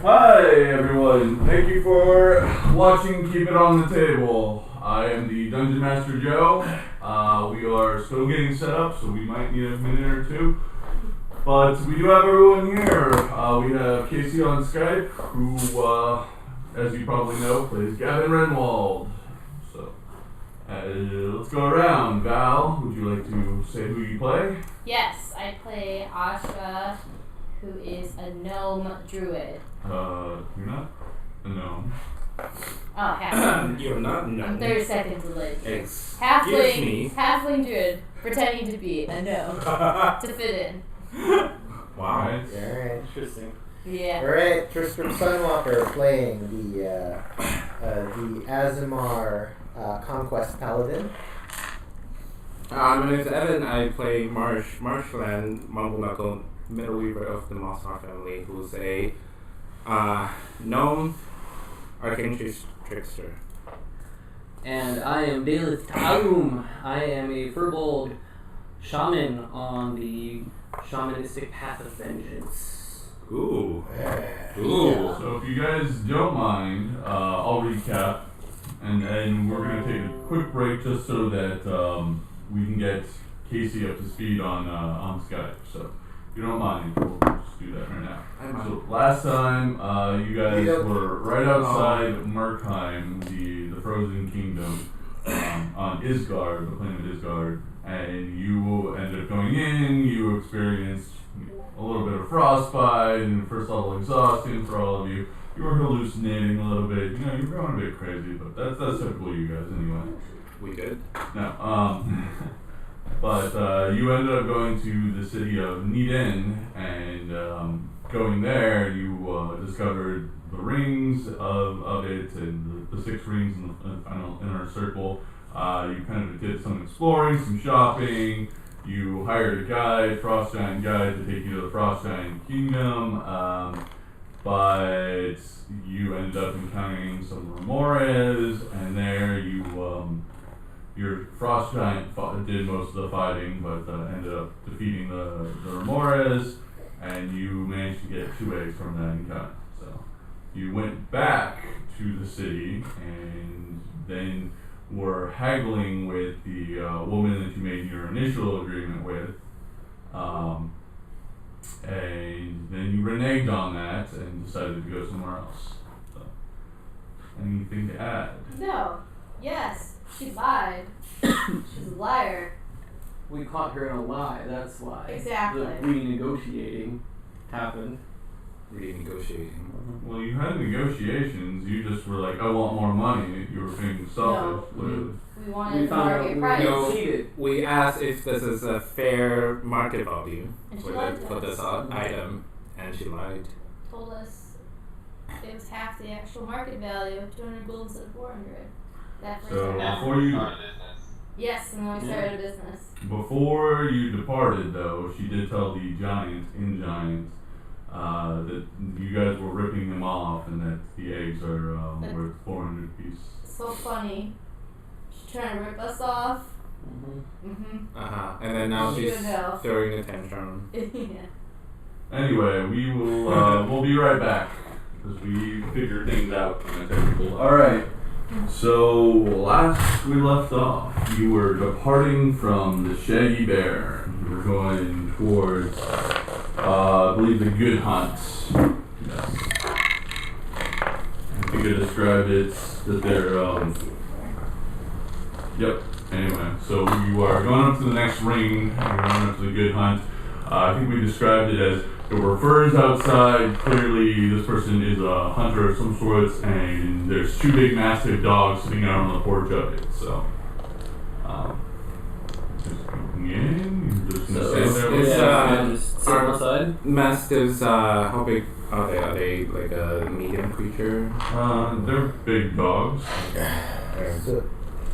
Hi everyone, thank you for watching Keep It On The Table. I am the Dungeon Master Joe. We are still getting set up, so we might need a minute or two. But we do have everyone here. We have Casey on Skype, who, as you probably know, plays Gavin Renwald. So, let's go around. Val, would you like to say who you play? Yes, I play Asha, who is a gnome druid. You're not a gnome. Oh, halfling. You're not gnome. I'm 30 seconds late. Excuse me. Halfling druid, pretending to be a gnome to fit in. Wow. Right. Alright. Interesting. Yeah. Alright, Tristram Sunwalker playing the Azamar Conquest Paladin. My name is Evan. I play Marshland, Mumble Knuckle, Middle Weaver of the Mossar family, who's a gnome arcane trickster. And I am Daleth Taum. I am a Furbold shaman on the shamanistic path of vengeance. Ooh. Ooh. So if you guys don't mind, I'll recap, and then we're going to take a quick break just so that we can get Casey up to speed on Skype. So if you don't mind, we'll just do that right now. So last time, you guys were right outside Murkheim, the frozen kingdom, on Isgard, the planet Isgard, and you ended up going in. You experienced a little bit of frostbite and first level exhaustion for all of you. You were hallucinating a little bit. You know, you were going a bit crazy, but that's typical of you guys anyway. We did? No. But you ended up going to the city of Niden, and going there, you discovered the rings of it, and the 6 rings in the final inner circle. You kind of did some exploring, some shopping. You hired a guide, Frost Giant guide, to take you to the Frost Giant Kingdom, but you ended up encountering some remores, and there you, your Frost Giant did most of the fighting, but ended up defeating the remores, and you managed to get 2 eggs from that encounter. So you went back to the city, and then were haggling with the woman that you made your initial agreement with, and then you reneged on that and decided to go somewhere else. So, anything to add? No. Yes. She lied. She's a liar. We caught her in a lie, that's why. Exactly. The renegotiating happened. Renegotiating. Well, you had negotiations. You just were like, I want more money. You were being selfish. No. We We wanted found out market we price. No. cheated. We asked if this is a fair market value And she for, lied to for us. this item, and she lied. Told us it was half the actual market value, 200 gold instead of 400. That first So time. before you Yes, and then we started a business. before you departed, though, she did tell the giant that you guys were ripping them off, and that the eggs are worth 400 apiece. So funny. She's trying to rip us off. And then now You she's know. throwing a tantrum. Yeah. Anyway, we will we'll be right back because we figured things out on a technical. All right. So last we left off, you were departing from the Shaggy Bear. You were going towards, I believe, the Good Hunt. Yes. I think I described it that they're. Yep. Anyway, so you are going up to the next ring. You're going up to the Good Hunt. I think we described it as there were furs outside. Clearly, this person is a hunter of some sorts, and there's 2 big, massive dogs sitting out on the porch of it. So, just going in. You're just gonna stand there. It's, just sit outside. Mastiffs, how big are they? Are they like a medium creature? They're big dogs. So,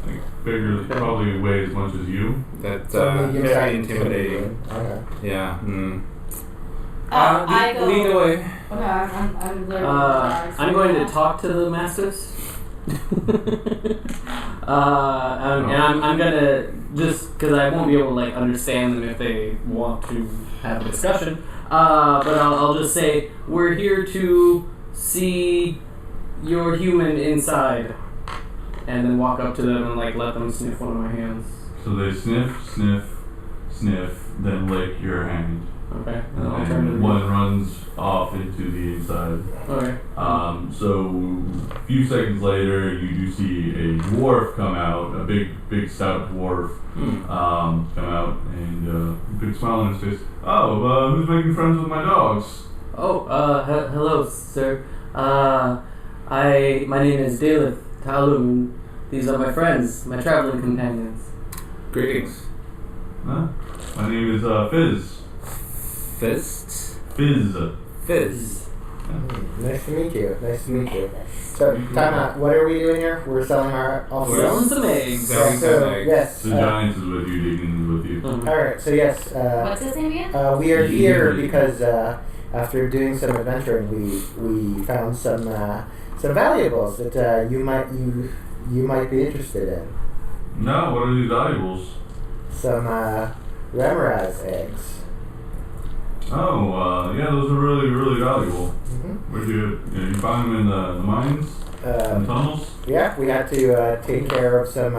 Like bigger, probably weigh as much as you. That's medium very size. intimidating. Okay. Yeah. I go. Lead the way. Okay, I'm literally. I'm going to talk to the mastiffs. And I'm gonna, just because I won't be able to like understand them if they want to have a discussion, but I'll just say we're here to see your human inside, and then walk up to them and like let them sniff one of my hands. So they sniff, then lick your hand. Okay. And I'll then turn to the one runs off into the inside. Okay. So a few seconds later, you do see a dwarf come out, a big stout dwarf, come out, and a big smile on his face. Oh, who's making friends with my dogs? Oh, hello, sir. My name is Daleth Talum. These are my friends, my traveling companions. Greetings. Huh? My name is Fizz. Fist? Fizz. Fizz. Nice to meet you. So, time out. What are we doing here? We're selling our office. Selling some eggs. Selling So, some eggs. yes. The Giants is with you, Deacon is with you. Alright, so yes. What's his name again? We are here because after doing some adventuring, we found some valuables that you might be interested in. No, what are these valuables? Some Remoraz eggs. Oh, yeah, those are really, really valuable. Mm-hmm. Where'd you find them in the mines? In tunnels? Yeah, we had to take care of some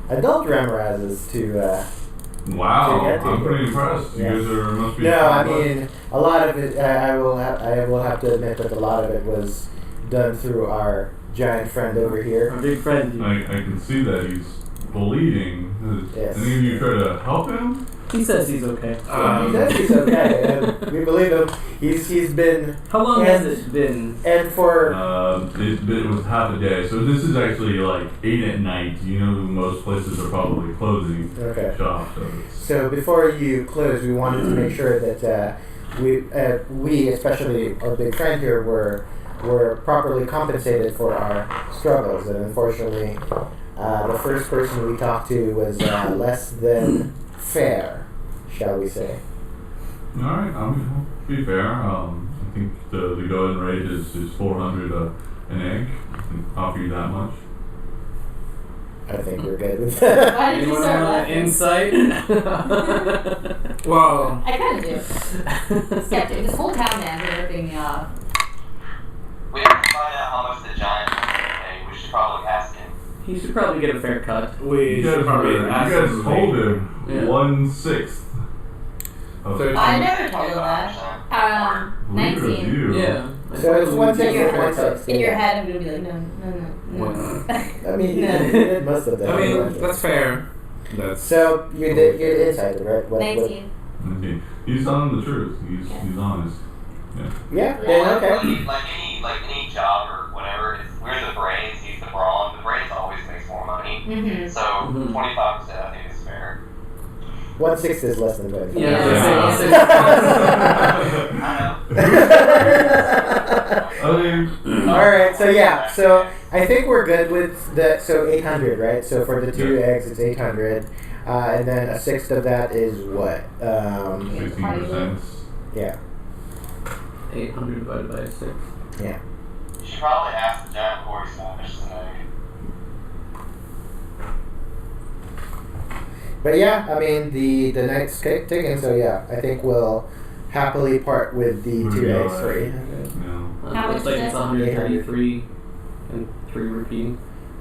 adult Remorazes to. Wow, To get to I'm you. pretty impressed. You Yes. guys must be. No, I mean a lot of it. I will have to admit that a lot of it was done through our giant friend over here. Our big friend. I can see that he's bleeding. Yes. Any of you try to help him? He says he's okay. He says he's okay, and we believe him. He's been. How long has it been? And for It was half a day, so this is actually like 8 at night. You know, most places are probably closing okay. shop. So it's, So before you close, we wanted to make sure that we, especially our big friend here, were properly compensated for our struggles. And unfortunately, the first person we talked to was less than fair, shall we say? all right, I'll be fair. I think the going rate is 400 an egg. I can offer you that much. I think we're good with that. Why did you Anyone start have laughing? insight? Well, I kind of do. Skeptic. This whole town man is ripping me off. We have to find out how much the giant is going to pay. We should probably ask him. He should probably get a fair cut. we should probably ask you guys him. told him Yeah. 1/6. of- So- I never told him that. 19. You. Yeah. So it's one thing. In your, One six, in your yeah. head, I'm going to be like, no. I mean, you did most of that. I mean, that's fair. That's So you did insight, right? 19. Okay. He's telling the truth. He's honest. Yeah. Yeah. Then okay. Like any job or whatever, if we're the brains, he's the brawn. The brains always makes more money. Mm-hmm. So 25%, I think, is fair. 1/6 is less than 20. Yeah. I I mean, All right. So yeah. So I think we're good with the 800, right? So for the 2 eggs, it's 800, and then 1/6 of that is what? 16%. Yeah. 800 divided by 6. Yeah. You should probably ask the giant before he smashes an egg. But yeah, I mean the night's ticking. So yeah, I think we'll happily part with the 2 Yeah, eggs for right. 800. No. How Looks much like is it's that? 133 and 3 repeating.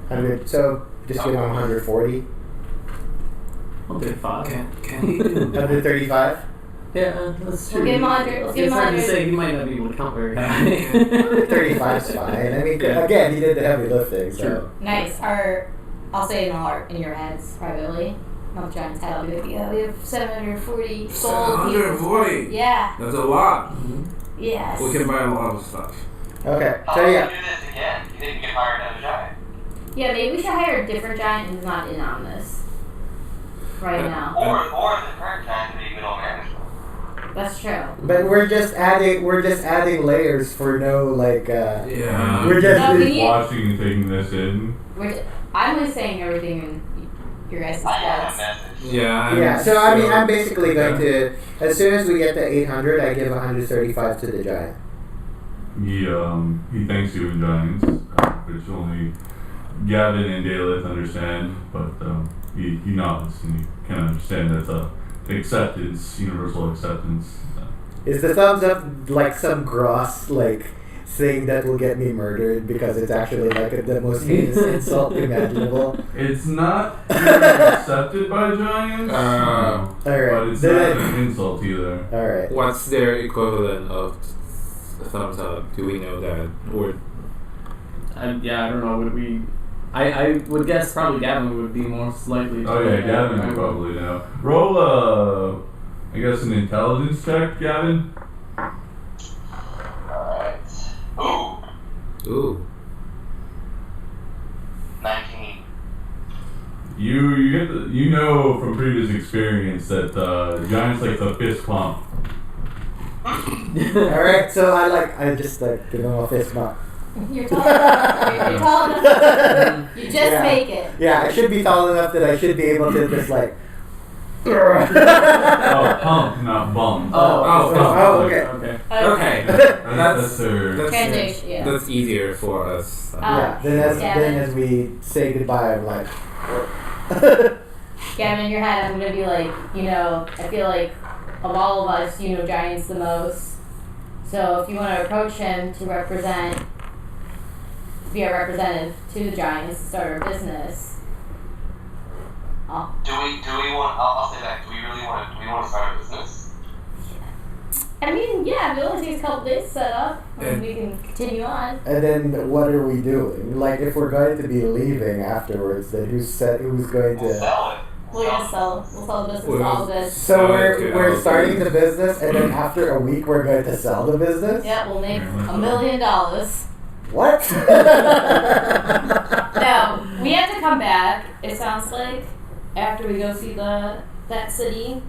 100. So just give them 140. I'll do 5. can he do 135. Yeah, that's true. We'll give him 100. Let's give It's him hard to 100. say, he might not be able to count very high. 35's fine. I mean, Yeah. again, he did the heavy lifting. So. Sure. Nice. I'll say in your heads privately. Not the giant's head. I'll be like, yeah, we have 740 gold pieces. 740. Yeah. That's a lot. Yes. We can buy a lot of stuff. Okay. How So about yeah. we do this again? You think we can hire another giant? Yeah, maybe we should hire a different giant who's not in on this right now. Or the current giant to be middle management. That's true. But we're just adding layers for no like. Yeah. We're just. No, we need- Watching and taking this in. I'm only saying everything in your guys' I have a heads. message. Yeah. Yeah, so I mean, I'm basically going to, as soon as we get to 800, I give 135 to the giant. He thanks you in Giants, which only Gavin and Daleth understand, but he nods and he can understand that acceptance, universal acceptance. Is the thumbs up like some gross, like thing that will get me murdered because it's actually like the most heinous insult imaginable. It's not accepted by giants, Alright. but it's not an insult either. Alright. What's their equivalent of thumbs up? Do we know that? Or I don't know. Would we? I would guess probably Gavin would be most likely. Oh yeah, Gavin would probably know. Roll I guess an intelligence check, Gavin. Alright. ooh, 19. You get you know from previous experience that giants like to fist pump. Alright, so I just give them a fist bump. You're tall enough. You just make it. Yeah, I should be tall enough that I should be able to just like. Oh, pump, not bump. Oh, okay. okay. That's their. Translation, yeah. That's easier for us. Yeah. Then as we say goodbye, I'm like. Gavin, in your head, I'm gonna be like, I feel like of all of us, you know Giants the most. So if you want to approach him to be a representative to the Giants to start our business. Do we want? I'll say that. Do we want to start a business? I mean, yeah, it only takes a couple days to set up, and we can continue on. And then what are we doing? Like, if we're going to be leaving afterwards, then who's going We'll to? sell it. We'll sell the business, all of this. So we're starting the business, and then after a week, we're going to sell the business. Yeah, we'll make $1 million. What? No, we have to come back. It sounds like after we go see that city,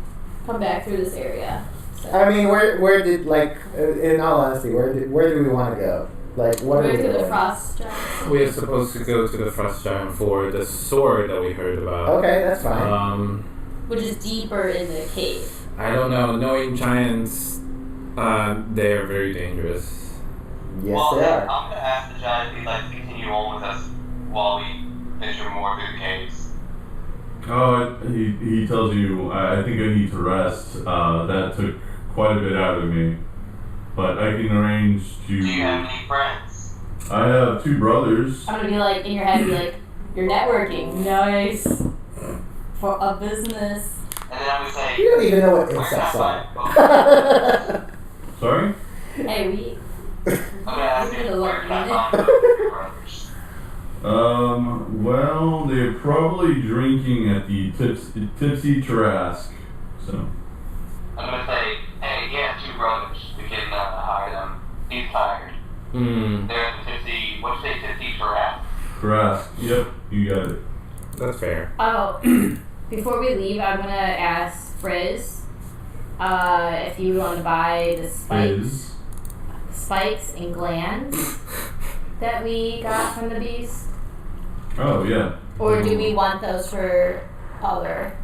come back through this area. So. I mean, where did in all honesty, where do we want to go? Like, what are we We're to doing? the Frost Giants. We're supposed to go to the Frost Giant for the sword that we heard about. Okay, that's fine. Which is deeper in the cave. I don't know. Knowing giants, they're very dangerous. Yes, Well, they are. I'm gonna ask the giant if he'd like to continue on with us while we venture more through the caves. Oh, he tells you, I think I need to rest. That took quite a bit out of me. But I can arrange to... Do you have any friends? I have 2 brothers. I'm gonna be like, in your head, be like, you're networking. Nice. For a business. And then I'm gonna say, You don't even know what where can I insects find are. Sorry? Hey, I'm gonna ask We're you, gonna where look can I at find your brothers? Well, they're probably drinking at the Tipsy Tarrasque. So... I'm gonna say, hey, he has 2 brothers. We can hire them. He's tired. They're at the Tipsy, what'd you say, Tipsy Tarrasque? Tarrasque, yep, you got it. That's fair. Oh, before we leave, I'm gonna ask Frizz if you want to buy the spikes and glands that we got from the beast. Oh, yeah. Or do we want those for other?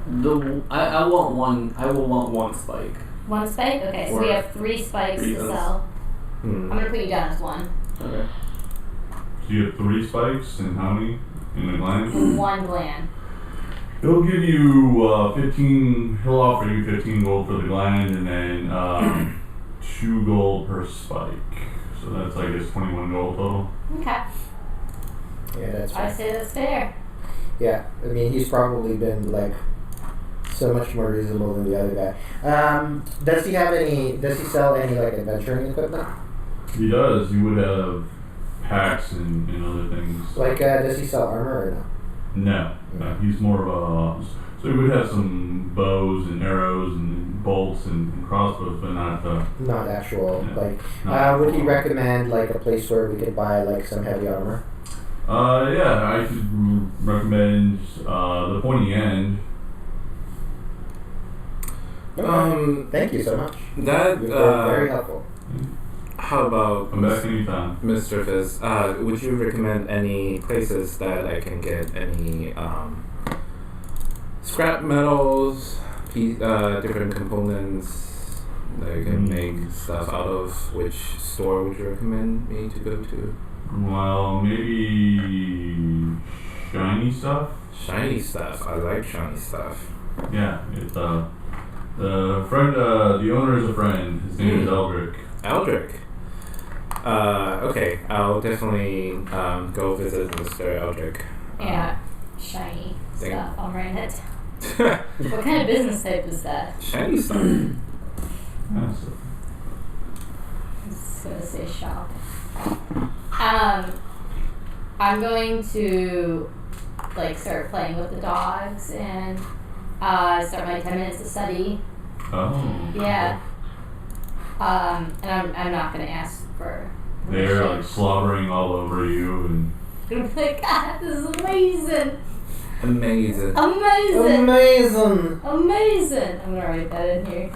I want one. I will want one spike. One spike? Okay, so we have 3 spikes to sell. I'm gonna put you down as 1. Okay. So you have 3 spikes, and how many in the gland? 1 gland. He'll give you 15. He'll offer you 15 gold for the gland, and then 2 gold per spike. So that's, I guess, 21 gold total. Okay. Yeah, that's I right. say that's fair. Yeah, I mean, he's probably been so much more reasonable than the other guy. Does he sell any adventuring equipment? He does. He would have packs and other things. Does he sell armor or no? No. He's more of a... So he would have some bows and arrows and bolts and crossbows, but not... Not actual, not would he actual. recommend a place where we could buy some heavy armor? Yeah, I could recommend the Pointy End. Thank you so much. That You've been very helpful. How about Come back anytime. Mr. Fizz? Would you recommend any places that I can get any scrap metals, different components that I can make stuff out of? Which store would you recommend me to go to? Well, maybe shiny stuff. Shiny stuff. I like shiny stuff. Yeah, it's the friend. The owner is a friend. His name is Eldrick. Eldrick. Okay, I'll definitely go visit Mr. Eldrick. Yeah, shiny Thank- stuff on Reddit. What kind of business type is that? Shiny stuff. Yeah, so. I was gonna say shop. I'm going to like start playing with the dogs and start my 10 minutes of study. Oh. Yeah. And I'm not gonna ask for They're like permission. slobbering all over you and I'm like, God, this is amazing. Amazing. Amazing. Amazing. Amazing. I'm gonna write that in here.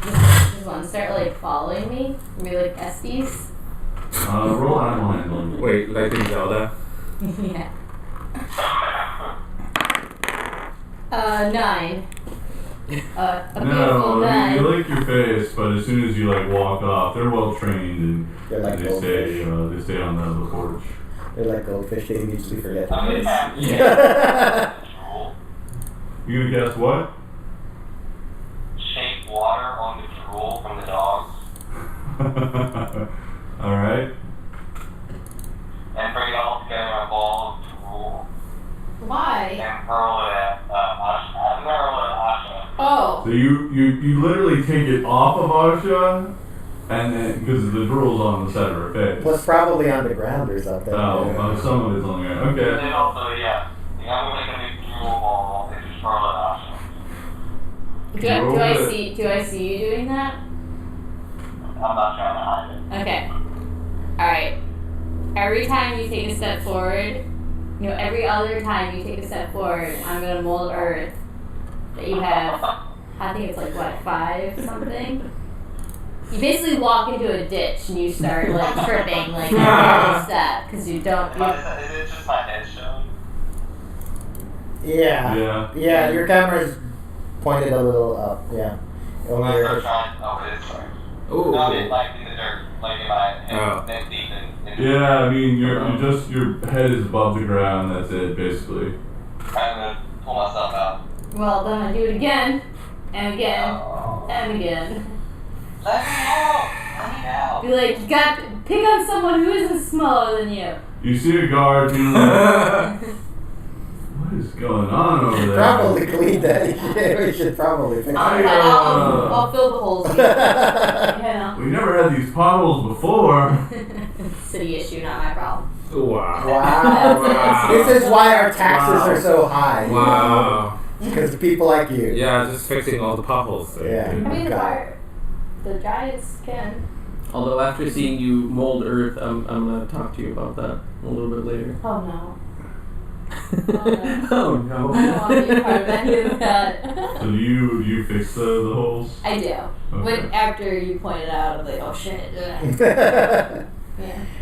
Just want to start like following me. We like besties. roll animal handling. Wait, like in Zelda? Yeah. 9. A beautiful No, 9. you lick your face, but as soon as you like walk off, they're well trained and They're like they stay on the porch. They're like goldfish. They usually forget I'm the gonna place. cast drool. You gonna guess what? Shake water on the drool from the dogs All right. and bring it all together in a ball of drool Why? and hurl it at Asha. I'm gonna hurl it at Asha. Oh. So you literally take it off of Asha, and then because the drool's on the side of her face. Was probably on the ground or something. Some of it's on the ground. And Okay. then also, yeah, I'm gonna make a new drool ball and just hurl it at Asha. Do I see you doing that? I'm not trying to hide it. Okay. Alright. Every time you take a step forward, every other time you take a step forward, I'm gonna mold earth that you have, I think it's like, what, 5 something? You basically walk into a ditch and you start, like, tripping, like, every step, because you don't... Is it just my head showing? Yeah. Yeah. Yeah, your camera's pointed a little up. Yeah. I'm Only gonna your- start trying. Oh, it is sorry. Ooh. No, I mean, like in the dirt, like in my Oh. neck deep in Yeah, I mean your head is above the ground. That's it, basically. I'm gonna pull myself out. Well, then I do it again, and again, Oh. and again. Let me out! Let me out! Be like, you got pick on someone who isn't smaller than you. You see a guard. You're like, what is going on over there? Probably clean that. We should probably fix I'll, it. I'll fill the holes. Yeah. We never had these potholes before. City issue, not my problem. Wow. Wow. This is why our taxes are so high. Wow. Because of people like you. Yeah, just fixing all the potholes. So. Yeah. I mean, God. the Giants can. Although after seeing you mold Earth, I'm gonna talk to you about that a little bit later. Oh no. Oh no. I don't want to be a part of any of that. So do you fix the holes? I do. Okay. When after you pointed out, I'm like, oh shit. Yeah.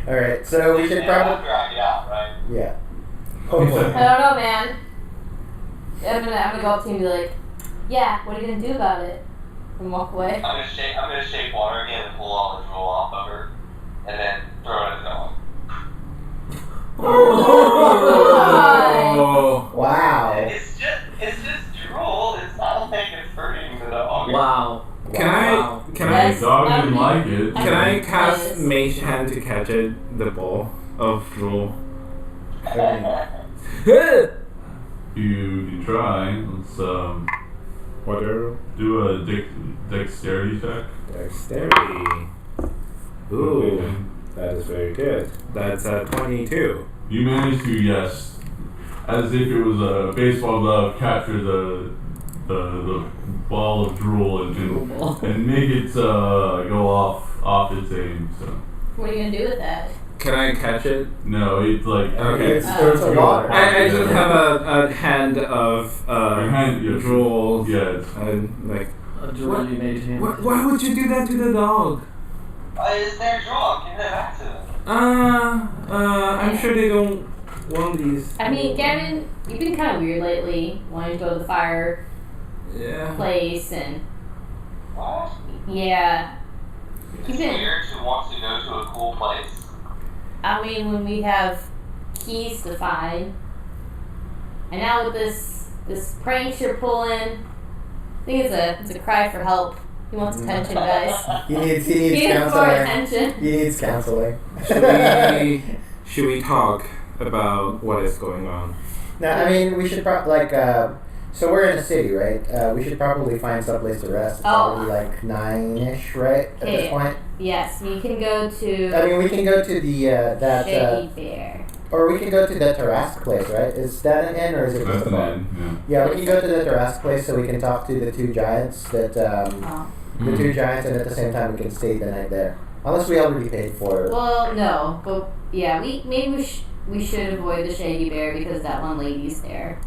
All right, so we should probably. After I get out, right? Yeah. I Hopefully. don't know, man. I'm gonna go up to you and be like, yeah, what are you gonna do about it? And walk away. I'm gonna shake water again and pull all the drool off of her, and then throw it at the dog. Oh. Wow. It's just drool. It's not like it's hurting the dog. Wow. Can Wow. I Yes. The dog that didn't would like be- it. can I cast Yes. Mage Hand to catch it, the ball of drool? You can try. Let's Whatever. do a dexterity check. Dexterity. Ooh, that is very good. That's 22. You managed to, yes, as if it was a baseball glove, capture the ball of drool and make it go off its aim. So What are you gonna do with that? Can I catch it? no, it's like Okay. it starts to It's go water. I just have a hand of Your hand, yeah, drool. Yeah, it's, And like, A drooly mage hand. why would you do that to the dog? It's their drool. Give it back to them. I'm sure they don't want these. I mean, Gavin, you've been kind of weird lately, wanting to go to the fire Yeah. place and What? yeah. It's You've been. weird to want to go to a cool place. I mean, when we have keys to find, and now with this prank you're pulling, I think it's a cry for help. He wants attention, guys. He needs He needs more counseling. attention. He needs counseling. Should we talk about what is going on? No, I mean we should probably so we're in a city, right? We should probably find someplace to rest. It's already like 9-ish, right? At this point. Yes, we can go to. I mean, we can go to the Shaggy Bear. or we can go to the Tarrasque place, right? Is that an inn or is it just That's a an bar? inn, Yeah, we can go to the Tarrasque place so we can talk to the two giants that Oh. the two giants, and at the same time we can stay the night there. Unless we already paid for it. Well, no, but yeah, we should avoid the Shaggy Bear because that one lady's there.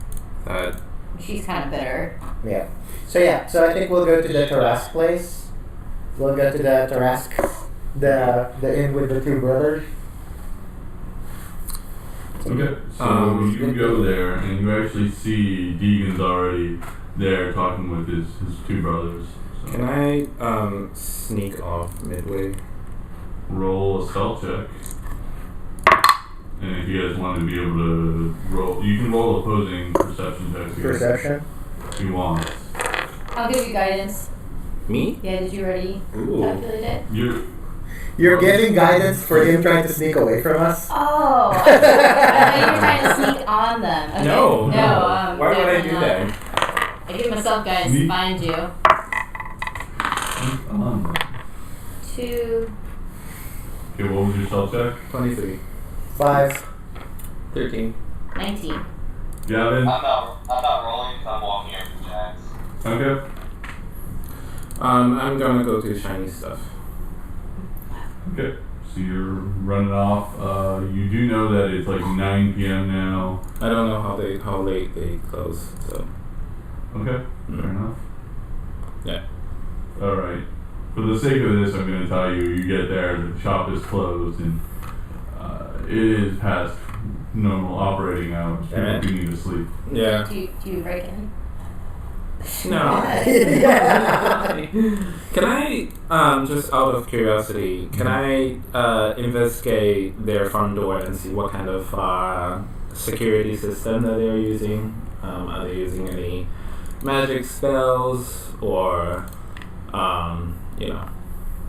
She's kind of bitter. Yeah. So I think we'll go to the Tarrasque place. We'll go to the Tarrasque, the inn with the two brothers. Okay, so you go there, and you actually see Deegan's already there talking with his two brothers. So. Can I sneak off midway? Roll a stealth check. And if you guys want to be able to roll, you can roll opposing perception checks. Perception? If you want. I'll give you guidance. Me? Yeah, did you already Ooh. calculate it? You're getting guidance for him trying to sneak away from us? Oh, I thought you were trying to sneak on them. Okay. No. Why Why would I do that? I give myself guidance to find you. 2. Okay, what was your stealth check? 23. 5. 13. 19. Gavin? I'm not rolling because I'm walking here from Jax. Okay. I'm gonna go to shiny stuff. Okay. So you're running off. You do know that it's like 9 p.m. now. I don't know how late they close, so. Okay. Fair enough. Yeah. Alright. For the sake of this, I'm going to tell you, you get there, the shop is closed, and it is past normal operating hours. People do need to sleep. Yeah. Do you break in? No. Can I, just out of curiosity, can I investigate their front door and see what kind of security system that they're using? Are they using any magic spells or,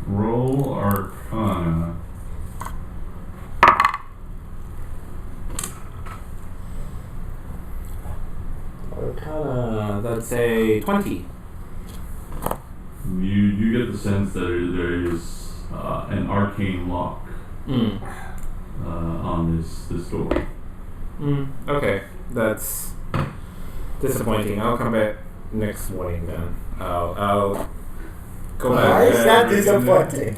Roll Arcana. Arcana, that's a 20. You get the sense that there is an arcane lock on this door. Okay, that's disappointing. I'll come back next morning then. I'll go back. Why is that disappointing?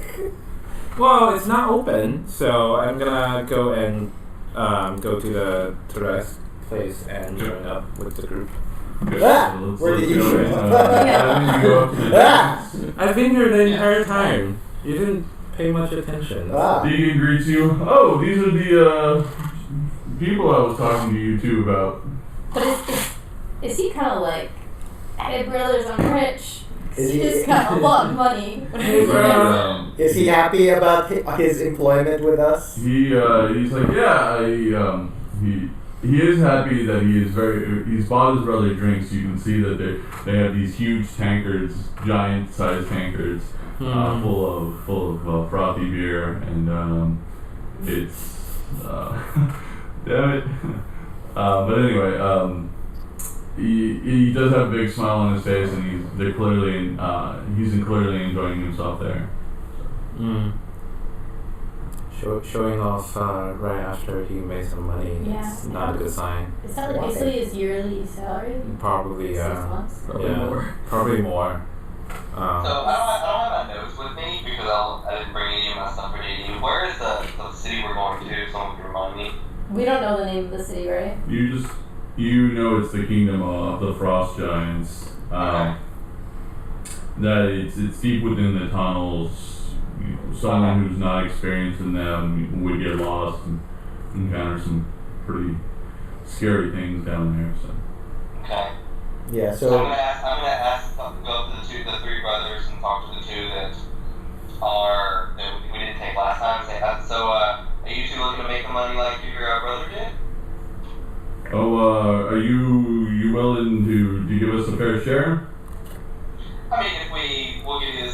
Well, it's not open, so I'm gonna go and go to the Tarrasque place and join up with the group. Okay, Ah, so let's where did you go. show up? You go up to the Ah! I've been here the entire time. You didn't pay much attention. Ah. Deegan greets you. Oh, these are the people I was talking to you two about. But is he kind of like, hey brothers, I'm rich. Is He he- just got a lot of money. Is he happy about his employment with us? He's like, yeah, he is happy that he's bought his brother drinks. You can see that they have these huge tankards, giant sized tankards, full of frothy beer, and it's damn it. But anyway, he does have a big smile on his face, and he's clearly enjoying himself there. Showing off right after he made some money. Yeah. It's not a good sign. Is that like basically his yearly salary? Probably 6 months? Probably more. Probably more. So I don't have my notes with me because I didn't bring any of my stuff for dating. Where is the city we're going to? Someone can remind me. We don't know the name of the city, right? You know it's the kingdom of the frost giants. Okay. That it's deep within the tunnels. Someone who's not experienced in them would get lost and encounter some pretty scary things down there. So. Okay. Yeah, So so I'm gonna ask, go up to the 3 brothers and talk to the 2 that we didn't take last time. Say, so are you 2 looking to make the money like your brother did? Oh, are you willing to give us a fair share? I mean, we'll give you the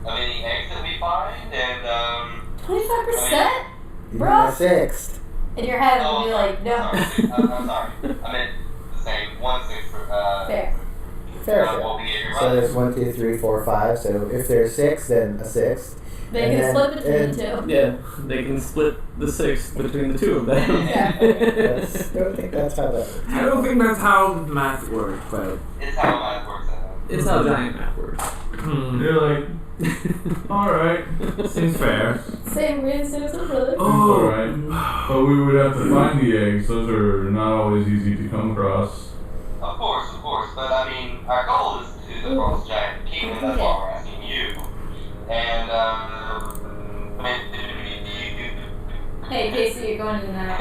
any eggs that we find, and 25%? You Bro. got 6. In your head, oh, would be like, no. sorry, I'm sorry. I meant the same 1/6 for Fair. Fair. what we gave your So brother. there's 1, 2, 3, 4, 5. So if there's 6, then a 6. They And can then- split between and- the two. Yeah, they can split the 6 between the two of them. I don't think that's how that works. I don't think that's how math works, but It's how math works out. It's how giant math works. You're like, alright. seems fair. Same reason as a brother. Oh. Alright. But we would have to find the eggs. Those are not always easy to come across. Of course. But I mean, our goal is to the world's giant kingdom. That's why we're asking you. And I mean, Hey, Casey, you're going in and out.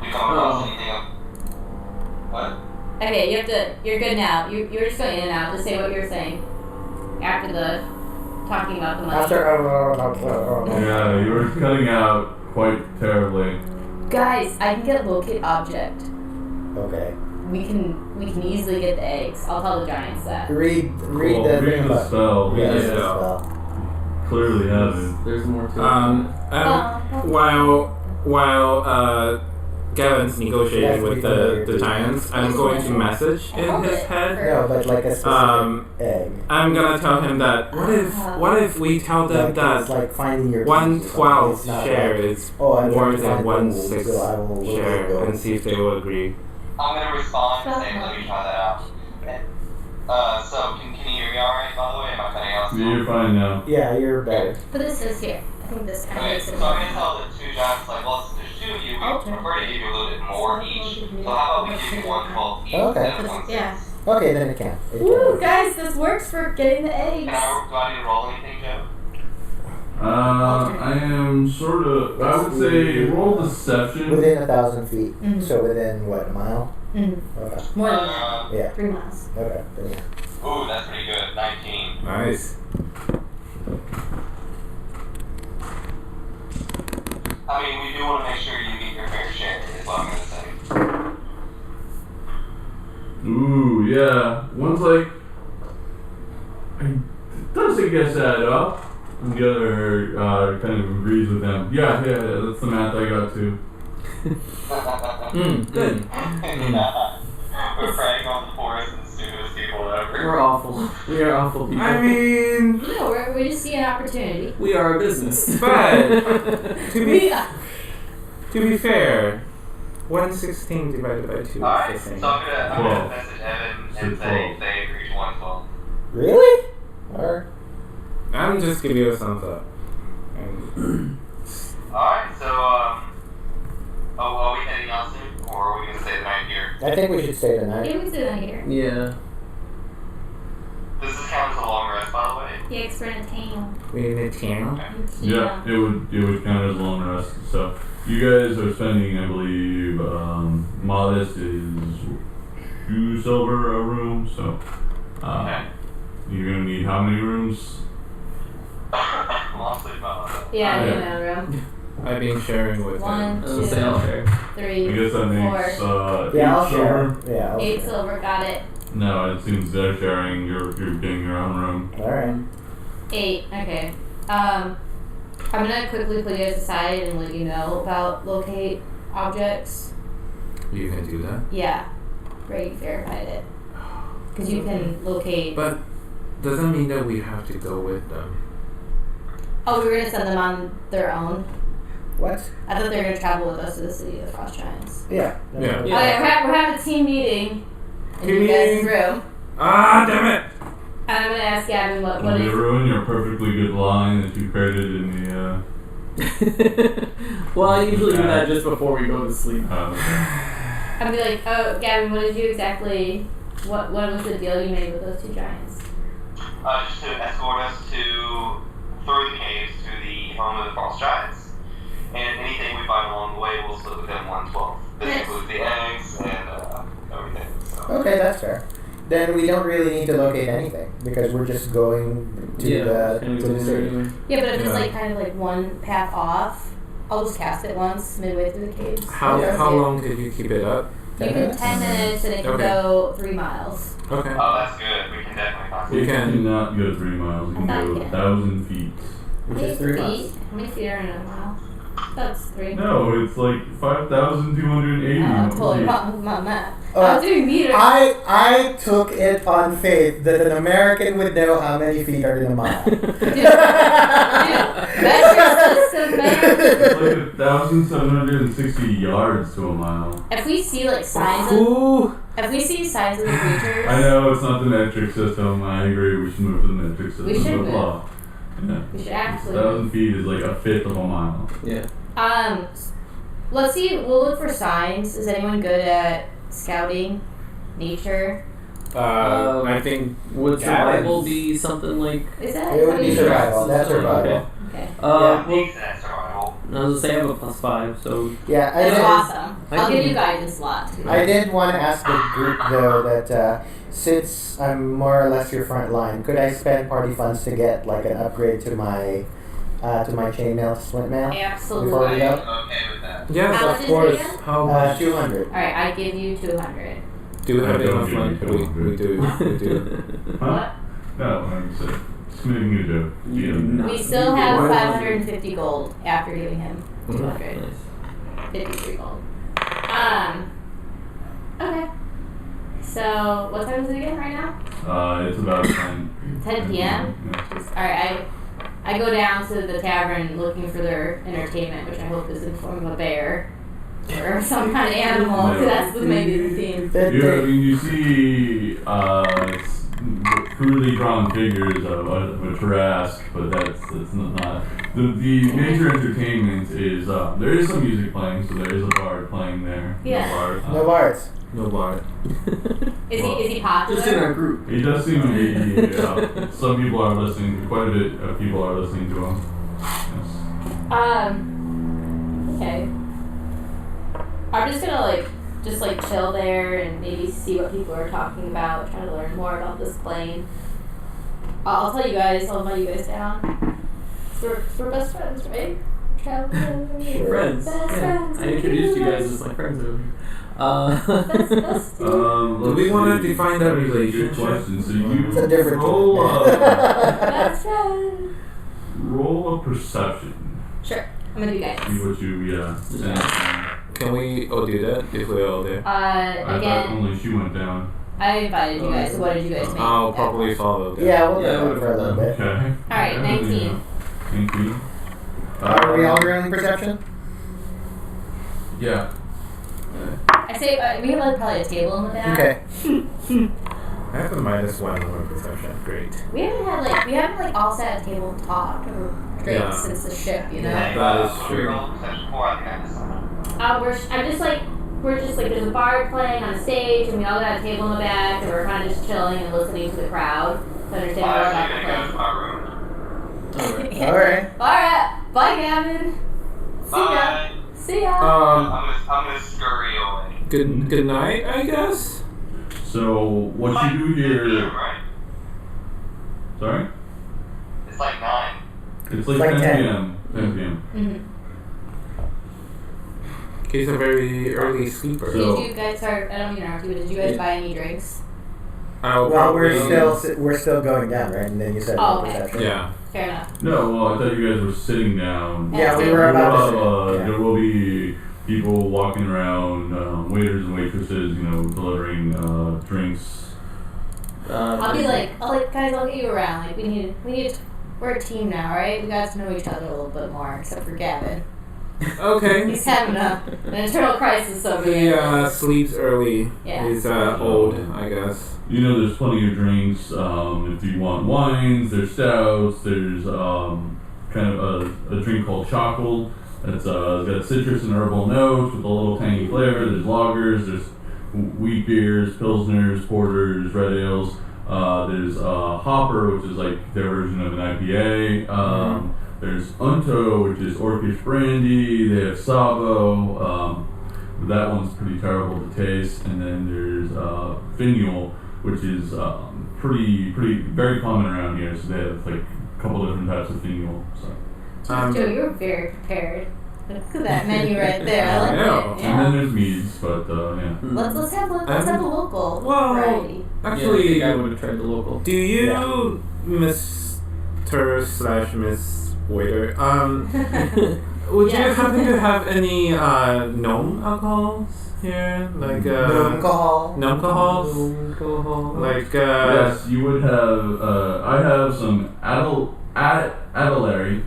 we come across anything else? What? Okay, you're good now. You're just going in and out. Just say what you were saying. After the talking about the money. After, Yeah, you were cutting out quite terribly. Guys, I can get locate object. okay. We can easily get the eggs. I'll tell the giants that. Read Well, the read the spell. Yeah, Read read the the spell. spell. Clearly haven't. There's more to it. While Gavin's negotiating with the giants, I'm going to message in his head. No, but like a specific egg. I'm gonna tell him that what if we tell them Like, that it's like finding your 1/12 It's not share like, is oh, I'm more trying to than find 1/6 gold, so I will share, go. and see if they will agree. I'm gonna respond and say, let me try that out. So can you hear me alright, by the way? Am I cutting out still? You're fine now. Yeah, you're better. But this is here. I think this kind of Okay, makes so it I'm more. gonna tell the two giants, like, well, since there's two of you, we Okay. prefer to give you a little bit more each. So how about we give you 1/12 each Okay. instead of 1/6? Yeah. Okay, then it can. It Woo, can. guys, this works for getting the eggs. Do I need to roll anything, Joe? I am sort of. I would say roll deception. Within 1,000 feet. Mhm. So within what, a mile? Mm. Okay. More than that. Yeah. 3 miles. Okay. Then yeah. Ooh, that's pretty good. 19. Nice. I mean, we do want to make sure you get your fair share, is what I'm gonna say. Ooh, yeah. One's like, it doesn't guess that up. And the other kind of agrees with them. Yeah, that's the math I got too. Good. We're preying on the poorest and stupidest people ever. We're awful. We are awful people. I mean, No, we just see an opportunity. we are a business. but We, to be fair, 1/16 divided by 2 is Alright, the so same. I'm gonna Twelve. message Evan and Said say 12. they agree to 1/12. Really? Or I'm just giving you a thumbs up. And Alright, so, are we heading out soon? Or are we gonna stay the night here? I think we should stay the yeah, night. we can do that here. Yeah. Does this count as a long rest, by the way? Yeah, because we're in a town. we need a channel. Yeah, it would count as a long rest. So you guys are spending, I believe, modest is 2 silver a room. So Okay. you're gonna need how many rooms? Mostly about that. Yeah, Yeah. in that room. I've been sharing with One, him. I was gonna say I'll share. 3, I guess that 4, makes Yeah, I'll 8 share. silver. Yeah, I'll 8 share. silver, got it. No, it seems they're sharing. You're getting your own room. Alright. 8, okay. I'm gonna quickly put you guys aside and let you know about locate objects. You can do that. Yeah, Ray verified it. Because you can locate. But doesn't mean that we have to go with them. Oh, we were gonna send them on their own. What? I thought they were gonna travel with us to the city of the Frost Giants. Yeah. Yeah. Yeah. Okay, we're having a team meeting in Team you guys' meeting. room. Ah, damn it! And I'm gonna ask Gavin what Will they is. ruin your perfectly good line that you created in the? Well, I usually do that just before we go to sleep. I'm gonna be like, oh, Gavin, what did you exactly? What was the deal you made with those 2 giants? Just to escort us through the caves to the home of the Frost Giants. And anything we find along the way, we'll split with them 1/12. This Nice. includes the eggs and everything. So. Okay, that's fair. Then we don't really need to locate anything because we're just going to Yeah. to the city. Anyway. Yeah, but if it's Yeah. like kind of like one path off, I'll just cast it once midway through the caves. How Yeah. long did you keep it up? You can 10 minutes and it can Okay. go 3 miles. Okay. Oh, that's good. We can definitely find We You can- cannot go 3 miles. You can I thought go you could. 1,000 feet. Which is 3 miles. How many feet are in a mile? That's 3. No, it's like 5,280. I'm totally wrong with my math. I Uh, was doing meters. I took it on faith that an American would know how many feet are in a mile. Dude, measure system, man. It's like 1,760 yards to a mile. If we see like signs of, Ooh. if we see signs of the creatures, I know it's not the metric system. I agree. We should move to the metric system. We should Blah, move. blah. Yeah. we should actually. 1,000 feet is like a fifth of a mile. Yeah. Let's see. We'll look for signs. Is anyone good at scouting, nature? I think Would that survival is- be something like? Is that? It would be something- survival. That's survival. Okay. Well, That's survival. I was gonna say I have a +5, so Yeah, I That's did. awesome. I I'll can- give you guidance a lot. I did want to ask the group though that since I'm more or less your front line, could I spend party funds to get like an upgrade to my chainmail splint mail? Absolutely. Before we I'm go? okay with that. yes, How much of is it course. again? How much 200. All right, I give you 200. do we have I don't enough give money? you We do. We do. Huh? What? No, I'm just making a joke. You Yeah. do not. We still have Why- 550 gold after giving him 200. Nice. 53 gold. Okay. So, what time is it again right now? It's about 10. 10 p.m.? Yeah. Alright, I go down to the tavern looking for their entertainment, which I hope is in form of a bear. Or some kind of animal, No. 'cause that's maybe the theme. You see crudely drawn figures of a Tarrasque, but that's not. The major entertainment is there is some music playing, so there is a bard playing there. Yeah. No bards. No bar. Is he popular? Just in our group. He does seem to be. Some people are listening. Quite a bit of people are listening to him. Yes. Okay. I'm just gonna chill there and maybe see what people are talking about, try to learn more about this plane. I'll tell you guys, I'll invite you guys down. We're best friends, right? Friends. Best Yeah. friends. I introduced you guys as my friends over here. Best Do we want to define that Good relationship? question. So you It's a different roll best friend. roll a perception. Sure, I'm gonna do See guidance. what you Can we all do that if we're all there? I thought Again, only she went down. I invited you guys, so what did you guys make? I'll probably follow that. Yeah, we'll Yeah, do it for a little bit. Okay. Alright, 19. 19. Are we all rolling perception? Yeah. I say we have probably a table in the back. Okay. I have a -1 on perception. Great. We haven't all sat at a table and talked or drank Yeah. since the ship, you know. Yeah. That is What true. we rolled perception for, I think I missed something. We're just there's a bard playing on a stage and we all got a table in the back and we're kind of just chilling and listening to the crowd to understand more I'm about actually the gonna go to play. my room. Alright. Alright. Alright, bye Gavin. See ya. Bye. See ya. I'm gonna scurry away. Good night, I guess. So what Like you do 10 here? PM, right? Sorry. It's like 9. It's like Like 10 10. p.m. 10 p.m. Mm-hmm. He's a very early sleeper. So- Did you guys start? I don't mean to interrupt you, but did you guys buy any drinks? I'll Well, probably- we're still going down, right? And then you said Oh, roll okay. perception. Yeah. Fair enough. No, well, I thought you guys were sitting down. Yeah, we There were There about to will, sit. Yeah. there will be people walking around, waiters and waitresses, delivering drinks. I'll be like, guys, I'll get you around. Like, we're a team now, right? We got to know each other a little bit more, except for Gavin. Okay. He's having an internal crisis over He here. sleeps early. Yeah. He's old, I guess. There's plenty of drinks. If you want wines, there's stouts. There's kind of a drink called chocolate. It's got citrus and herbal notes with a little tangy flavor. There's lagers. There's wheat beers, pilsners, porters, red ales. There's Hopper, which is like their version of an IPA. There's Unto, which is Orcish brandy. They have Sabo. That one's pretty terrible to taste. And then there's Finial, which is pretty very common around here. So they have like a couple different types of Finial. So. Joe, you're very prepared. Look at that menu right there. I like know. it. And Yeah. then there's meads, but yeah. Let's have a local Well, variety. Actually, I would have tried the local. do you, Mr. / Miss Waiter, would you Yes. happen to have any gnome alcohols here? Like Alcohol. gnome alcohols? Alcohol. Like Yes, you would have. I have some Adelaire.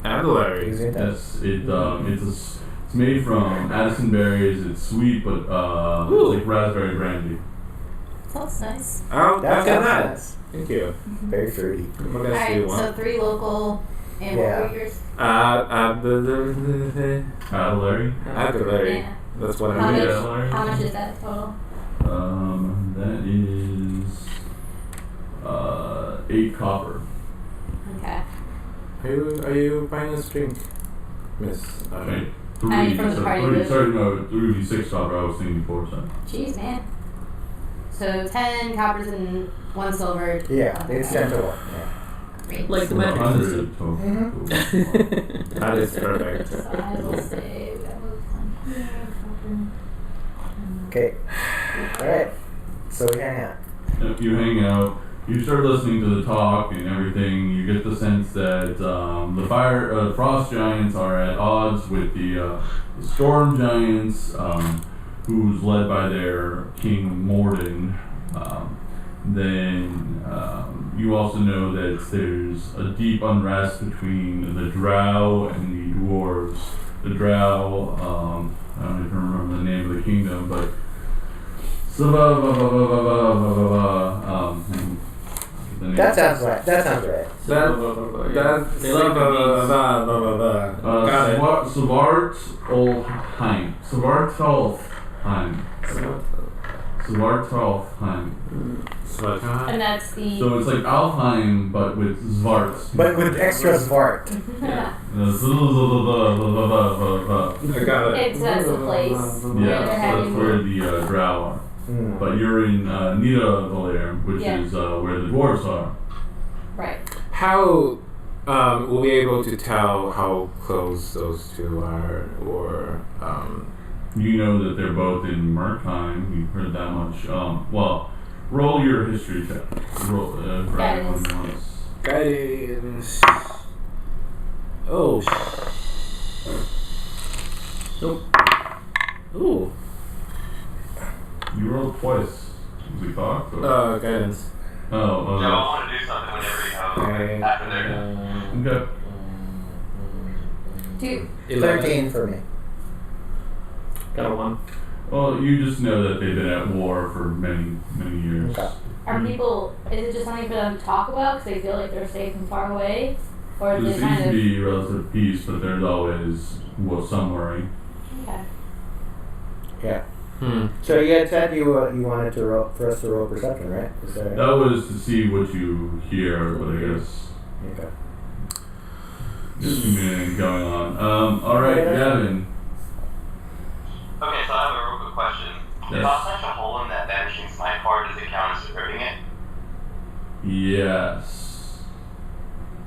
Adelaide. Yes, it's made from Addison berries. It's sweet, but Ooh. it's like raspberry brandy. That's nice. Oh, That I've got sounds that. nice. Thank you. Very fruity. What else do you Alright, so want? 3 local and Yeah. what were yours? Adelaire. Adelaide. Yeah. That's what How I need. much? How much is that total? That is 8 copper. Okay. Are you buying us drink, Miss? Okay. I mean, from the party list. Sorry, no, 3d6 copper. I was thinking 4 cents. Jeez, man. So 10 coppers and 1 silver. Yeah, it's 10 to 1. Yeah. Great. Like the magic 100 system. total. Mhm. That is perfect. So I will say we got moved on here. Okay. Alright. So we hang out. If you hang out, you start listening to the talk and everything. You get the sense that the frost giants are at odds with the storm giants, who's led by their king Morden. Then you also know that there's a deep unrest between the drow and the dwarves. The drow, I don't even remember the name of the kingdom, but That sounds right. That sounds right. That's They like the beans. Got it. Svart Olheim. And that's the. So it's like Alfheim, but with Svart. But with extra Svart. Yeah. I got it. It's that's the place where Yeah, they're so having. that's where the drow are. Mm. But you're in Nidavellir, which Yeah. is where the dwarves are. Right. How will we be able to tell how close those two are, or You know that they're both in Merkheim. You've heard that much. Well, roll your history check. Roll for everyone Guidance. once. guidance? Oh. Nope. Ooh. You rolled twice. Was it cocked? Or? Guidance. Oh, Joe, I want to do something whenever you know. After they're done. okay. 2. 13 for me. Got a 1. Well, you just know that they've been at war for many, many years. Okay. Are people? Is it just something for them to talk about because they feel like they're safe and far away, or There is it seems kind to of? be relative peace, but there's always some worry. Okay. Yeah. Hmm. So you had said you wanted to roll for us to roll perception, right? Is that right? That was to see what you hear, but I guess Okay. there's too many things going on. All right, Gavin. Okay, so I have a real quick question. Yes. If I punch a hole in that vanishing smite card, does it count as ripping it? Yes.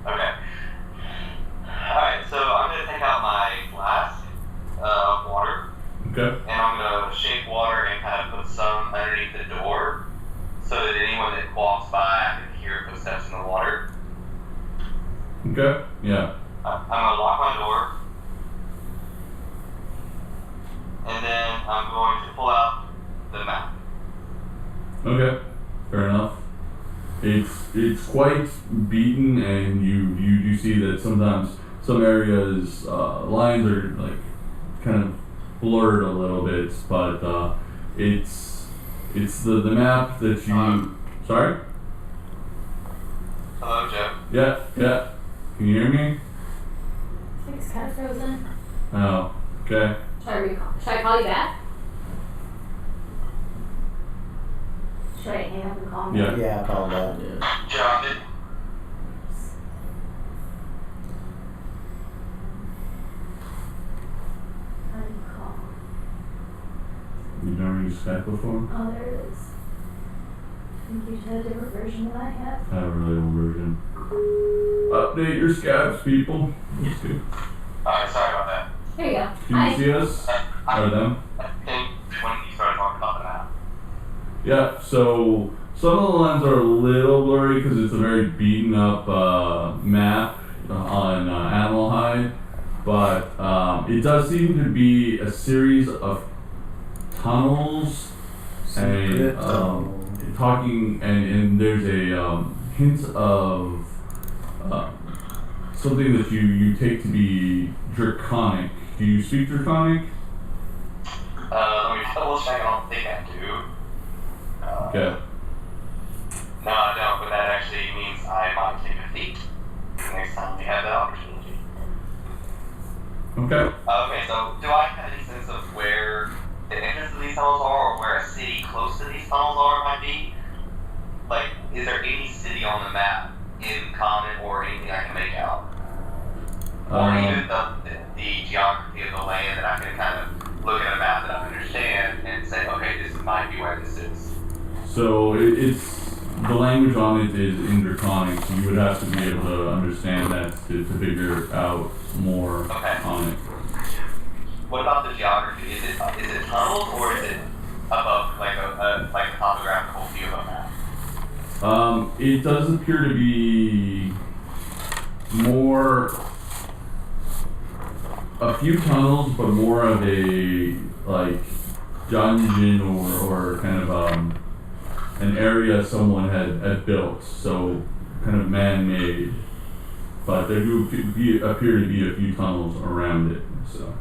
Okay. Alright, so I'm going to take out my flask of water, Okay. and I'm going to shake water and kind of put some underneath the door so that anyone that walks by, I can hear footsteps in the water. Okay. Yeah. I'm going to lock my door, and then I'm going to pull out the map. Okay. Fair enough. It's quite beaten, and you do see that sometimes some areas lines are like kind of blurred a little bit, but it's the map that you. Sorry. Hello, Joe. Yeah. Yeah. Can you hear me? I think it's kind of frozen. Oh. Okay. Should I call you back? Should I hang up and call him? Yeah. Yeah, call that. Joe, I'm in. How do you call? You've never used Skype before? Oh, there it is. I think you should have a different version than I have. I have a really old version. Update your scabs, people. That's good. Alright, sorry about that. There you go. Can Hi. you see us? Or them? I think when you started talking about the map. Yeah, so some of the lines are a little blurry because it's a very beaten up map on Animal Hide, but it does seem to be a series of tunnels and talking, and there's a hint of something that you take to be draconic. Do you speak draconic? Let me double check. I don't think I do. Okay. No, I don't, but that actually means I might take a feat next time we have that opportunity. Okay. Okay, so do I have any sense of where the entrance to these tunnels are, or where a city close to these tunnels are might be? Like, is there any city on the map in common or anything I can make out? Or even the geography of the land that I can kind of look at a map that I understand and say, okay, this might be where this is. So it's the language on it is in draconic, so you would have to be able to understand that to figure out more on it. What about the geography? Is it tunnels or is it above like a topographical view of a map? It does appear to be more a few tunnels, but more of a like dungeon or kind of an area someone had built, so kind of man-made. But there do appear to be a few tunnels around it, so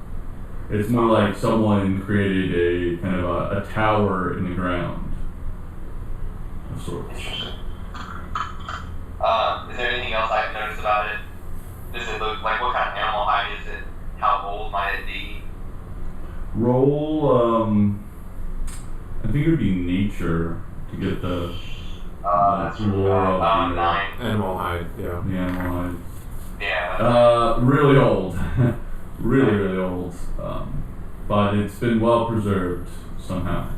it's more like someone created a kind of a tower in the ground of sorts. Interesting. Is there anything else I can notice about it? Does it look like, what kind of animal hide is it? How old might it be? Roll, I think it would be nature to get the That's lore of the 9. Animal hide, yeah. the animal hide. Yeah. Really old. really old. But it's been well preserved somehow.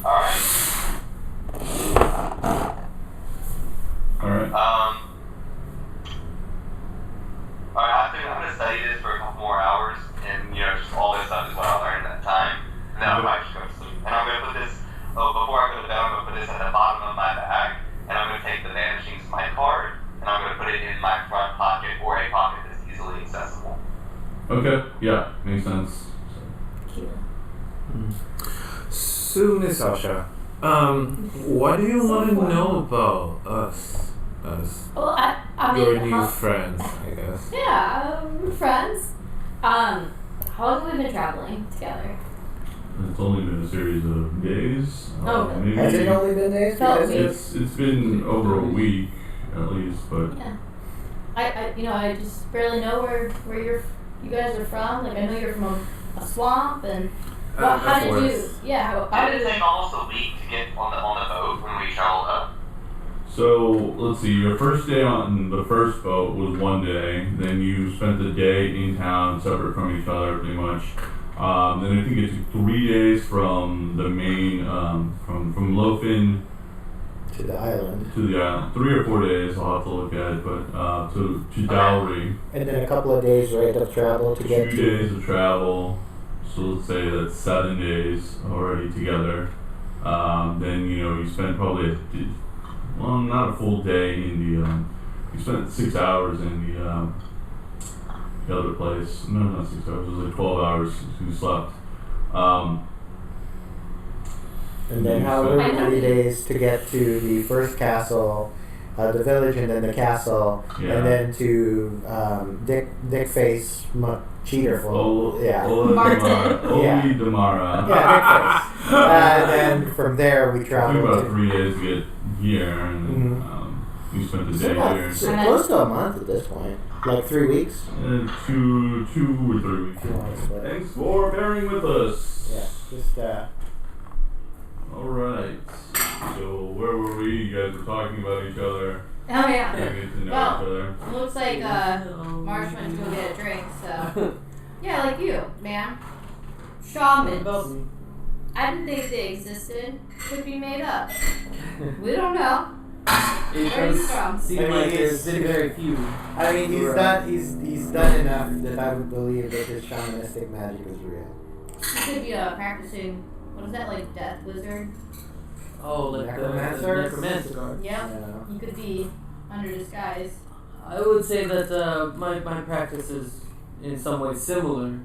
Alright. Alright. Alright, I'm gonna study this for a couple more hours, and just all this stuff is what I learned at that time. And then I might just go to sleep. And I'm gonna put this before I go to bed, I'm gonna put this at the bottom of my bag, and I'm gonna take the Vanishing Smite card, and I'm gonna put it in my front pocket or a pocket that's easily accessible. Okay, yeah, makes sense. Cute. So, Miss Sasha, what do you want to know about us? Well, I mean, Your new friends, I guess. Yeah, we're friends. How long have we been traveling together? It's only been a series of days. Oh, Maybe Has it only been days? Felt Because it's been over a week at least, but Yeah. I just barely know where you guys are from. Like, I know you're from a swamp, and how did you? Yeah, how Did did it you? take almost a week to get on the boat when we traveled up? so let's see. Your first day on the first boat was one day. Then you spent the day in town, separate from each other, pretty much. Then I think it took 3 days from the main, from Lofin to the island. to the island. 3 or 4 days. I'll have to look at it, but to Dowry. And then a couple of days right of travel to get 2 to. days of travel. So let's say that's 7 days already together. Then you spent probably not a full day in the. You spent 6 hours in the other place. No, not 6 hours. It was like 12 hours. You slept. And then however many days to get to the first castle, the village, and then the castle, Yeah. and then to Dick Face Cheaterful. Yeah. Martin. Damara. Yeah, Dick Face. And then from there we It took traveled about to 3 days to get here, and then, we spent the day here. close to a month at this point. Like 3 weeks. 2 or 3 weeks. Thanks for bearing with us. Yeah, just All right. So where were we? You guys were talking about each other. Oh yeah. Getting to know Well, each other. Looks like Marsh went to go get a drink. So yeah, like you, man. Shamans. I didn't think they existed. Could be made up. We don't know. It Where does is he from? seem I mean, like he's- there's been very few. I mean, he's done enough that I would believe that his shamanistic magic is real. He could be practicing, what is that, like Death Wizard? Oh, like the Necromancer? necromancer guard. Yep. Yeah. He could be under disguise. I would say that my practice is in some way similar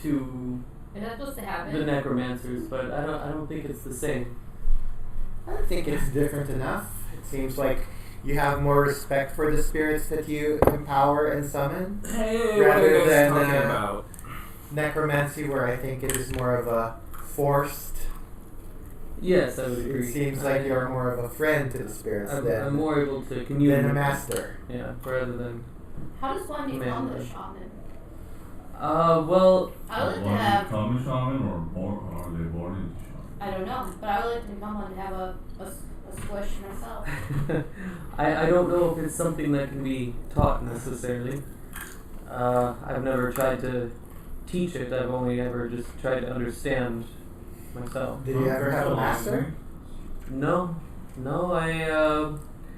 to Is that supposed to happen? the necromancers, but I don't think it's the same. I think it's different enough. It seems like you have more respect for the spirits that you empower and summon. Hey, Rather what are you guys than, talking uh, about? Necromancy, where I think it is more of a forced. Yes, I would agree. It seems like you're more of a friend to the spirits I'm more able to commune than a with them. master. Yeah, rather than. How does one become Man. a shaman? Well, I would like to Want to have, become a shaman, or are they born into shaman? I don't know, but I would like to become one to have a squish myself. I don't know if it's something that can be taught necessarily. I've never tried to teach it. I've only ever just tried to understand myself. Did you ever have a master? No, I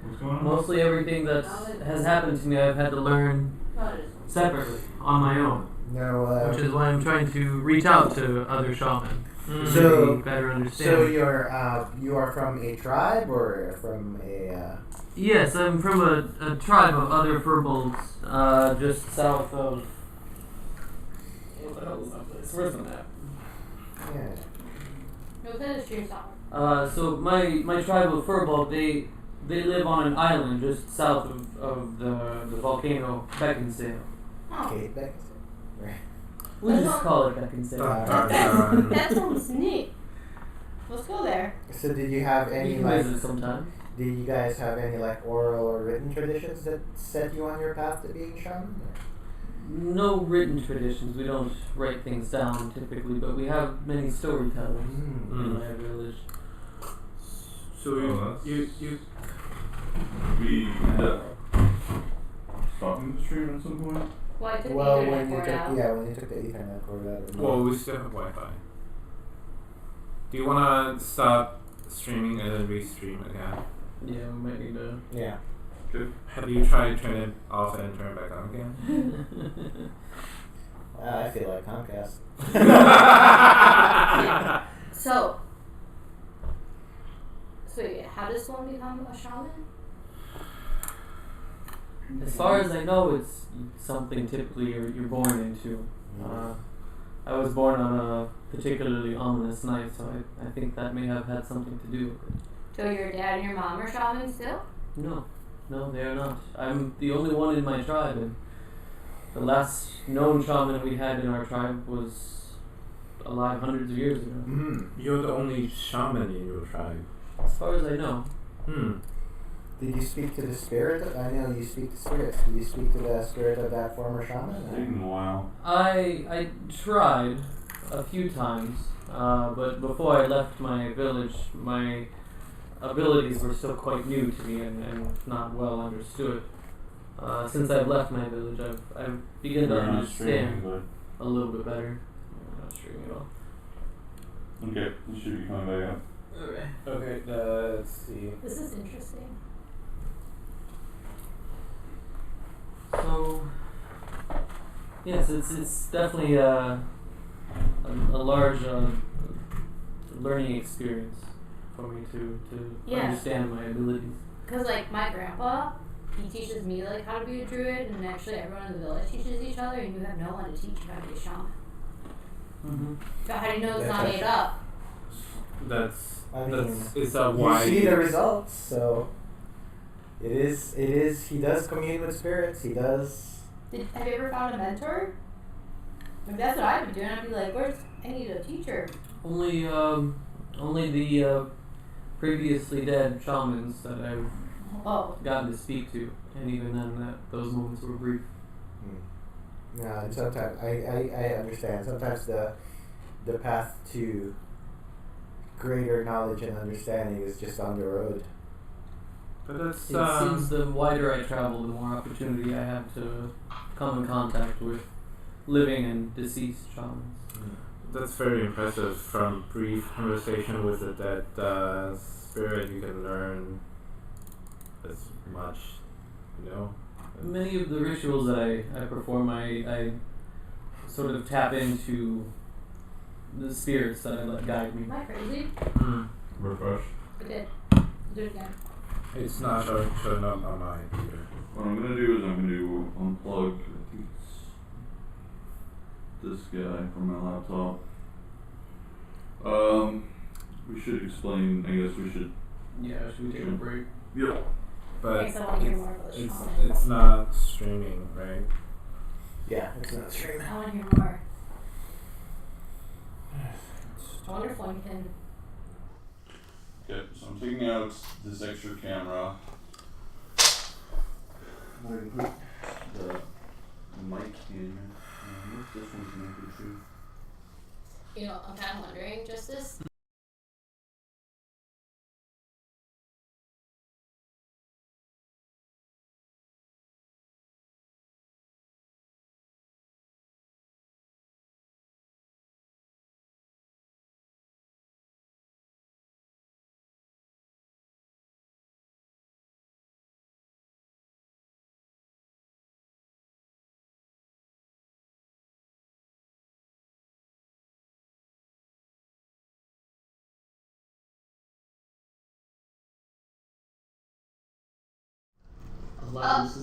What's going on? mostly everything that has happened to me I've had to learn separately on my own, No. which is why I'm trying to reach out to other shaman to So- maybe better understand. So you are from a tribe or from a? Yes, I'm from a tribe of other furbolgs, just south of. What the hell is that place? Where's the map? Yeah. No, that is true song. So my tribe of furbolg, they live on an island just south of the volcano Beckinsale. Oh, Okay, Beck. Right. We just call it Beckinsale. that sounds neat. Let's go there. So did you have You any can like? visit sometime. Did you guys have any like oral or written traditions that set you on your path to being shaman? No written traditions. We don't write things down typically, but we have many storytellers in my village. So Oh, you We end up stopping the stream at some point. Well, I took Well, the when internet you cord took out. when you took the Ethernet cord out. of the- well, we still have Wi-Fi. Do you wanna stop streaming and then restream again? Yeah, we might need to. Yeah. Have you tried turn it off and turn it back on again? I feel like Comcast. So yeah, how does one become a shaman? As far as I know, it's something typically you're born into. I was born on a particularly ominous night, so I think that may have had something to do with it. So your dad and your mom are shamans still? No, they are not. I'm the only one in my tribe, and the last known shaman we had in our tribe was alive hundreds of years ago. You're the only shaman in your tribe. As far as I know. Did you speak to the spirit? I know you speak to spirits. Did you speak to the spirit of that former shaman? Taking a while. I tried a few times, but before I left my village, my abilities were still quite new to me and not well understood. Since I've left my village, I've begun to You're not streaming, understand a little bit better. I'm not streaming at all. but okay, you should be coming back up. Okay, let's see. This is interesting. So, yes, it's definitely a large learning experience for me to Yeah. understand my abilities. Because, like, my grandpa, he teaches me, like, how to be a druid, and actually everyone in the village teaches each other, and you have no one to teach you how to be a shaman. Mm-hmm. So how do you know it's That's not made up? It's a You wide. see the results, so it is. He does commune with spirits. He does. Have you ever found a mentor? If that's what I'd be doing, I'd be like, I need a teacher. Only the previously dead shamans that I've Oh. gotten to speak to, and even then, those moments were brief. Yeah, and sometimes I understand. Sometimes the path to greater knowledge and understanding is just on the road. But that's It seems the wider I travel, the more opportunity I have to come in contact with living and deceased shamans. that's very impressive. From brief conversation with the dead spirit, you can learn as much, you know. Many of the rituals that I perform, I sort of tap into the spirits that I let guide me. Am I crazy? Refresh. I did. Do it again. It's not showing up on mine either. What I'm gonna do is I'm gonna unplug. I think it's this guy from my laptop. We should explain. I guess we should. Yeah, should we take a break? Yep. But Okay, so I wanna hear more about the it's shaman. it's not streaming, right? Yeah, it's not streaming. I want to hear more. I wonder if one can. Okay, so I'm taking out this extra camera. I'm gonna put the mic in. What's this one connected to? You know, I'm kind of wondering, Justice.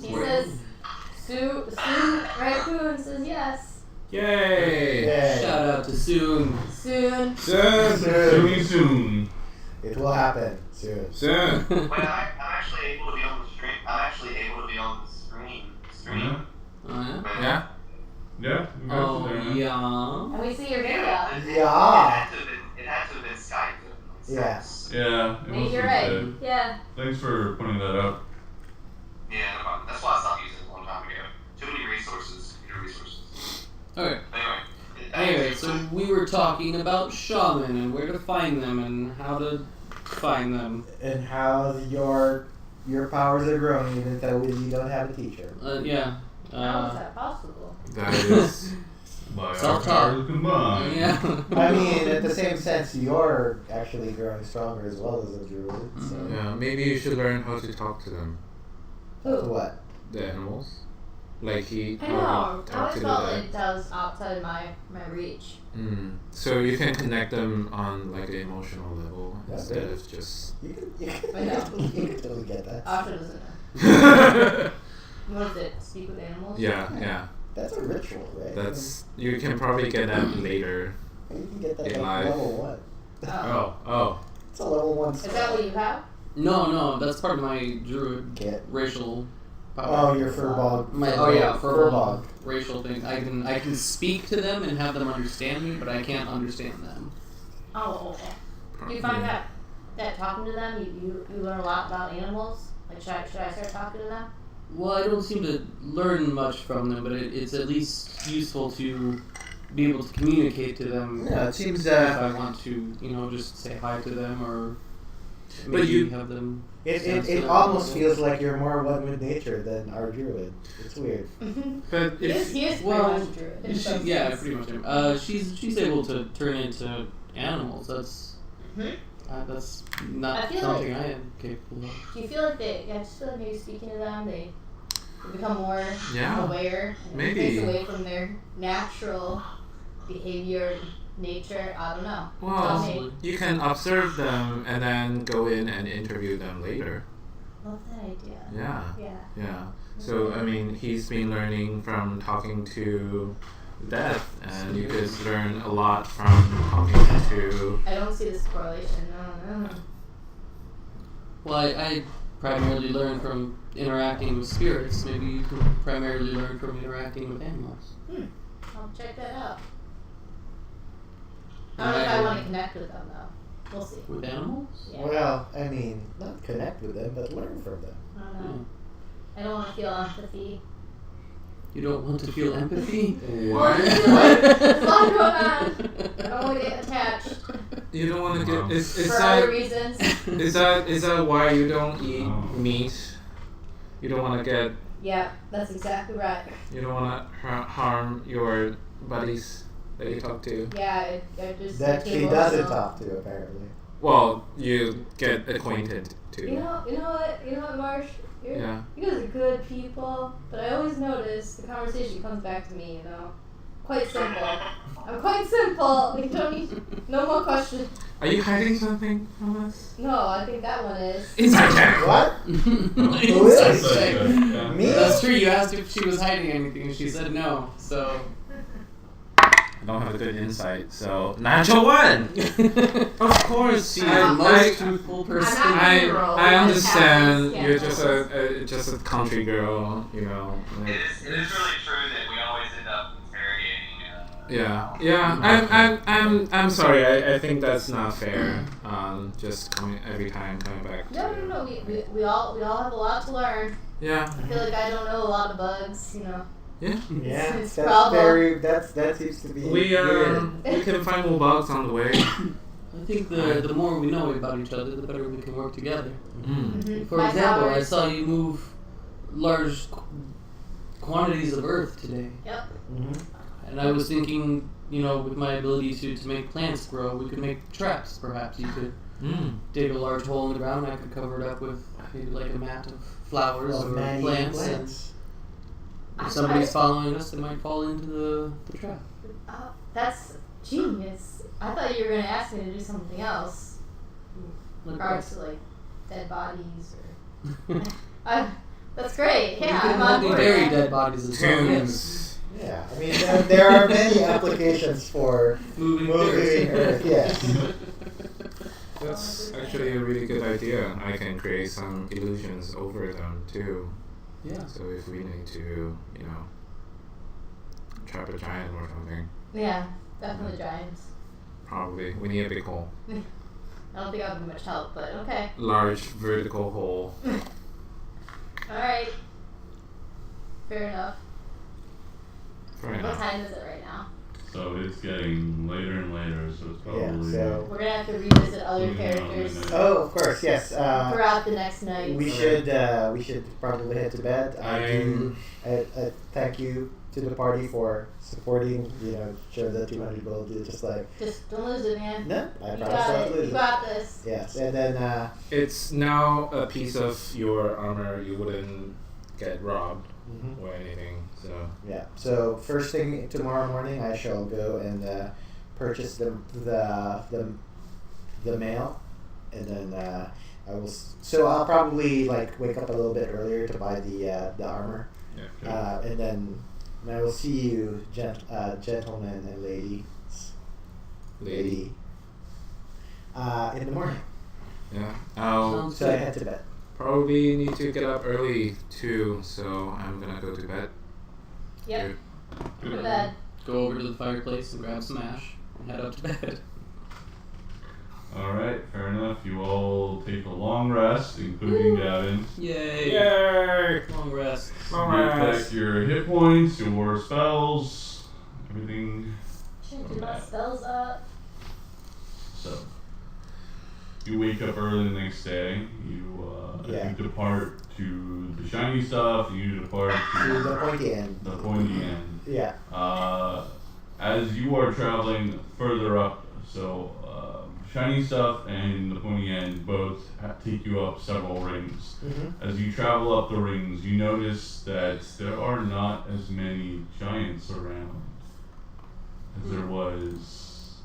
He says, Sue Raccoon says yes. Yay! Yay. Shout out to Soon. Soon. Soon. It will happen soon. Soon. Wait, I'm actually able to be on the stream. I'm actually able to be on the screen. Yeah. Oh, yeah? Yeah. Yeah. You guys Oh, are there. yeah. And we see your video. Yeah. It had to have been Skype. Yeah. Yeah. It Maybe must you're have right. been. Yeah. Thanks for pointing that out. Yeah, no problem. That's why I stopped using it a long time ago. Too many resources. Computer resources. Okay. Anyway. Anyway, so we were talking about shaman and where to find them and how to find them. And how your powers are growing even though you don't have a teacher. Yeah. How is that possible? That is. By our Self-taught. powers combined. Yeah. I mean, at the same sense, you're actually growing stronger as well as a druid. So. Yeah, maybe you should learn how to talk to them, So what? the animals. Like he I know. I talk always to felt the like that was outside my reach. So you can connect them on like an emotional level Yeah, instead right. of just. You can I know. totally get that. Asha doesn't know. What is it? Speak with animals? Yeah. That's a ritual, right? That's you can probably get that later. You can get that in like life. level 1. Oh. It's a level 1 Is spell. that what you have? No, that's part of my druid Get. racial Oh, power. your furbog. My furball racial thing. I can speak to them and have them understand me, but I can't understand them. Oh, okay. You find that talking to them, you learn a lot about animals? Like, should I start talking to them? Well, I don't seem to learn much from them, but it's at least useful to be able to communicate to them. Yeah, it seems if I want to, just say hi to them or maybe But you- have them. It almost feels like you're more one with nature than our druid. It's weird. But He is pretty well, much a druid. in some yeah, sense. pretty much. She's able to turn into animals. That's I not feel something like- I am capable of. Do you feel like I just feel like maybe speaking to them, they become more Yeah, aware and maybe. takes away from their natural behavior, nature. I don't know. Tell well, me. you can observe them and then go in and interview them later. Love that idea. Yeah. Yeah. So I mean, he's been learning from talking to death, and you could learn a lot from talking to. I don't see this correlation. No. Well, I primarily learn from interacting with spirits. Maybe you can primarily learn from interacting with animals. I'll check that out. I don't know if I want to connect with them though. We'll see. With animals? Yeah. Well, I mean, not connect with them, but learn from them. I don't know. Hmm. I don't want to feel empathy. You don't want to feel empathy? What? There's a lot going on. I don't want to get attached You don't want to get. Is for other reasons. is that why you don't eat meat? You don't want to get. Yeah, that's exactly right. You don't want to harm your buddies that you talk to. Yeah, I just. That get she emotional. doesn't talk to, apparently. well, you get acquainted too. You know what, Marsh? Yeah. You guys are good people, but I always notice the conversation comes back to me, quite simple. I'm quite simple. You don't need no more questions. Are you hiding something from us? No, I think that one is. Inside check. What? Who is? Yeah. Me? That's true. You asked if she was hiding anything, and she said no. So. I don't have a good insight, so natural one. Of course, She's the most truthful person. I understand. Yeah. You're just a country girl, you know. It is really true that we always end up interrogating. Yeah. I'm sorry. I think that's not fair. Just coming back. No. We all have a lot to learn. Yeah. I feel like I don't know a lot of bugs, Yeah. Yeah, It's that's problem. that seems to be We weird. we can find more bugs on the way. I think the more we know about each other, the better we can work together. Mhm. For My example, I powers- saw you move large quantities of earth today. Yep. And I was thinking, with my ability to make plants grow, we could make traps, perhaps. You could dig a large hole in the ground, and I could cover it up with maybe like a mat of flowers Well, or many plants. plants. And if somebody's following us, they might fall into the trap. Oh, that's genius. I thought you were going to ask me to do something else. In regards to, dead bodies or... that's great. Yeah, I'm on We board. bury Yeah. dead bodies as well. Yes. Tombs. Yeah, I mean there are many applications for Moving moving Earth. Yes. That's actually a really good idea. I can create some illusions over them too. Yeah. So if we need to, trap a giant or something, Yeah, definitely giants. probably we need a big hole, I don't think I'll be much help, but okay. large vertical hole. Alright. Fair enough. Fair What enough. time is it right now? So it's getting later and later, so it's probably. Yeah. So. We're going to have to revisit other Yeah, characters midnight. Oh, of course, yes. throughout the next night. We should probably head to bed. I thank you to the party for supporting. Show the 200 gold. Just Just don't lose it, man. no, I You promise got not to it. lose You it. got this. Yes, and then It's now a piece of your armor. You wouldn't get robbed or anything. So yeah. So first thing tomorrow morning, I shall go and purchase the mail, and then I will. So I'll probably wake up a little bit earlier to buy the armor, Okay. and then I will see you, gentlemen and lady, in the morning. yeah, I'll Sounds So I good. head to bed. probably need to get up early too. So I'm gonna go to bed. Yep. Good. Go to bed. Go over to the fireplace and grab some ash and head up to bed. Alright, fair enough. You all take a long rest, including Gavin. Yay! Yay! Long rest. Long Get rest. back your hit points, your spells, everything. Should do my spells up. So, you wake up early the next day. Yeah. You depart to the shiny stuff. You depart To the to pointy end. the pointy end. Yeah. As you are traveling further up, so shiny stuff and the pointy end both take you up several rings. As you travel up the rings, you notice that there are not as many giants around as there was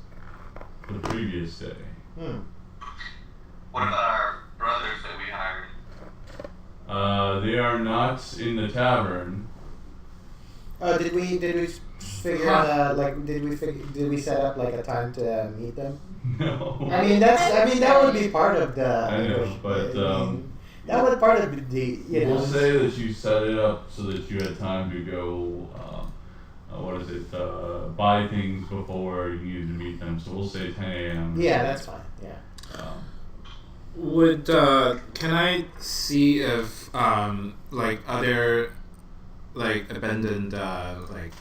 the previous day. What about our brothers that we hired? They are not in the tavern. Oh, did we figure out did we set up a time to meet them? No. I mean that would be part of the. I know, but that was part of the we'll say that you set it up so that you had time to go. Buy things before you needed to meet them. So we'll say 10 a.m. Yeah, that's fine. Yeah. Would can I see if are there abandoned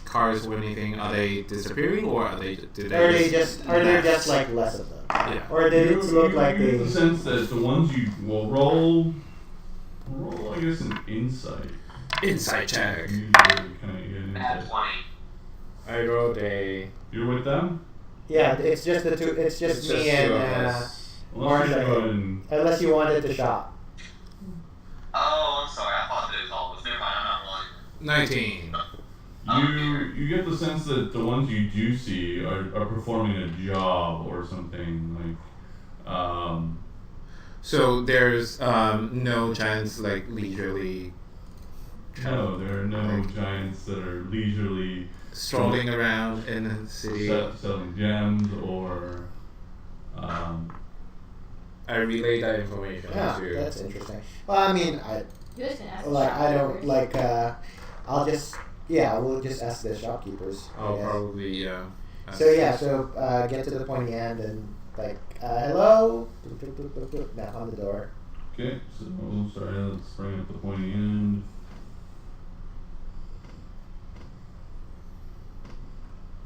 cars or anything? Are they disappearing or are they Are there just less of them? Yeah. Or did it look like you get they? the sense that the ones you will roll, I guess, an insight. Inside check. You kind of get an Nat insight. 20. I rolled a. You're with them? Yeah, it's just the two. It's just me two of and us. Unless you go ahead and... Unless you wanted to shop. Oh, I'm sorry. I thought that it was all was. Never mind. I'm not rolling. 19. You get the sense that the ones you do see are performing a job or something like So there's no giants like leisurely no, there are no giants that are leisurely strolling around in the city. selling gems or I relay that information Yeah, to. that's interesting. Well, I mean, You just ask I don't shopkeepers. like. I'll just we'll just ask the shopkeepers. I I'll guess. probably So get to the pointy end and like hello, knock on the door. okay, so sorry, let's bring up the pointy end.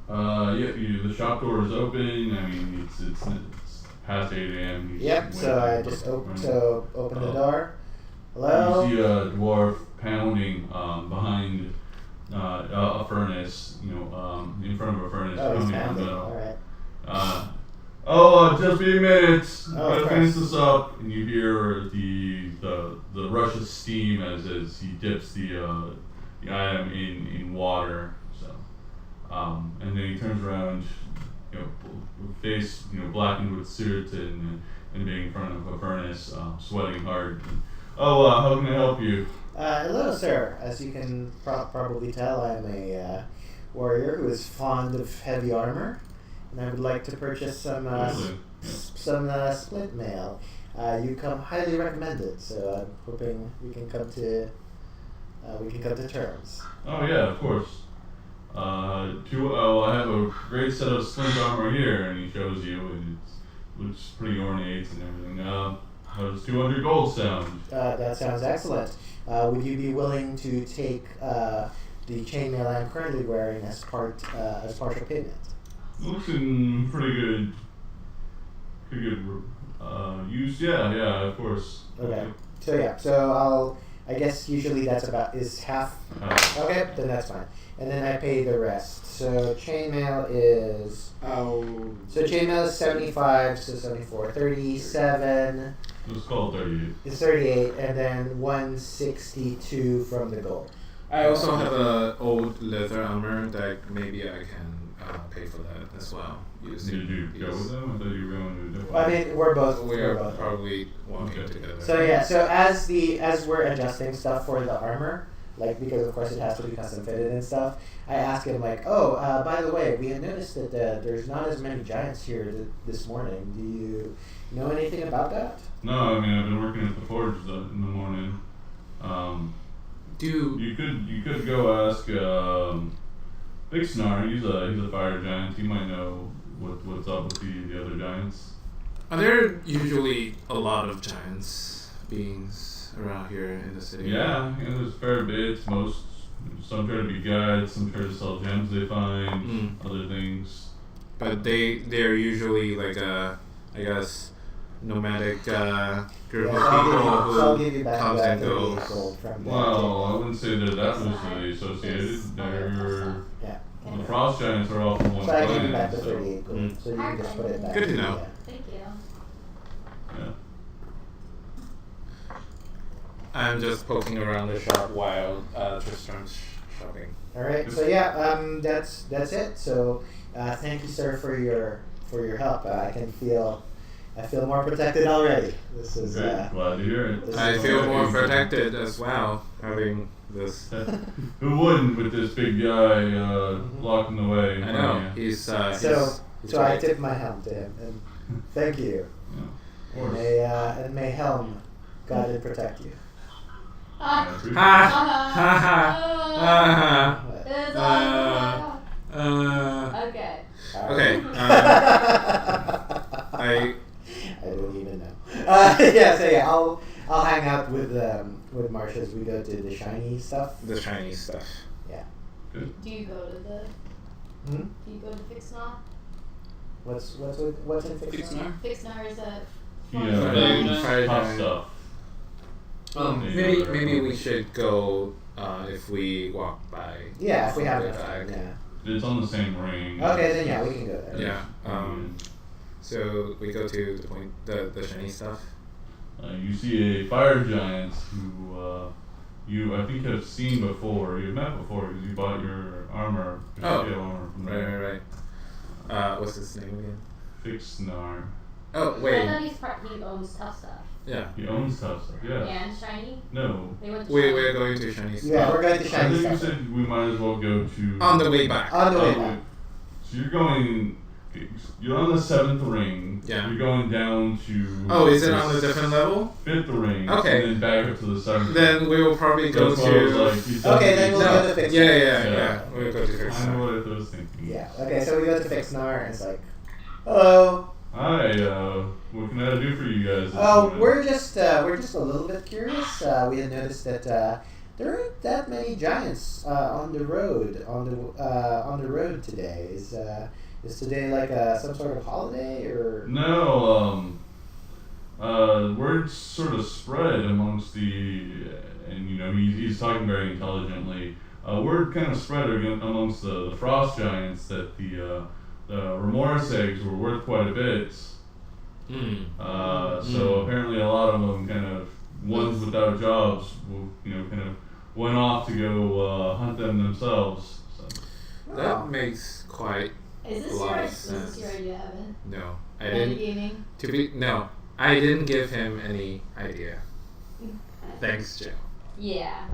The shop door is open. I mean, it's past 8 a.m. You Yep. just So wait I for just it. open the door. Hello. You see a dwarf pounding behind a furnace. In front of a furnace. Oh, he's pounding on pounding. metal. All right. Just be a minute. Oh, Gotta of finish course. this up, and you hear the rush of steam as he dips the item in water. So, and then he turns around, face blackened with soot and being in front of a furnace, sweating hard. How can I help you? Hello, sir. As you can probably tell, I'm a warrior who is fond of heavy armor, and I would like to purchase some Really? split mail. You come highly recommended, so I'm hoping we can come to terms. Oh yeah, of course. I have a great set of splint armor here, and he shows you, and it looks pretty ornate and everything. How does 200 gold sound? That sounds excellent. Would you be willing to take the chainmail I'm currently wearing as partial payment? Looks in pretty good use. Yeah, of course. Okay. So I guess usually is half. Okay, then that's fine. And then I pay the rest. So chainmail is. So chainmail is 75, so 74, 37. Let's call it 38. It's 38, and then 162 from the gold. I also have a old leather armor that maybe I can pay for that as well. Did you go with them? I thought you were going to do it. I mean, we're both. We're probably walking Okay. together. So yeah, so as we're adjusting stuff for the armor, like because of course it has to be custom fitted and stuff, I ask him like, by the way, we had noticed that there's not as many giants here this morning. Do you know anything about that? No, I mean I've been working at the forge in the morning. You could go ask Big Snar. He's a fire giant. He might know what's up with the other giants. Are there usually a lot of giants beings around here in the city? Yeah, there's fair bits. Some try to be guides, some try to sell gems they find, other things. But they're usually like I guess nomadic group So of I'll people give you who back comes that and 38 goes. gold from the Well, I wouldn't say that loosely associated. Yeah. The frost giants are all from one So I give you back planet. the 38 gold, so you can just put it back. Good to know. Thank you. Yeah. I'm just poking around the shop while Tristram's shopping. All right. So yeah, that's it. So thank you, sir, for your help. I feel more protected already. This is Great. Glad to hear it. this I is feel great. more protected as well, having this. Who wouldn't with this big guy blocking the way? in I front of know you? he's So he's so I right. tip my helm to him and thank you. Yeah, of And course. may helm guide and protect you. I appreciate it. It's okay. Okay. I don't even know. Yeah. I'll hang out with Marsha as we go to the shiny stuff. The shiny stuff. Do you go to the? Hmm? Do you go to Fixnar? What's in Fixnar? Fixnar is a. Yeah, Fire tough giant. stuff. Maybe we should go if we walk by. Yeah, if we have the enough time. back. Yeah. It's on the same ring. Okay, then yeah, we can go there. Yeah. So we go to the point, the shiny stuff. You see a fire giant who you I think have seen before. You've met before because you bought your armor. Your Oh. scale armor from there. Right. What's his name again? Fixnar. Oh, I wait. thought he owns tough stuff. Yeah. He owns tough stuff. Yeah. And shiny. No. They went to We're going to shiny stuff. Yeah, we're going to I shiny think you stuff. said we might as well go to. On the way back. On the way Oh, back. So you're going. You're on the 7th ring. Yeah. You're going down to. Oh, is it on a different level? 5th ring. Okay. And then back up to the 7th. Then we will probably go That's why I was to. like, he's Okay, then we'll No. go to Fix. Yeah. We'll go to I fix. know what I was thinking. Yeah. Okay, so we go to Fixnar and it's like, hello. Hi. What can I do for you guys? this Oh, morning? we're just a little bit curious. We had noticed that there aren't that many giants on the road today. Is today like some sort of holiday or? No. Word sort of spread amongst and you know he's talking very intelligently. Word kind of spread amongst the frost giants that the remorse eggs were worth quite a bit. So apparently a lot of them kind of ones without jobs, kind of went off to go hunt them themselves. So. That makes quite. Is A this lot your of sense. idea, Evan? No, I Evan didn't. Gaming? No, I didn't give him any idea. Thanks, Joe. Yeah.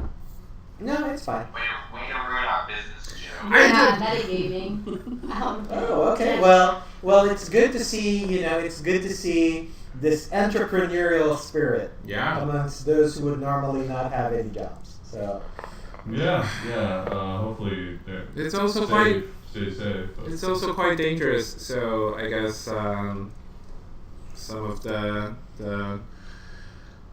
No, it's fine. Way to ruin our business, Joe. Yeah, metagaming. Oh, okay. Well, it's good to see. It's good to see this entrepreneurial spirit Yeah. amongst those who would normally not have any jobs. So. Yeah. Hopefully they're It's also safe, quite. stay safe. But It's also quite dangerous. So I guess some of the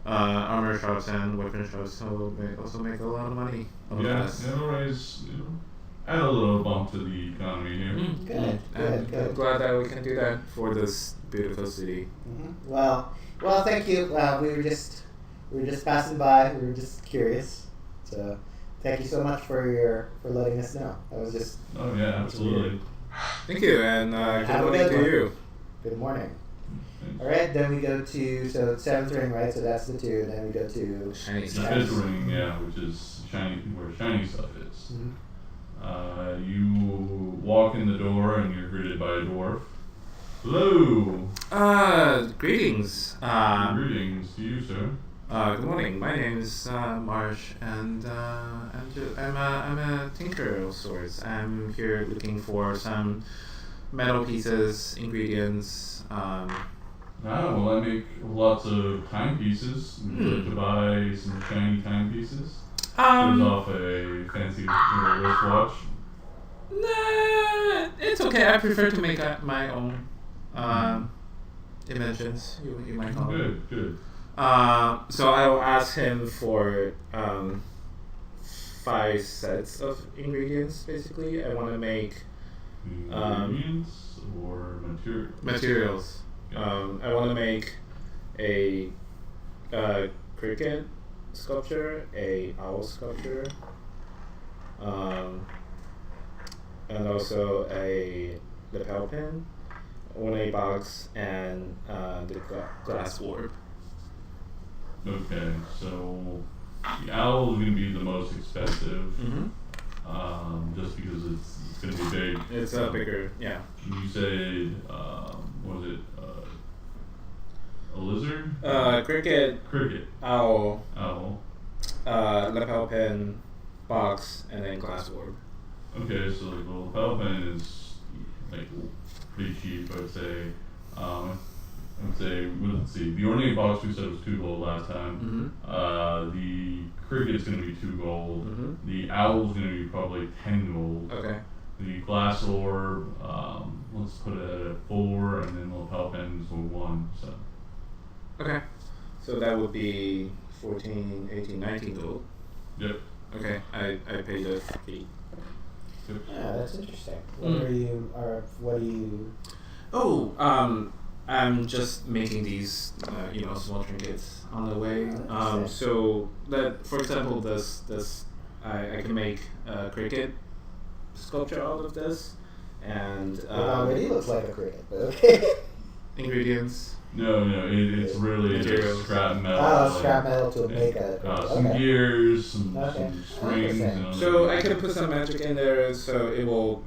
armor shops and weapon shops will also make a lot of money. it'll raise, add a little bump to the economy here. Good. I'm Good. glad that we can do that for this beautiful city. Well, thank you. We were just passing by. We were just curious. So, thank you so much for letting us know. That was just Oh yeah, absolutely. Thank you, and good Have a morning good to one. you. good morning. Thanks. All right, then we go to 7th ring, right? So that's the 2. Then we go to Shiny The stuff. 5th ring, yeah, which is shiny, where shiny stuff is. You walk in the door and you're greeted by a dwarf. Hello. Greetings. Greetings to you, sir. Good morning. My name is Marsh, and I'm a tinkerer of sorts. I'm here looking for some metal pieces, ingredients. Well, I make lots of timepieces. Would you like to buy some shiny timepieces? Shows off a fancy wristwatch. Nah, it's okay. I prefer to make my own inventions. You might call it. Good. So I will ask him for 5 sets of ingredients. Basically, I want to make Ingredients or materials? materials. I want to make a cricket sculpture, a owl sculpture, and also a lapel pin, ornate box, and the glass orb. Okay, so the owl is going to be the most expensive, just because it's going to be big. It's bigger, yeah. You said, what was it? A lizard? Cricket, Cricket. owl, Owl. lapel pin, box, and then glass orb. Okay, so like the lapel pin is like pretty cheap, I would say. Let's see, the ornate box we said was 2 gold last time. The cricket's gonna be 2 gold. The owl's gonna be probably 10 gold. Okay. The glass orb, let's put it at 4, and then the lapel pins were 1. So Okay. So that would be 14, 18, 19 gold. yep. Okay, I paid the fee. Yeah, that's interesting. What do you? Oh, I'm just making these, small trinkets on the way. So that, for example, this, I can make a cricket sculpture out of this, and It already looks like a cricket, but okay. ingredients? No, it's really Materials. just scrap metal. Oh, scrap metal to make a. Some Okay. gears, some Okay. springs, and other So I things. could put some magic in there so it will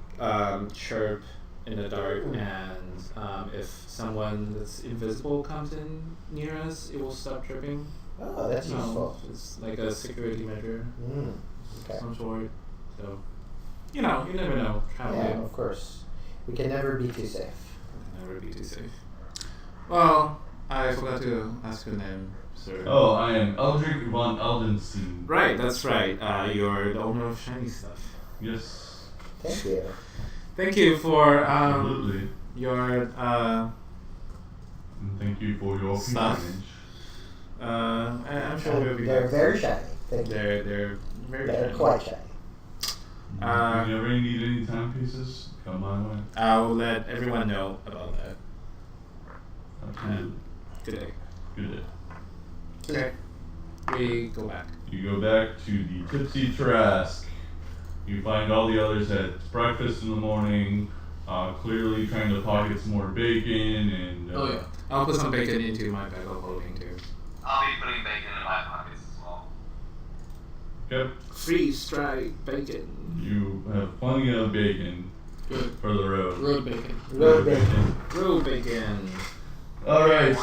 chirp in the dark, and if someone that's invisible comes in near us, it will stop chirping. Oh, that's No, useful. it's like a security measure Mm. of Okay. some sort. So, you never know. Traveling. Yeah, of course. We can never be too safe. Never be too safe. Well, I forgot to ask your name, sir. Oh, I am Eldrick von Eldenstein. Right, that's right. You're the owner of Shiny Stuff. Yes. Thank you. Thank you for Absolutely. your And thank you for your Stuff. patronage. I'm sure we'll be They're back. very shiny. Thank you. They're very They're shiny. quite shiny. If you ever need any timepieces, come my way. I'll let everyone know about that. Absolutely. Good day. Good day. Okay. We go back. You go back to the Tipsy Trask. You find all the others at breakfast in the morning, clearly trying to pocket some more bacon and. Oh yeah. I'll put some bacon into my bag of holding too. I'll be putting bacon in my pockets as well. Okay. Freeze-dried bacon. You have plenty of bacon Good. for the road. Road bacon. Road bacon. Grilled bacon. All right.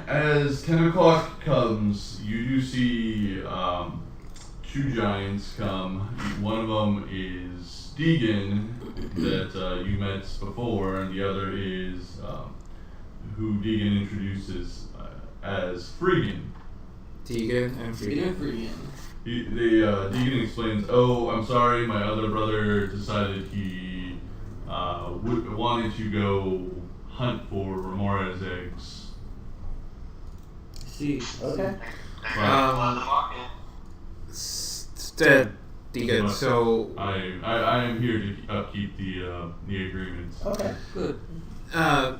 As 10 o'clock comes, you do see two giants come. One of them is Deegan, that you met before, and the other is who Deegan introduces as Freegan. Deegan and Freedom, Freegan. freedom. Deegan explains, "Oh, I'm sorry, my other brother decided he wanted to go hunt for Remora's eggs." See. Okay. On the market. Instead, Deegan. So, I am here to upkeep the agreements. Okay. Good.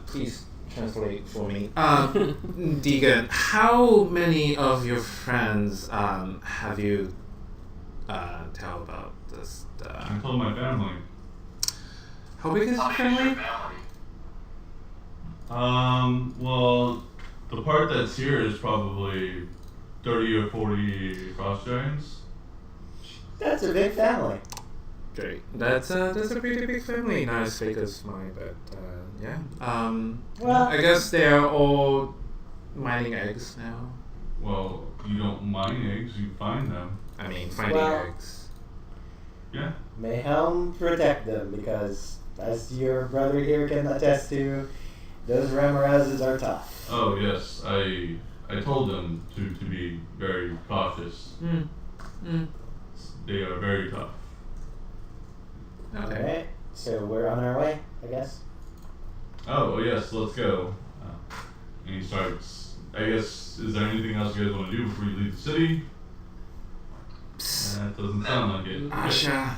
please translate for me. Deegan, how many of your friends have you tell about this? I told my family. How big is your How big is your family? family? Well, the part that's here is probably 30 or 40 frost giants. That's a big family. Great. That's a pretty big family. Not as big as mine, but yeah. Well- I guess they're all mining eggs now. Well, you don't mine eggs, you find them. I mean, finding Well- eggs. Yeah. May Helm protect them because, as your brother here can attest to, those Ramarazes are tough. Oh yes, I told them to be very cautious. They are very tough. Okay. Alright, so we're on our way, I guess. Oh yes, let's go. And he starts. I guess, is there anything else you guys want to do before you leave the city? That doesn't sound like it. Asha,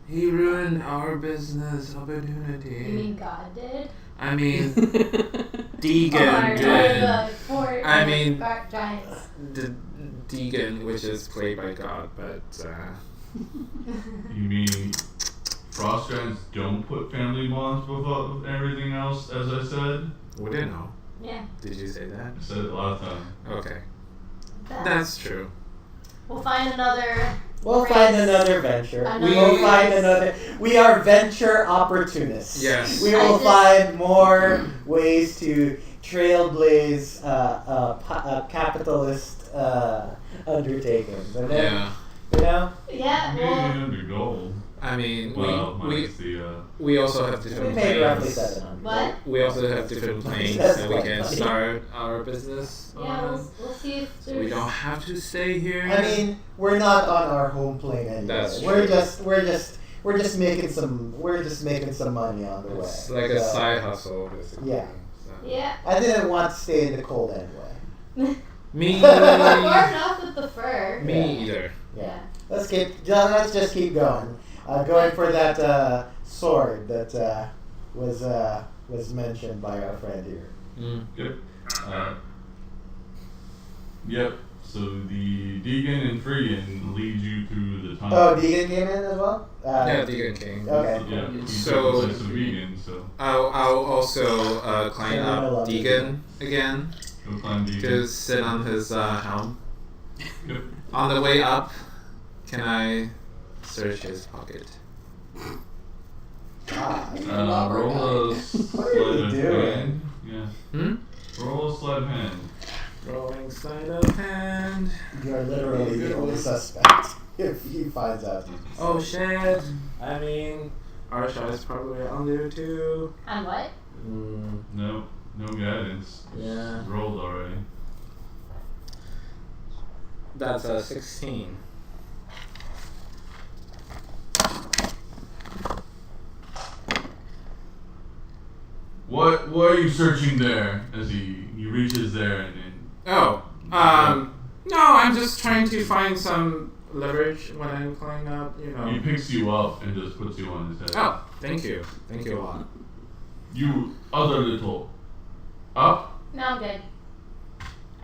he ruined our business You opportunity. mean God did? I mean, Or Deegan did. the four I mean- giants. The Deegan, which is played by God, but You mean frost giants don't put family bonds above everything else, as I said? we didn't know. Yeah. Did you say that? I said it last time. Okay, That- that's true. We'll find another. We'll race. find another venture. Another We'll race. find another. We are venture opportunists. Yes. We I will just- find more ways to trailblaze capitalist undertakings. And then, Yeah. you know, Yeah. Well. Usually under gold. I mean, Well, we minus the we also have we different paid roughly planes. 700. What? We also have different planes That's that we quite can funny. start our business Yeah. on. We'll see if So there's. we don't have to stay here. I mean, we're not on our home plane anyway. That's we're true. just making some money on the way. It's like a So, side hustle, basically. Yeah. So. Yeah. I didn't want to stay in the cold anyway. Me. We're enough with the fur. Me either. Yeah. Let's just keep going. Going for that sword that was mentioned by our friend here. Mm. Yep. Yep. So the Deegan and Freegan lead you through the tunnel. Oh, Deegan came in as well? Yeah, Deegan came. Okay. Yeah, he So- took the place of vegan, so I'll also climb Yeah, I up love Deegan again go climb Deegan. to sit on his helm. Yep. On the way up, can I search his pocket? Ah, Roll a What are sleight you of doing? hand. Yeah. Hmm? Roll a sleight of hand. Rolling sleight of hand. you are literally the only suspect if he finds out. Oh shit. I mean, our shot is probably on there too. On what? No guidance. Yeah. It's rolled already. That's a 16. What are you searching there? As he reaches there and Oh, no, I'm just trying to find some leverage when I'm climbing up, you know. he picks you up and just puts you on his head. Oh, thank you. Thank you a lot. You other little. Up? No, I'm good.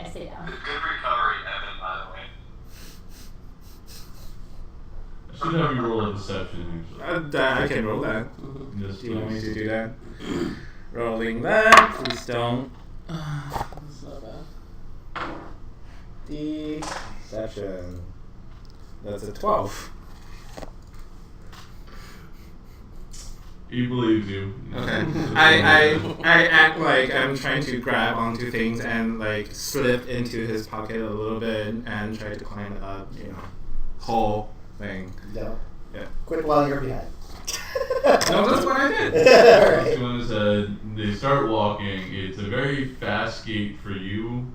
I stay down. Good recovery, Evan, by the way. I should have you roll a deception actually. I can roll that. Yes, Do you want me please. to do that? Rolling that. Please don't. It's not bad. Deception. That's a 12. He believes you. Okay. I act like I'm trying to grab onto things and like slip into his pocket a little bit and try to climb up, you know, whole thing. No. Yeah. Quit while you're behind. No, that's what I did. Alright. On his head, they start walking. It's a very fast gait for you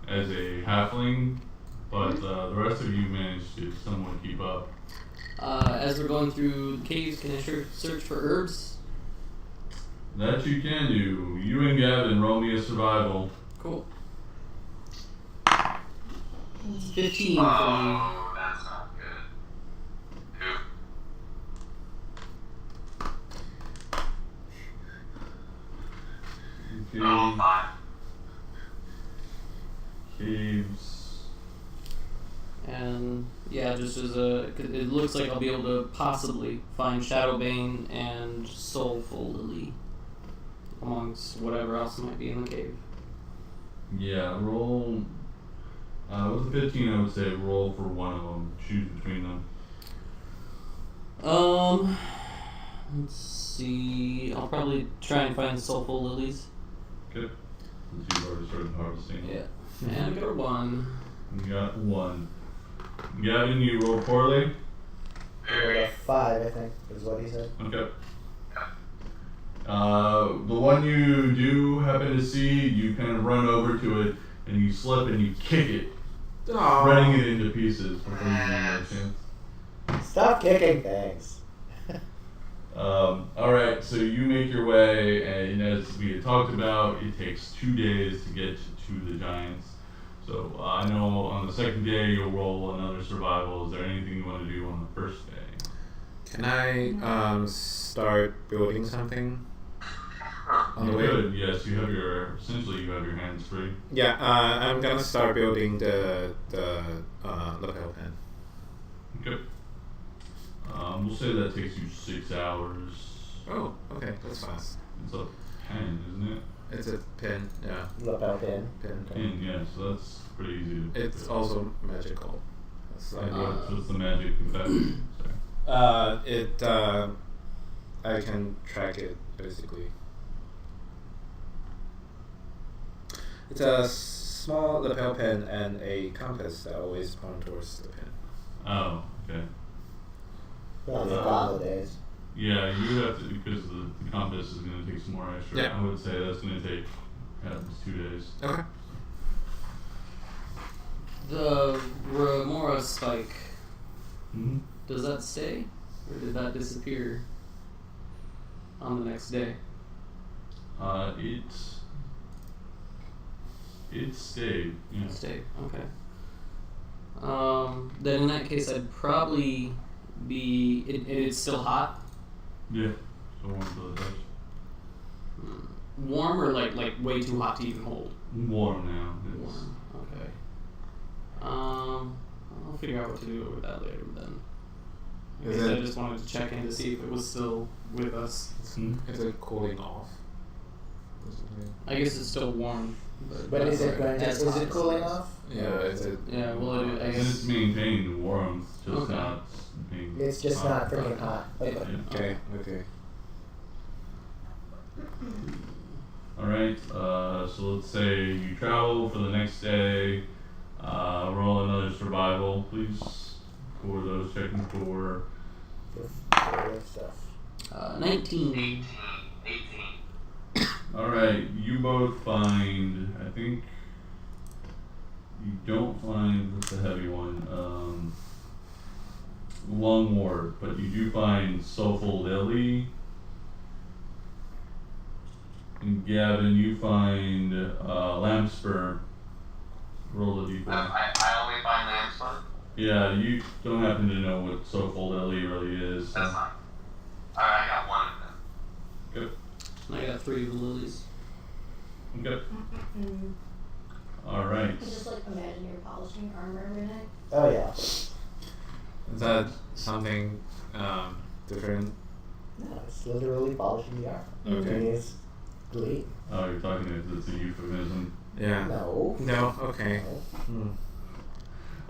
as a halfling, but the rest of you manage to somewhat keep up. As we're going through the caves, can I search for herbs? That you can do. You and Gavin roll me a survival. Cool. 15 for me. Oh, that's not good. Who? Okay. Oh, 5. Caves. And yeah, just as a, 'cause it looks like I'll be able to possibly find Shadowbane and Soulful Lily amongst whatever else might be in the cave. Yeah, roll. With a 15, I would say roll for one of them. Choose between them. Let's see. I'll probably try and find Soulful Lilies. Good. Since you've already started harvesting. Yeah. And I got a 1. You got 1. Gavin, you roll poorly. Rolled a 5, I think, is what he said. Okay. The one you do happen to see, you kind of run over to it, and you slip and you kick it, shredding it into pieces before you give it a chance. Stop kicking things. Alright, so you make your way, and as we had talked about, it takes 2 days to get to the giants. So I know on the second day you'll roll another survival. Is there anything you want to do on the first day? Can I start building something on the way? Good, yes, you have your, essentially you have your hands free. Yeah, I'm gonna start building the lapel pin. Okay. We'll say that takes you 6 hours. Oh, okay, that's fast. It's a pen, isn't it? It's a pin, yeah, Lapel pin. pin. Pen, yeah, so that's pretty easy to It's also magical. That's like, what's the magic of that? Sorry. I can track it basically. It's a small lapel pin and a compass that always point towards the pin. Oh, okay. Well, the Gauntlet days. Yeah, you have to, because the compass is going to take some more extra. Yeah. I would say that's going to take at least 2 days. Okay. The Remora spike, Mm-hmm. does that stay? Or did that disappear on the next day? It stayed. Yeah. Stay, okay. Then in that case, I'd probably be. It's still hot? Yeah. So warm for the touch. Warm or like way too hot to even hold? Warm now. It's, Warm, okay. I'll figure out what to do with that later then. I Is guess I it- just wanted to check in to see if it was still with us. Is it cooling off? I guess it's still warm. But is it not going to, as is hot it as cooling it was. off? Yeah, is it? Yeah, well, I And guess. it's maintaining the warmth, just Okay. not being. It's just not freaking Okay. hot. Yeah. Okay, okay. Alright, so let's say you travel for the next day, roll another survival, please, for those checking for. For stuff. 19. 18. Alright, you both find, I think, you don't find, what's the heavy one, Long Ward, but you do find Soulful Lily. And Gavin, you find Lampspur. Roll a d4. I only find lamps, but Yeah, you don't happen to know what Soulful Lily really is. that's fine. Alright, I got one of them. Good. I got 3 of the lilies. Okay. Mm. Alright. Just like imagine you're polishing armor every night. Oh yeah. Is that something different? No, it's literally polishing the armor. Okay. It's gleam. Oh, you're talking, it's a euphemism. Yeah. No. No. Okay. No.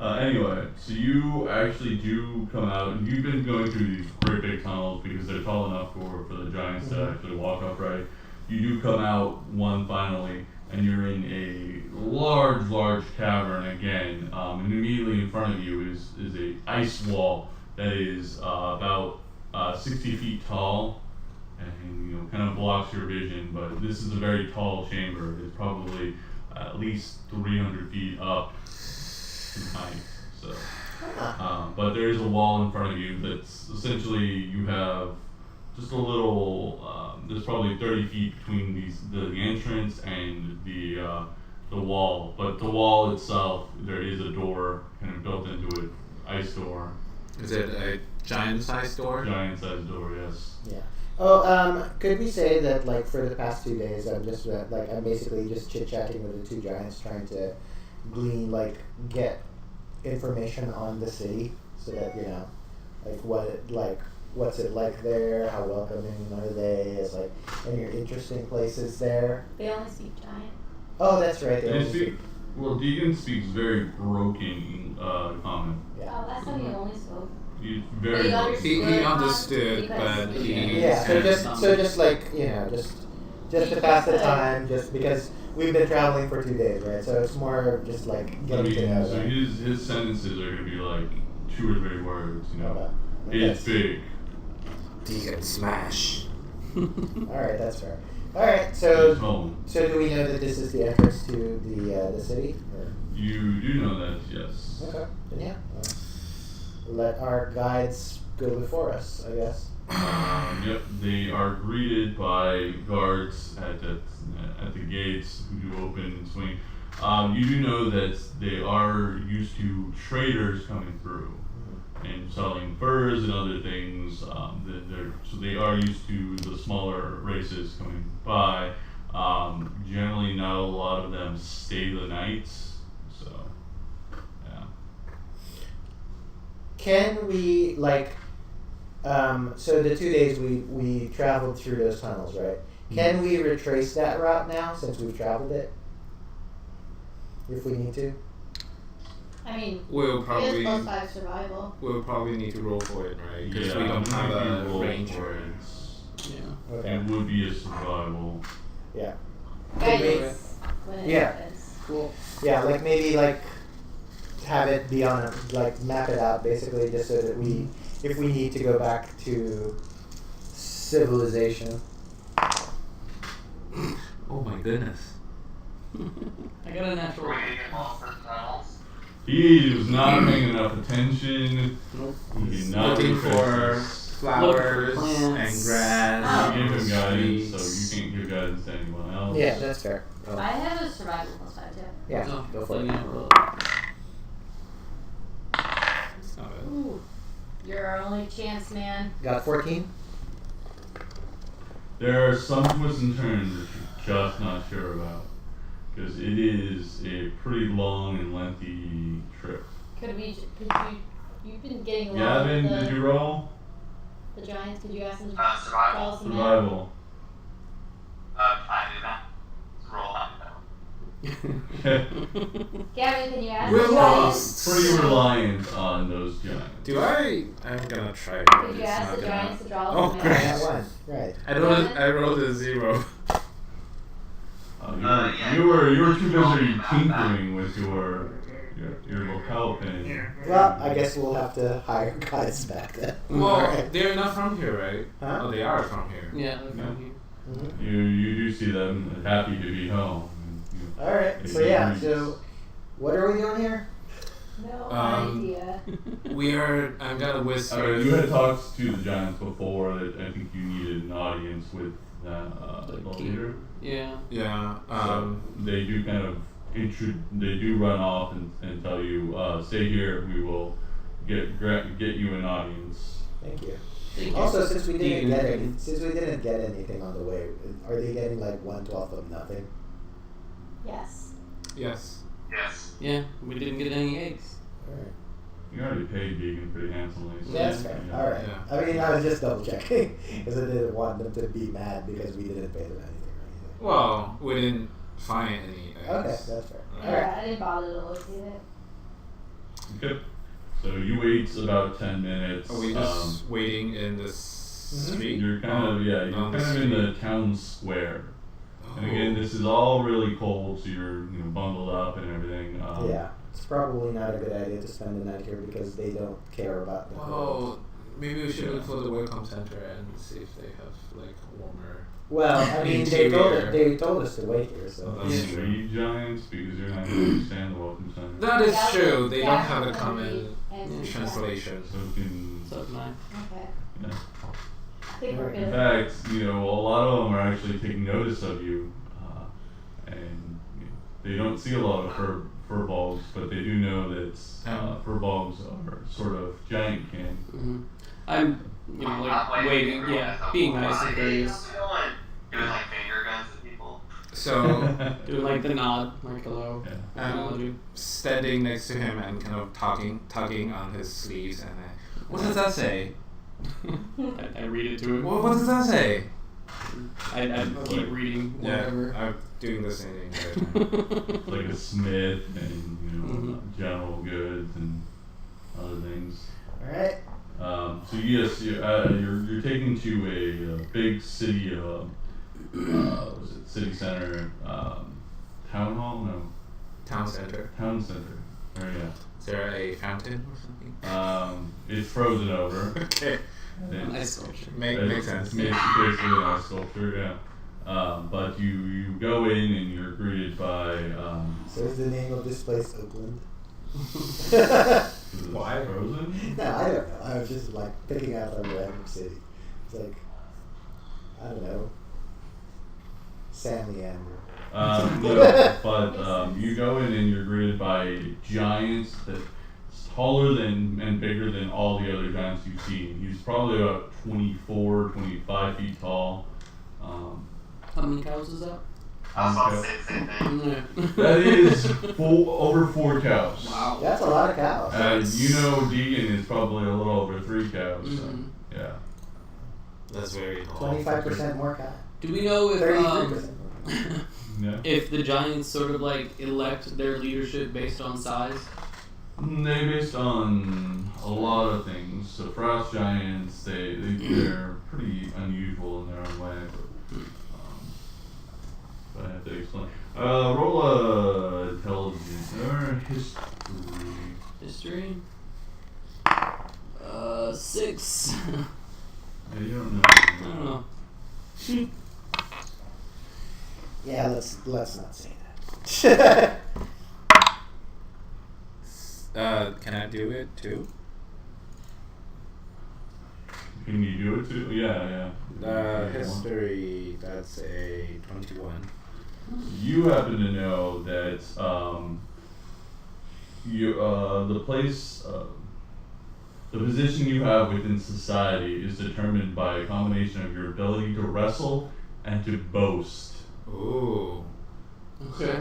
Anyway, so you actually do come out, and you've been going through these great big tunnels because they're tall enough for the giants to actually walk upright. You do come out one finally, and you're in a large cavern again, and immediately in front of you is a ice wall that is about 60 feet tall, and kind of blocks your vision. But this is a very tall chamber. It's probably at least 300 feet up in height. So, but there is a wall in front of you that's essentially you have just a little. There's probably 30 feet between the entrance and the wall. But the wall itself, there is a door kind of built into it, ice door, Is it a giant-sized door? giant-sized door. Yes. Yeah. Oh, could we say that like for the past 2 days, I'm just I'm basically just chit-chatting with the two giants, trying to glean get information on the city, so that what's it like there, how welcoming are they, is any interesting places there. They only speak giant. Oh, that's right. They And only you speak. Well, Deegan speaks very broken common. Oh, last time you only spoke. He's But very you broken. He understood, Because- but he. Yeah, so just to pass the time, just because we've been traveling for 2 days, right? So it's more just getting to know so them. his sentences are gonna be like 2 or 3 words. Okay. It's big. Deacon smash. Alright, that's fair. Alright, It's so home. do we know that this is the entrance to the city? Or? You do know that, yes. Okay, then yeah. Let our guides go before us, I guess. Yep, they are greeted by guards at the gates who do open and swing. You do know that they are used to traders coming through and selling furs and other things. So they are used to the smaller races coming by. Generally, not a lot of them stay the night. So, yeah. Can we so the 2 days we traveled through those tunnels, right? Can we retrace that route now since we've traveled it? If we need to? I mean, We'll it probably is +5 survival. need to roll for it, right? Because Yeah, we don't have you a roll ranger. for it. Yeah. Okay. It would be a survival. Yeah. Guidance when it Yeah. happens. Cool. Yeah, maybe have it be on a map it out basically, just so that if we need to go back to civilization. Oh my goodness. I got a natural. Were you get lost in the tunnels? He was not paying enough attention. Nope. He did not Looking retrace for this. flowers plants. and grass. You gave him and guidance, so trees. you can't give guidance to anyone else. Yeah, that's fair. I have a survival +5 too. Yeah, Oh, go for it. yeah, roll. It's not bad. Ooh, you're our only chance, man. Got 14? There are some twists and turns that you're just not sure about. because it is a pretty long and lengthy trip. You've been getting along Gavin, with did you roll? the Giants? Could you ask them to Survival. draw some map? Survival. I did not roll on Gavin, can you ask We're the lost. Giants? Pretty reliant on those giants. Do I? I'm gonna try. Could you It's ask not the gonna- Giants to draw Oh, some great. map? That one, right. I rolled a 0. You were too busy tinkering with your lapel pin. Well, I guess we'll have to hire guys back then. Well, Alright. they're not from here, right? Huh? Oh, they are from here. Yeah, they're from here. Mhm. You do see them happy to be home. Alright, so yeah, so what are we doing here? No Um, idea. I'm gonna whisper. You had talked to the giants before that I think you needed an audience with the leader. Yeah. Yeah. So they do kind of they do run off and tell you, stay here. We will get you an audience. Thank you. Thank you. Also, since we didn't Deacon. get anything on the way, are they getting like 1/12 of nothing? Yes. Yes. Yes. Yeah, we didn't get any eggs. Alright. You already paid Deacon pretty handsomely. So That's fair. yeah. Alright. Yeah. I mean, I was just double checking because I didn't want them to be mad because we didn't pay them anything or anything. Well, we didn't find any eggs. Okay, that's fair. Yeah, Alright. I didn't bother to look at it. Okay. So you wait about 10 minutes. Are we just waiting in the street? You're kind of you're on kind of in the town square. And again, this is all really cold, so you're bundled up and everything. Yeah, it's probably not a good idea to spend the night here because they don't care about the cold. Well, maybe we should look for the welcome center and see if they have like warmer. Well, I mean, Interior. they told us to wait here, so. Unless you read giants because you're not going to understand the welcome center. That is That true. was- They that don't have a was common and- translation. So you can, So nine. Okay. yeah. I think we're In good. fact, a lot of them are actually taking notice of you, and they don't see a lot of fur bulbs, but they do know that fur bulbs are sort of giant kin. Mm-hmm. I'm, like waiting. Yeah, being nice and courteous. Doing like finger guns at people. So Doing like the nod, like hello. Yeah. Acknowledging. standing next to him and kind of tugging on his sleeves and what does that say? I read it to him. What does that say? I keep reading whatever. I'm doing the same thing right now. Like a smith and Mhm. general goods and other things. Alright. So yes, you're taken to a big city. Was it city center? Town hall? No, Town center. town center. Oh yeah. Is there a fountain or something? It's frozen over. Okay. It's- Nice sculpture. Makes sense. It's basically a nice sculpture, yeah. But you go in and you're greeted by. So is the name of this place Oakland? Is it Why? frozen? No, I don't know. I was just like picking out a random city. It's like, I don't know, San Leander. No, but you go in and you're greeted by giants that's taller than and bigger than all the other giants you've seen. He's probably about 24, 25 feet tall. How many cows is that? I was about to say the same thing. Yeah. That is over 4 cows. Wow. That's a lot of cows. And Deegan is probably a little over 3 cows. So, Mhm. yeah. That's very tall. 25% more cows. Do we know if 33% more. Yeah. if the Giants sort of like elect their leadership based on size? They based on a lot of things. So frost giants, they're pretty unusual in their own way. But I have to explain. Roll a intelligence or history. History? 6. Yeah, you don't know. I don't know. Yeah, let's not say that. Can I do it too? Can you do it too? Yeah. History. That's a 21. You happen to know that the place, the position you have within society is determined by a combination of your ability to wrestle and to boast. Ooh. Okay.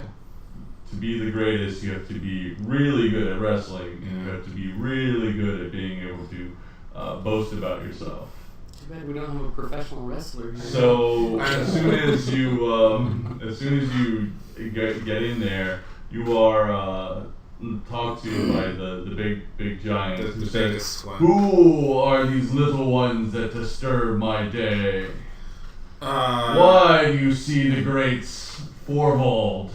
to be the greatest, you have to be really good at wrestling, and you have to be really good at being able to boast about yourself. Too bad we don't have a professional wrestler here. So as soon as you get in there, you are talked to by the big giant who says, biggest one. "Who are these little ones that disturb my day? Why do you see the great Forvold?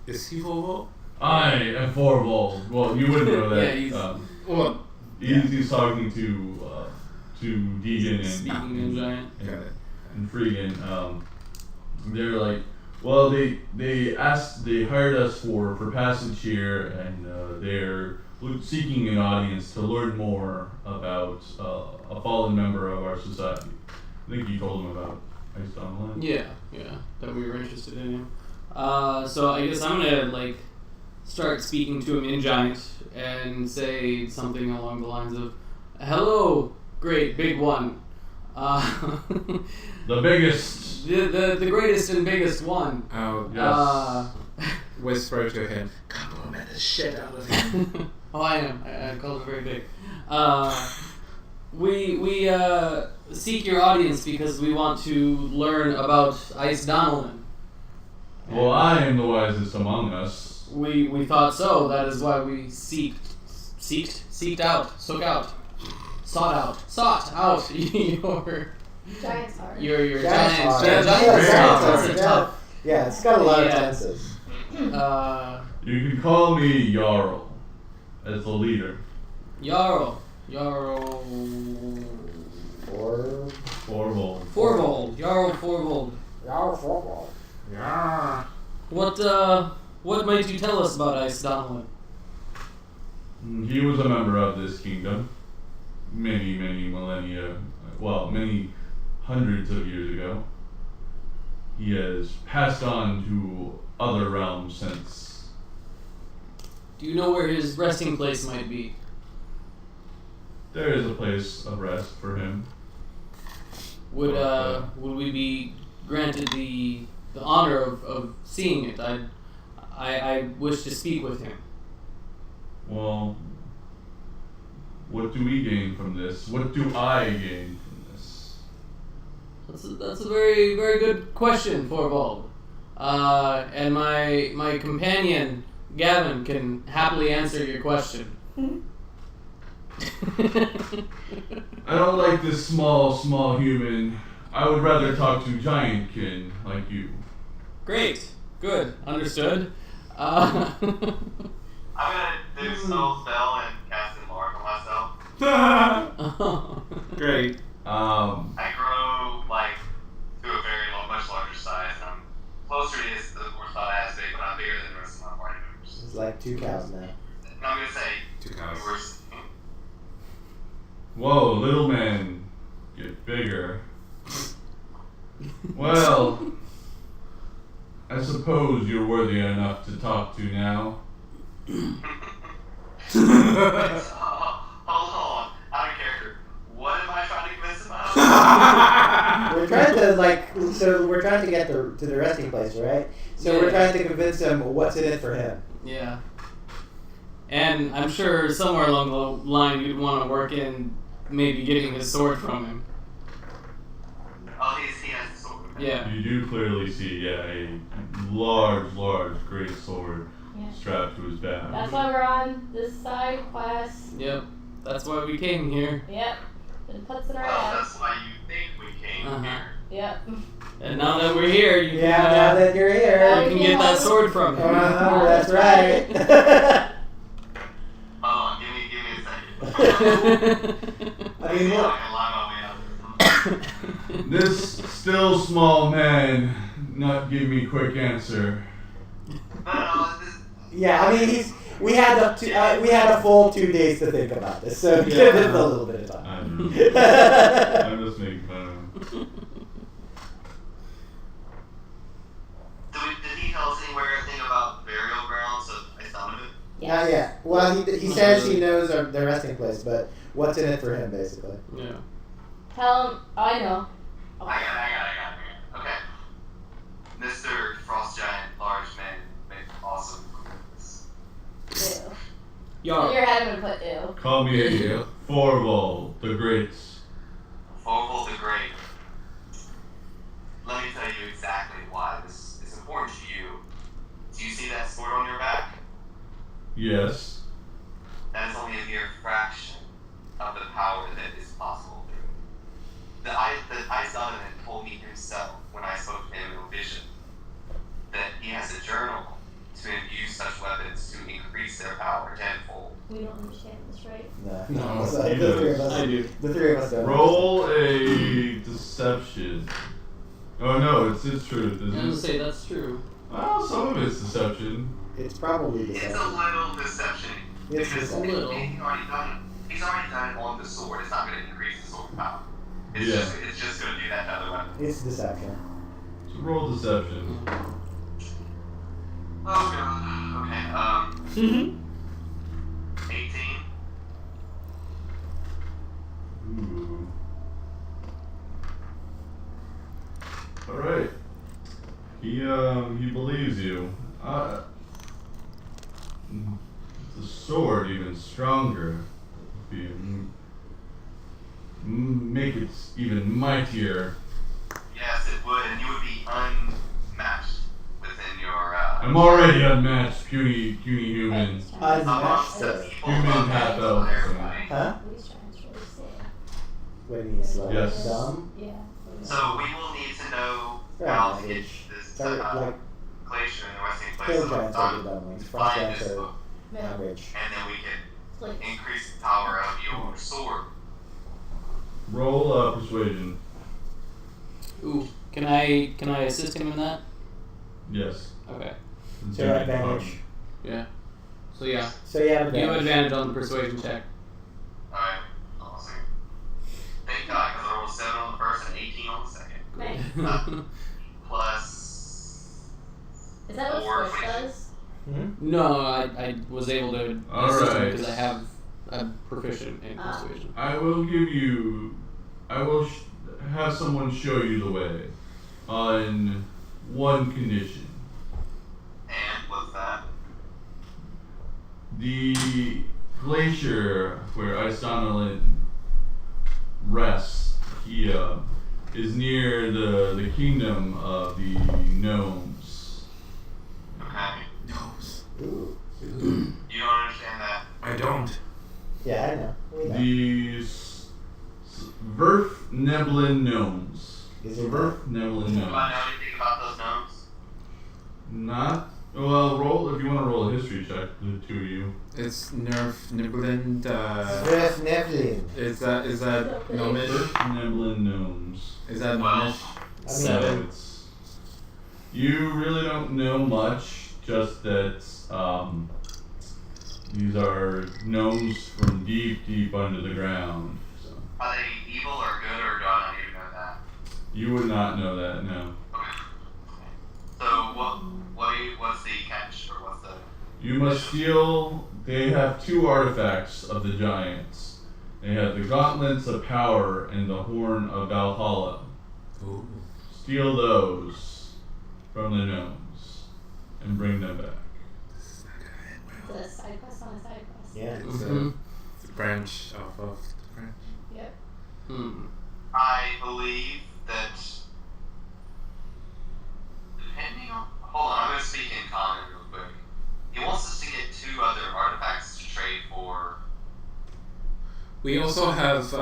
Is he Volvo? I am Forvold." Well, you wouldn't know that. Yeah, he's- Well, He's talking to Deegan Speaking in giant. got it. and Freegan. They're like, well, they hired us for passage here, and they're seeking an audience to learn more about a fallen member of our society. I think you told them about Ice Online. Yeah, that we were interested in him. So I guess I'm gonna start speaking to him in giant and say something along the lines of, "Hello, great big one. The biggest. The greatest and biggest one. I'll Yes. whisper to him, compliment the shit out of him. Oh, I am. I called it very big. We seek your audience because we want to learn about Ice Donnellan. Well, I am the wisest among us. We thought so. That is why we sought out Giant's hard. your Giant's giant. hard. Giant- Yeah, giant- Giant's that's hard. a tough. Yeah, it's got a lot of Yeah. tenses. You can call me Jarl, as the leader. Jarl. Or Forvold. Jarl Forvold. Yeah. What might you tell us about Ice Donnellan? He was a member of this kingdom many millennia, well, many hundreds of years ago. He has passed on to other realms since. Do you know where his resting place might be? There is a place of rest for him. Would we be granted the honor of seeing it? I wish to speak with him. Well, what do we gain from this? What do I gain from this? That's a very very good question, Forvold. And my companion Gavin can happily answer your question. I don't like this small human. I would rather talk to giantkin like you. Great, good, understood. I'm gonna do a soul spell and cast Enlarge on myself. Great. I grow to a very much larger size. And I'm closer to this, of course, not as big, but I'm bigger than the rest of my party members. It's like 2 cows now. And I'm gonna say 2 cows. worse. Whoa, little men get bigger. Well, I suppose you're worthy enough to talk to now. Hold on, out of character. What am I trying to convince him about? We're trying to get to the resting place, right? So we're Yeah. trying to convince him what's in it for him. Yeah. And I'm sure somewhere along the line you'd want to work in maybe getting his sword from him. Oh, he has the sword. Yeah. You do clearly see, a large, great sword Yeah. strapped to his back. That's why we're on this side, class. Yep. That's why we came here. Yep. It puts in our Well, ass. that's why you think we came Uh-huh. here. Yep. And now that we're here, you Yeah, can, now that you're here. you can get that sword from him. That's right. Hold on, give me a second. I mean, I look. can lie my way out. This still small man not give me quick answer. No, this. Yeah, I mean, we had a full 2 days to think about this, so give it a little bit of time. I'm just making fun of him. Did he tell us anywhere anything about burial grounds of Isonomy? Not yet. Well, he says he knows the resting place, but what's in it for him, basically? Yeah. Tell him. Oh, I know. I got it. Okay. Mr. Frost Giant, large man, awesome, In Yarp. your head, I'm gonna put ew. Call me Forval the Great. Focal the Great. Let me tell you exactly why this is important to you. Do you see that sword on your back? Yes. That is only a mere fraction of the power that is possible through it. The Ice Donovan told me himself when I spoke to him in a vision that he has a journal to imbue such weapons to increase their power tenfold. We don't understand this, right? No, No, so he the three of does. us. I do. The three of us don't. Roll a deception. Oh no, it's truth, I'm gonna isn't it? say that's true. Well, some of it's deception. It's probably It's a deception. little deception. It's Because deception. little. he's already done it on the sword. It's not going to increase the sword power. It's Yeah. just going to do that to other weapons. It's deception. So roll deception. Oh god. Okay. 18. Ooh. All right. He believes you. The sword even stronger. Make it even mightier. Yes, it would, and you would be unmatched within your. I'm already unmatched, puny human. Amongst the Unmatched. people Human of half the elf. everybody. Huh? Please try and really say. When he's like Yes. dumb. Yeah. So we will need to know Right, how like to get it's- this Sorry, like glacier in the resting place kill of giants are the Don. dumb ones. Frost Find giants this are book, Middle. average. and then we can Like, increase the power of your sword. Roll persuasion. Ooh. Can I assist him in that? Yes. Okay. It's So your advantage. Yeah. So yeah. So you have You have advantage. advantage on the persuasion check. Alright, awesome. Thank God, because I rolled 7 on the first and 18 on the second. nice. Plus. Is that what Or Squish 22. does? Hmm? No, I was able to All assist him right. because I'm proficient in persuasion. I will give you. I will have someone show you the way, on one condition. And what's that? The glacier where Isanolin rests, he is near the kingdom of the gnomes. Okay. Ooh. You don't understand that. I don't. Yeah, I know. We know. The Verf Neblin gnomes. Is it Verf Neblin Do I gnomes. know anything about those gnomes? Not. Well, roll if you want to roll a history check. The two of you. It's Nerf Niblin. Swift Nephilim. Is that gnomish? Verf Neblin gnomes. Is that Well, gnomish? I mean, So it's, you really don't know much, just that these are gnomes from deep under the ground. So are they evil or good, or do I not even know that? you would not know that, no. Okay. So what's the catch, or what's the? You must steal. They have two artifacts of the giants. They have the gauntlets of power and the horn of Valhalla. Ooh. Steal those from the gnomes and bring them back. The side quest on a side quest. Yeah. It's Mhm. a branch off of the branch. Yep. I believe that depending on. Hold on, I'm going to speak in common real quick. He wants us to get 2 other artifacts to trade for. We also have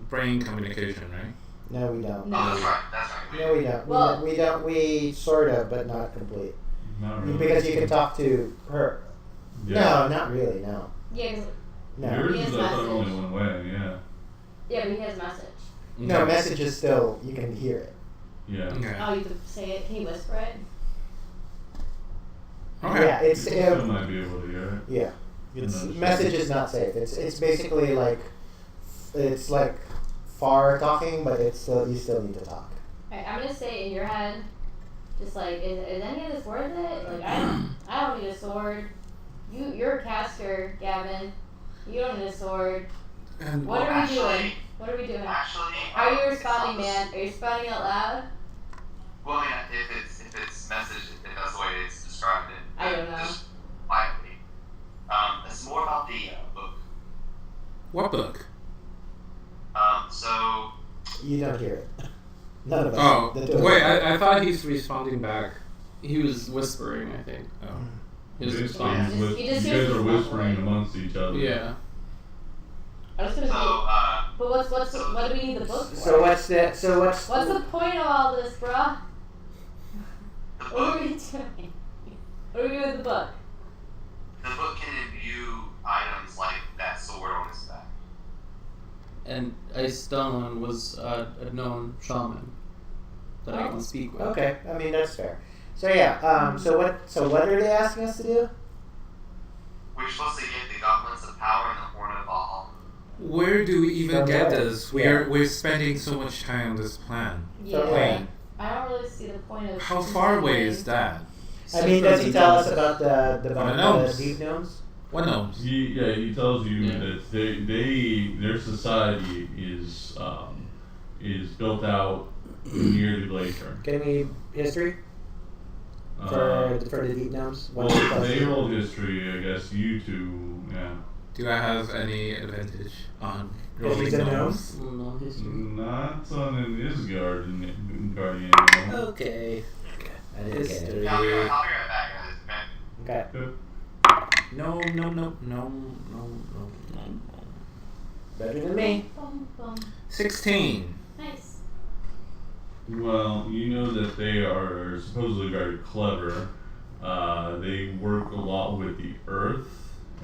brain communication, right? No, we don't. Oh, that's right. That's right. No, we don't. Well- we don't. We sort of, but not complete. Not really. Because you can talk to her. Yeah. No, not really. No. Yeah, 'cause- No. Yours Yes, is I thought message. only one way. Yeah. yeah, but he has message. No, message is still. You can hear it. Yeah. Okay. Oh, you could say it. Can you whisper it? Okay. Yeah, it's. You still might be able to hear it. Yeah. It's Understood. message is not safe. It's basically like it's like far talking, but it's still you still need to talk. Alright, I'm gonna say in your head, just like, is any of this worth it? Like, I don't need a sword. You're a caster, Gavin. You don't need a sword. And What are we doing? Actually- What are we doing? Actually, How are you it's responding, not the- man? Are you responding out loud? Well, yeah, if it's message, if that's the way it's described it. I don't know. Just quietly. It's more about the book. What book? So You don't hear it. None of us. Oh, The two of wait, us. I thought he's responding back. He was whispering, I think. Oh. His Basically, response. Yeah. you He just guys hears are his whispering mumbling. amongst each other. Yeah. I was gonna so say, but what do we need the book for? So what's that? So what's What's the point of all this, bruh? the What are book we doing? What are we doing with the book? can imbue items like that sword on his back. And Ice Dunlin was a known shaman that I Oh. can speak with. Okay, I mean that's fair. So yeah, so what are they asking us to do? We're supposed to get the gauntlets of power and the horn of Valhalla. Where do we even From get where? this? Yeah. We're spending so much time on this plan. Yeah. Plane. I don't really see the point of. How far away is that? I mean, does he tell us about the gnomes. deep gnomes? What gnomes? He tells you Yeah. that their society is built out near the glacier. Give me history for the deep gnomes. Well, What does he tell us? they rolled history, I guess. You two, yeah. Do I have any advantage on If rolling he's a gnome? gnomes? No, history. Not on his guardian. Okay. I didn't get it. History. I'll be right back, guys. Okay. No. Better than me. Bum, bum. 16. Nice. Well, you know that they are supposedly very clever. They work a lot with the earth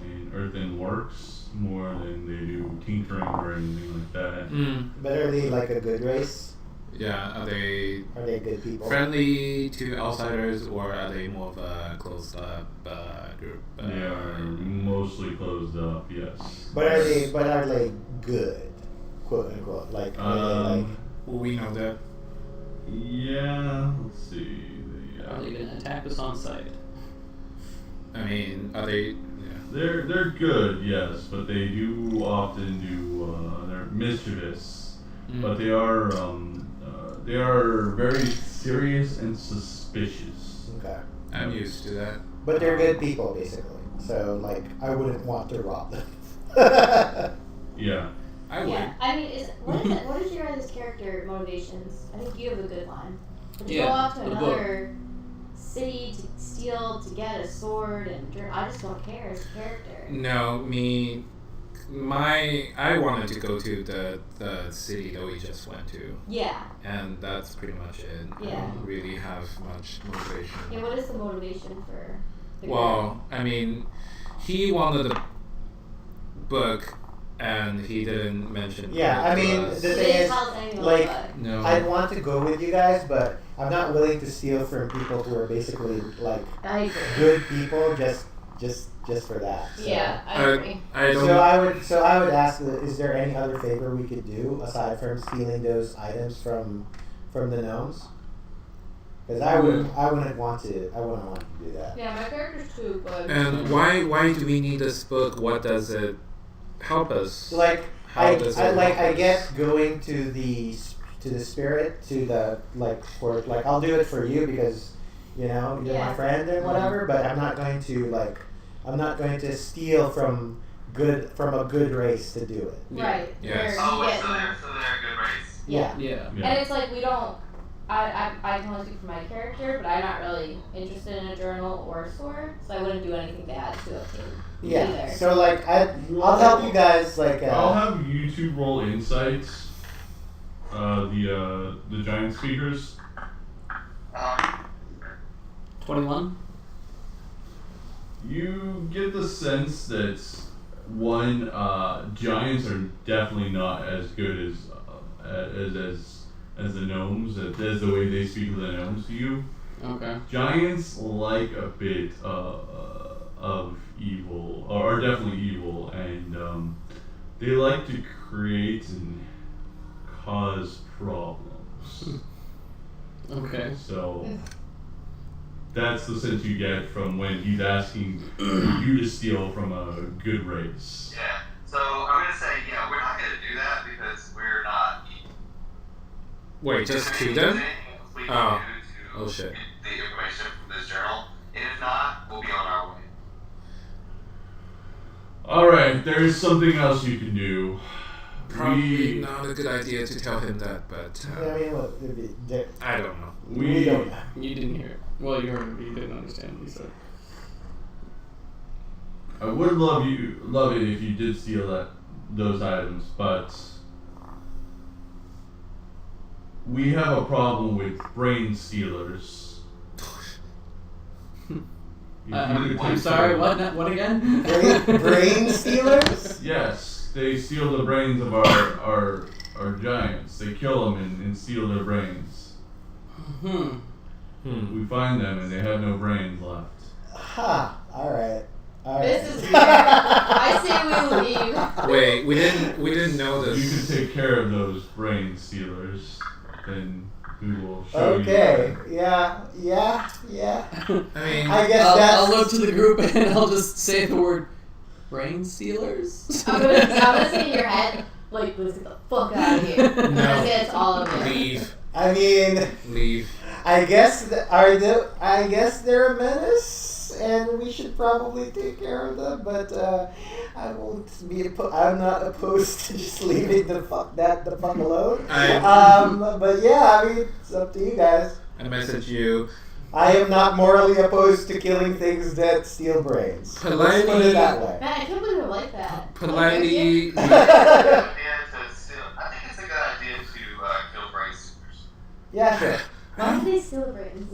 and earthen works more than they do tinkering or anything like that. But are they like a good race? Yeah, are they Are they good people? friendly to outsiders or are they more of a closed up group? They are mostly closed up, yes. But are they good? Quote unquote. Like are they like Will we know that? Yeah, let's see. Are they gonna attack us on sight? I mean, are they? Yeah. They're good, yes, but they do often do they're mischievous. But they are very serious and suspicious. okay. I'm used to that. But they're good people basically. So like I wouldn't want to rob them. Yeah. I would. Yeah. I mean, what is your guys' character motivations? I think you have a good one. But you Yeah, go off to the book. another city to steal, to get a sword, and I just don't care as a character. No, I wanted to go to the city that we just went to, Yeah. and that's pretty much it. I Yeah. don't really have much motivation. Yeah. What is the motivation for the Well, I mean, he wanted the book, and he didn't mention. Yeah, I it to mean, us. the girl? thing is, tell us anything like, about the book. No. I'd want to go with you guys, but I'm not willing to steal from people who are basically like I agree. good people just for that. So. Yeah, I agree. I don't. So I would ask, is there any other favor we could do aside from stealing those items from the gnomes? Because I wouldn't want to do that. Yeah, my character's too good. And why do we need this book? What does it help us? Like How does it help I us? get going to the spirit I'll do it for you because you're my Yeah. friend and whatever. But I'm not going to steal from a good race to do it. Right. Yes. Where Oh, you so get they're a good race. Yeah. Yeah. Yeah. And it's like we don't. I can only speak for my character, but I'm not really interested in a journal or a sword, so I wouldn't do anything bad to obtain Yeah. either. So like I'll help you guys like. I'll have you two roll insights. The giant speakers. 21? You get the sense that one, giants are definitely not as good as the gnomes, as the way they speak of the gnomes to you. Okay. Giants like a bit of evil, or are definitely evil, and they like to create and cause problems. Okay. So that's the sense you get from when he's asking you to steal from a good race. Yeah. So I'm gonna say, we're not gonna do that because we're not. Wait, just Is to there them? anything else we Oh. can do Oh, to shit. get the information from this journal? And if not, we'll be on our way. Alright, there's something else you can do. Probably not a good idea to tell him that, but I mean, look, I don't know. we don't know. You didn't hear it. Well, you heard it, but you didn't understand what he said. I would love it if you did steal those items, but we have a problem with brain stealers. If you could I'm take sorry, care- what again? Brain stealers? Yes, they steal the brains of our giants. They kill them and steal their brains. We find them and they have no brains left. Ha! Alright. This is weird. I say we leave. Wait, we didn't know If you this. could take care of those brain stealers, then we will show Okay. you. Yeah. I mean, I guess I'll that's. look to the group and I'll just say the word brain stealers. I'm gonna say in your head, like, let's get the fuck out of here. I'm gonna say it's all of it. leave. I mean, Leave. I guess they're a menace, and we should probably take care of them. But I won't be. I'm not opposed to just leaving the fuck alone. But yeah, I mean, it's up to you guys. I message you. I am not morally opposed to killing things that steal brains. Let's put Politely- it that way. Man, I can't believe I like that. Politely. I think it's a good idea to kill brain stealers. Yeah, sure. Why do they steal the brains?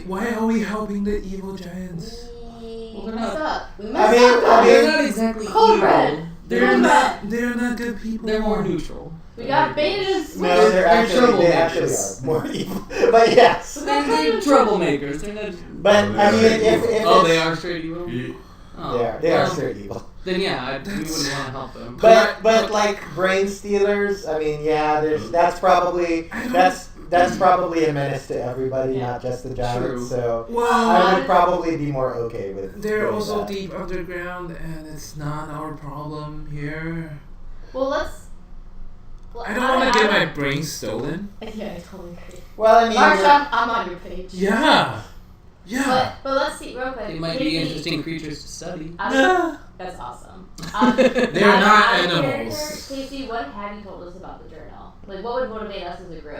Why are we helping the evil giants? We Well, they're messed not- up. We messed up. They're not exactly Cold evil. red. They're Cold not. red. They're not good people. They're more neutral. We got baited and switched. No, they They're actually troublemakers. are more evil. But yes. They're troublemakers. They're not. But I mean, if Oh, it's, they are straight evil. You- Oh, they are well, straight evil. Then yeah, we wouldn't want to help them. But like brain stealers, I mean, yeah, that's probably a menace to everybody, Yeah. not just the giants. True. So Well, I would probably be more okay with. they're doing also that. deep underground, and it's not our problem here. Well, let's. Well, I don't want to get my brain stolen. Yeah, I totally agree. Well, I mean, Marsha, I'm on your page. Yeah. But let's see real quick. They might be interesting creatures to study. That's awesome. They're not out of animals. character, Casey, what have you told us about the journal? Like, what would motivate us as a group?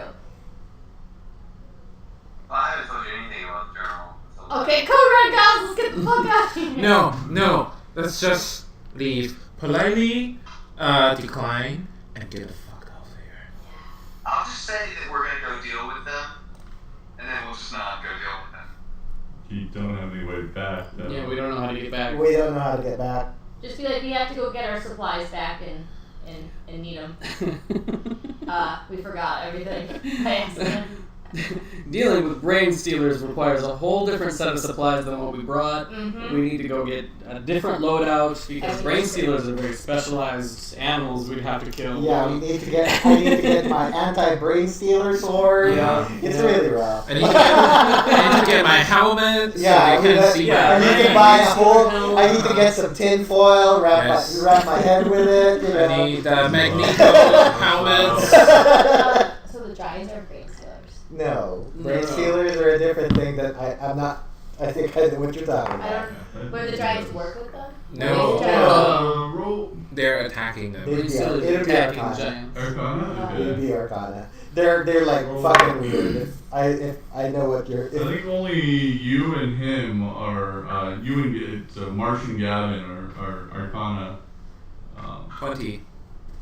Well, I haven't told you anything about the journal. So Okay, code red guys, let's get the fuck out of here. No. Let's just leave. Politely decline and get the fuck out of here. I'll just say that we're gonna go deal with them, and then we'll just not go deal with them. You don't have any way back, though. Yeah, we don't know how to get back. we don't know how to get back. Just be like, we have to go get our supplies back and need them. We forgot everything by accident. Dealing with brain stealers requires a whole different set of supplies than what we brought. Mm-hmm. We need to go get a different loadout because As brain we- stealers are very specialized animals we'd have to kill. Yeah, I need to get my anti-brain stealer sword. Yeah. It's Yeah. really rough. I need to get my helmet Yeah, so I they can see I my need to brain. buy a whole. I need to get some tin foil, wrap Yes. my head with it. You know. I need Magneto helmets. So the giants are brain stealers. No, brain No. stealers are a different thing that I'm not. I think I know what you're talking I about. don't. Would the giants work with them? No. Or the giants- Roll They're attacking them. It'd Brain be- stealers it'd be attacking Arcana. giants. Arcana? It'd Okay. be Arcana. They're like fucking weird. If I know what you're. I think only you and him are, you and it's Marsh and Gavin are Arcana. 20.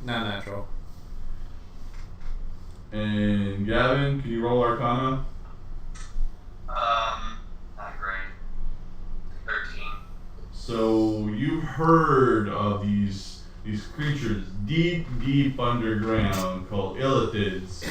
Not natural. And Gavin, can you roll Arcana? Not great. 13. So you've heard of these creatures deep underground called illithids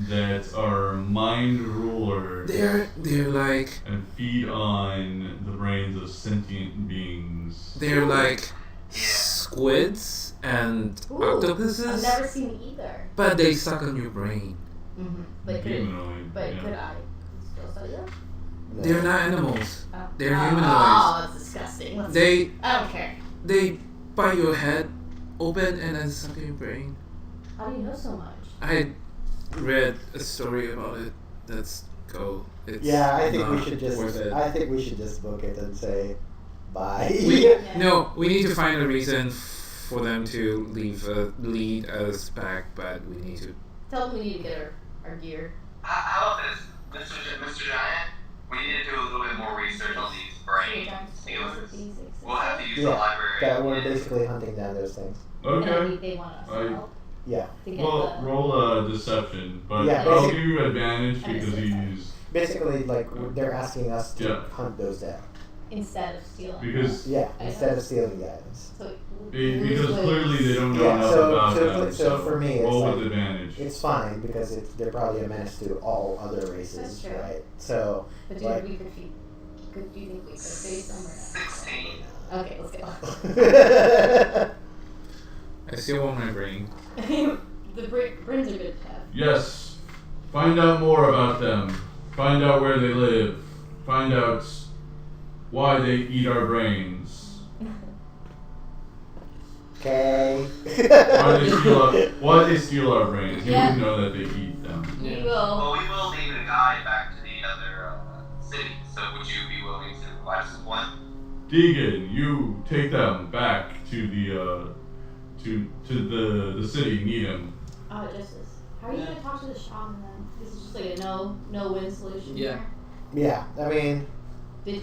that are mind rulers They're like and feed on the brains of sentient beings. they're like squids and Ooh, octopuses, I've never seen either. but they suck on your brain. Mm-hmm. But could Humanoid. yeah. could I still study them? No. They're not animals. Oh. They're Oh, humanoids. Oh, that's disgusting. Let's, They I don't care. they bite your head open and then suck your brain. How do you know so much? I read a story about it. Let's go. It's Yeah, I think we not should just. worth it. I think we should just book it and say, Bye. We need to find a reason for them to lead us back, but we need to. Tell them we need to get our gear. How about this, Mr. Giant? We need to do a little bit more research on these brain stealers. We'll have to use the library. That we're basically hunting down those things. Okay. They want us to help. Yeah. To get Well, roll deception, but Yeah, I'll give you advantage because he's Basically, like they're asking us to hunt those down. instead of stealing. because Yeah, instead of stealing the items. So because clearly they don't know Yeah, enough so- about so- them. so for me, it's roll like- with advantage. It's fine because they're probably a menace to all other races, That's true. right? So, But like- do you think we could face them or 16. not? Okay, let's go. I still want my brain. The brains are good to have. Yes. Find out more about them. Find out where they live. Find out why they eat our brains. Okay. Why they steal our brains. You Yeah. would know that they eat them. We will. Well, we will need a guide back to the other city. So would you be willing to provide us with one? Deegan, you take them back to the the city, Needham. Justice. How are you gonna talk to the shaman then? This is just like a no win solution. Yeah. Yeah, I mean, There's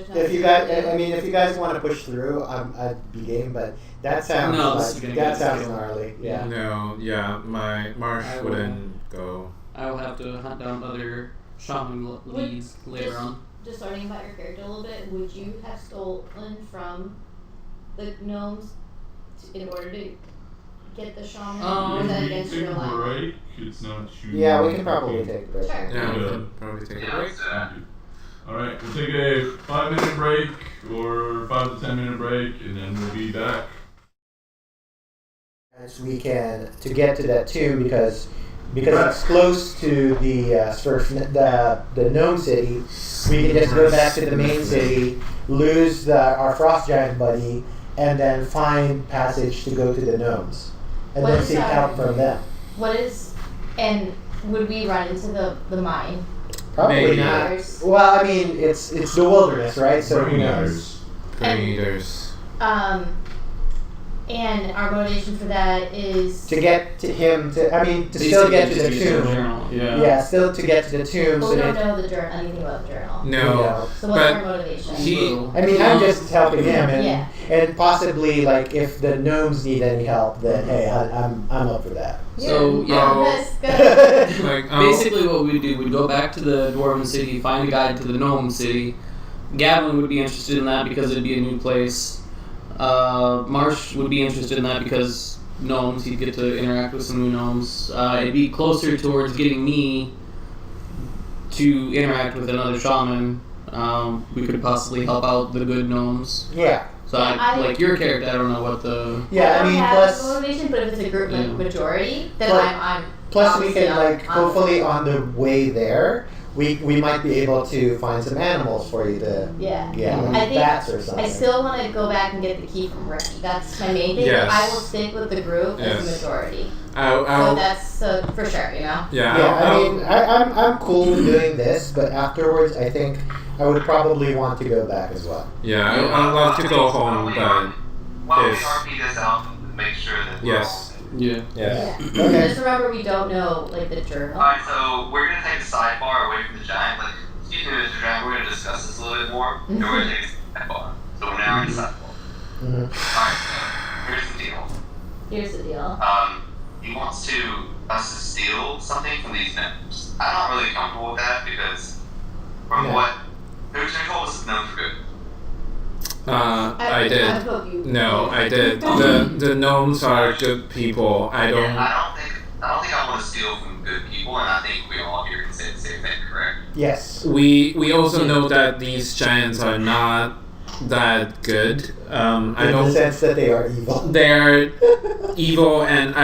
no. if you guys want to push through, I'd be game, but that sounds No, this is gonna get killed. gnarly. Yeah. No, yeah, my Marsh I will- wouldn't go. I will have to hunt down other shaman leads later on. Just learning about your character a little bit, would you have stolen from the gnomes in order to get the shaman? Or is that We against take your a line? break. It's not shooting. Yeah, we can probably take a break. Sure. Yeah, we Yeah. can probably take a Yeah, break. let's do that. Thank you. Alright, we'll take a 5-minute break or 5 to 10 minute break and then we'll be back. As we can to get to that tomb because it's close to the the gnome city. We can just go back to the main city, lose our frost giant buddy, and then find passage to go to the gnomes, and What then is seek that? help from them. And would we run into the mine? Probably Maybe. not. Years? Well, I mean, it's the wilderness, right? So who Brain knows? eaters. Grenadiers. And our motivation for that is To get to him, to still get to the tomb. Yeah. Yeah, still to get to the tomb. Well, So we don't that, know the journal, anything about the journal. No, So what's our but motivation? I mean, I'm just helping him, and Yeah. and possibly like if the gnomes need any help, then hey, I'm up for that. So, yeah. Good. like Basically, what we do, we'd go back to the Dwarven City, find a guide to the Gnome City. Gavin would be interested in that because it'd be a new place. Marsh would be interested in that because gnomes, he'd get to interact with some new gnomes. It'd be closer towards getting me to interact with another shaman. We could possibly help out the good gnomes. Yeah, So, I- like your character, I don't know what the. yeah. I don't mean, have plus motivation, but if it's a group Yeah. majority, then Plus- I'm plus we obviously can like on hopefully the- on the way there, we might be able to find some animals for you to Yeah. like I think bats or something. I still want to go back and get the key from Ricky. That's my main thing. Yes. I will stick with the group as the Yes. majority. So I'll that's for sure, you know. I mean, I'm cool with doing this, but afterwards, I think I would probably want to go back as well. I'd love to go home, but Why don't we Yes. RP this out and make sure that we're Yes. Yeah. yes. Okay. Just remember, we don't know like the journal. Alright, so we're gonna take a sidebar away from the giant. Like, excuse me, Mr. Giant, we're gonna discuss this a little bit more. And we're gonna take a sidebar. So we're now in the sidebar. Mhm. Alright, here's the deal. Here's the deal. He wants us to steal something from these gnomes. I'm not really comfortable with that because from Yeah. what who told us it's known for good. I did. I hope you. No, I did. The gnomes are good people. I And don't. I don't think I want to steal from good people, and I think we all here can say the same thing, correct? Yes. We also know that these giants are not that good. I In the don't. sense that they are evil. They're evil, and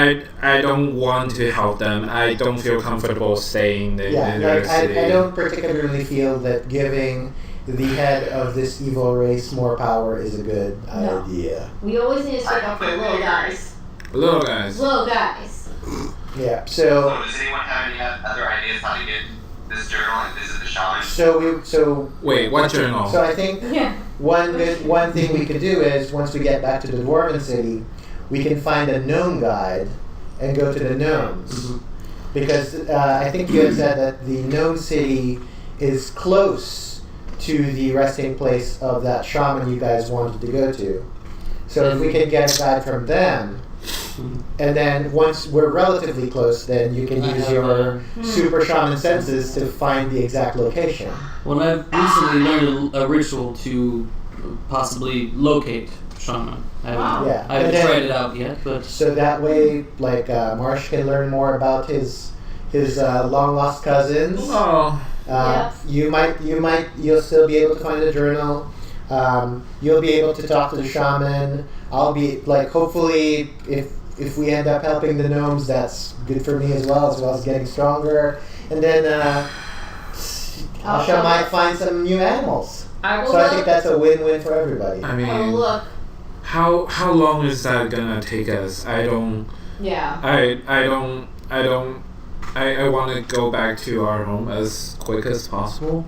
I don't want to help them. I don't feel comfortable staying in Yeah, their like city. I don't particularly feel that giving the head of this evil race more power is a good No. idea. We always need to stick up for the little guys. Little guys. Little guys. Yeah. So So does anyone have any other ideas how to get this journal and visit the shaman? So Wait, what journal? So I think Yeah. one thing we could do is once we get back to the Dwarven City, we can find a gnome guide and go to the gnomes. Because I think you had said that the gnome city is close to the resting place of that shaman you guys wanted to go to. So if we can get a guide from them, and then once we're relatively close, then you can use your super shaman senses to find the exact location. Well, I've recently learned a ritual to possibly locate shaman. I haven't, Yeah. I haven't And then- tried it out yet, but So that way, like Marsh can learn more about his long lost cousins. Oh, You'll still be able to find a journal. You'll be able to talk to the shaman. I'll be hopefully if we end up helping the gnomes, that's good for me as well as getting stronger. And then Asha might find some new animals. I will So I look. think that's a win-win for everybody. I I will mean, look. how long is that gonna take us? I Yeah. want to go back to our home as quick as possible.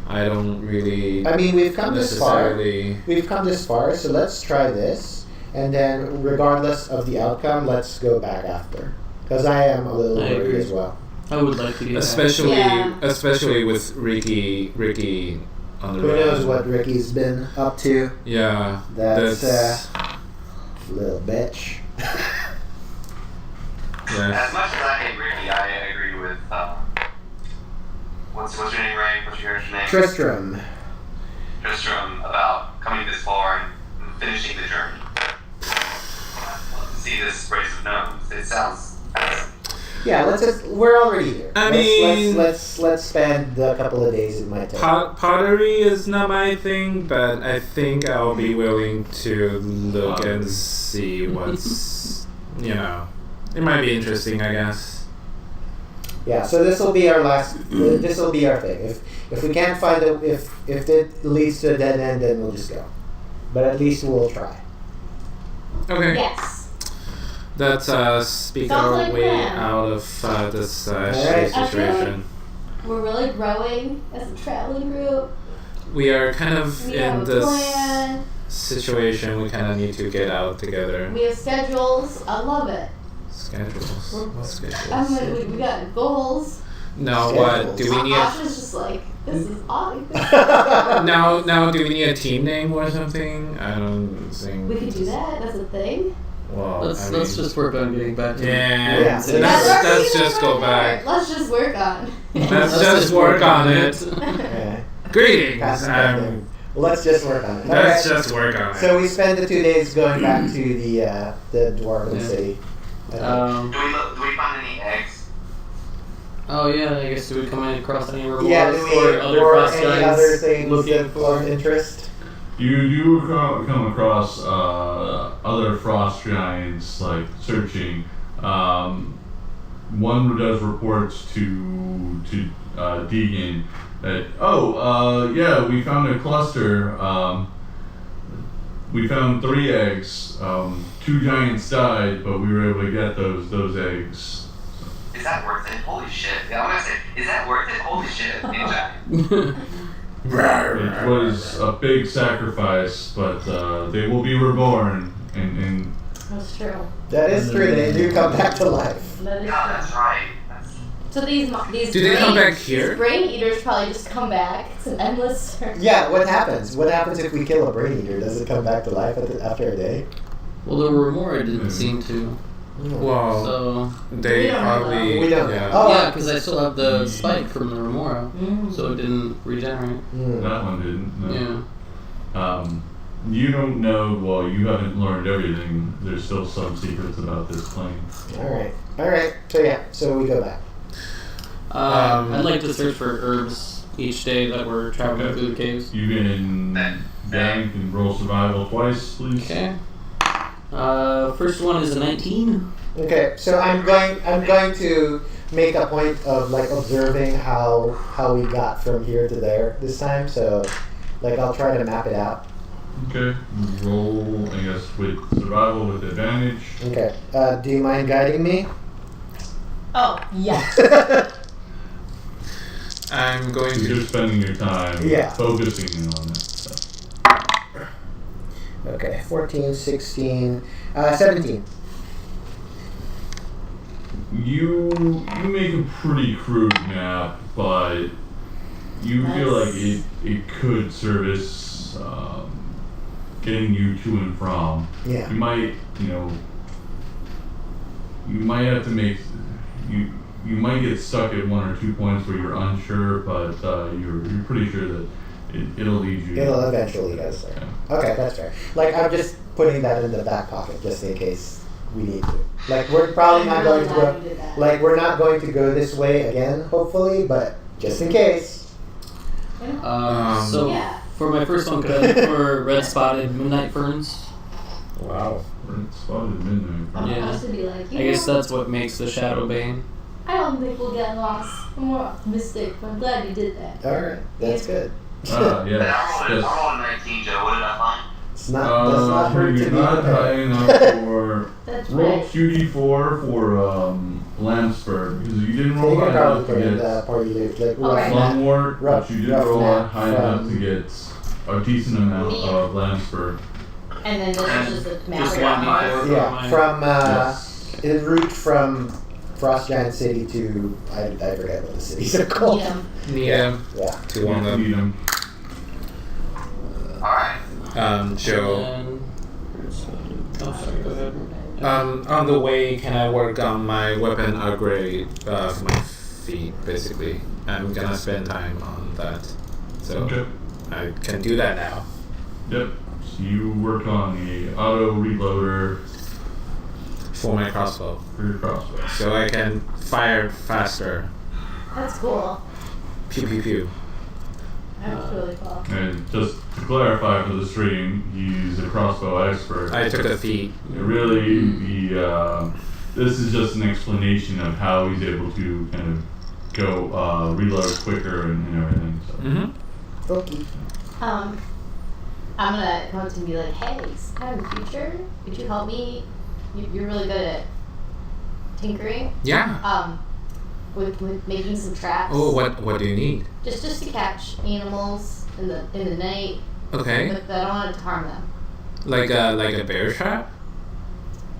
I don't really I mean, we've come this far. necessarily. We've come this far, so let's try this. And then, regardless of the outcome, let's go back after. Because I am a little I worried agree. as well. I would like to get Especially, Yeah. especially with Ricky on the Who road. knows what Ricky's been up to? Yeah, That's little bitch. yeah. As much as I hate Ricky, I agree with what's your name, Ray? What's your character's name? Tristram. Tristram about coming this far and finishing the journey. I'd love to see this race of gnomes. It sounds fascinating. Yeah, we're already here. I let's, mean- let's spend the couple of days it might take. Pottery is not my thing, but I think I'll be willing to look and see what's, it might be interesting, I guess. Yeah, so this will be our last. This will be our thing. If we can't find if it leads to a dead end, then we'll just go. But at least we'll try. Okay. Yes. Let's speak Sounds our like way plan. out of this Alright. shitty I feel situation. We're really growing as a traveling group. We are kind of We in have a this plan. situation. We kind of need to get out together. We have schedules. I love it. Schedules. What schedules? We got goals. No, what? Do we need a Asha's just like, this is odd. now, do we need a team name or something? I don't think. We could do that. That's a thing. Well, Let's I mean, just work on getting back to Yeah. Yeah. Let's, That's our let's team just go right back. there. Let's just work on. Let's just work on it. Yeah. Greetings. Pass it back in. Let's just work on it. Let's Alright. just work on it. So we spend the 2 days going back to the Dwarven Yeah. city. Do we find any eggs? Oh yeah, I guess do we come across any rewards Yeah, for other or cross any guys other things looking that for? of interest? You do come across other frost giants like searching. One does reports to Deegan that yeah, we found a cluster. We found 3 eggs. 2 giants died, but we were able to get those eggs. Is that worth it? Holy shit. Yeah, when I say, is that worth it? Holy shit. Ninja. It was a big sacrifice, but they will be reborn and That's true. That is true. They do come back to life. That is God, true. that's right. So these Do they come back these here? brain eaters probably just come back. It's an endless circle. Yeah, what happens? What happens if we kill a brain eater? Does it come back to life after a day? Well, the remora didn't seem to. Well, So they We don't know. probably. We don't know. Yeah. Oh. yeah, because I still have the spike from the remora, so it didn't regenerate. that one didn't. No. Yeah. You don't know. Well, you haven't learned everything. There's still some secrets about this plane. All right. So we go back. I'd like to search for herbs each day that we're traveling through the caves. You can bank and roll survival twice, please. Okay. First one is a 19. Okay, so I'm going to make a point of observing how we got from here to there this time. So I'll try to map it out. Okay. Roll, I guess, with survival with advantage. Okay. Do you mind guiding me? Oh, yes. I'm going You're to. spending your time Yeah. focusing in on that stuff. Okay, 14, 16, 17. You make a pretty crude map, but you feel like it could service getting you to and from. Yeah. You might have to make you might get stuck at 1 or 2 points where you're unsure, but you're pretty sure that it'll lead you. It'll eventually get us there. Yeah. Okay, that's fair. Like, I'm just putting that in the back pocket just in case we need to. Like, we're probably not going to go. Like, we're not going to go this way again, hopefully, but just in case. So Yeah. for my first one, could I look for red spotted midnight ferns? Wow. Red spotted midnight. I'm Yeah. supposed to be like, I guess that's what makes the Shadow Bane. I don't think we'll get lost. I'm more optimistic, but I'm glad you did that. Alright, that's good. Yes, I rolled a 19, Joe. What did I find? It's not, does not hurt to you're be not high prepared. enough for That's roll right. QD4 for Lamsburg because you didn't So roll you can high probably enough to put in get the party loot, like Okay. rough map. Lungwort, but Rough- you did rough roll map high enough from- to get a decent amount Me. of Lamsburg. And then this is just a map. Just around one Mars. before. Yeah, Mine. from Yes. en route from Frost Giant City to I forget what the cities are called. Yeah. Needham. Yeah. To one of them. Need 'em. Alright. Joe. And oh, sorry. Go ahead. On the way, can I work on my weapon upgrade of my feet, basically? I'm gonna spend time on that. So Okay. I can do that now. Yep. So you work on the auto reloader For my crossbow. for your crossbow. So I can fire faster. That's cool. Pew pew pew. That's really cool. And just to clarify for the stream, he's a crossbow expert. I took a feat. Really, this is just an explanation of how he's able to kind of go reload quicker and everything. So. Mm-hmm. Okay. I'm gonna come up to him and be like, hey, kind of in the future, could you help me? You're really good at tinkering. Yeah. With making some traps. Oh, what do you need? Just to catch animals in the night. Okay. But I don't want it to harm them. Like a bear trap?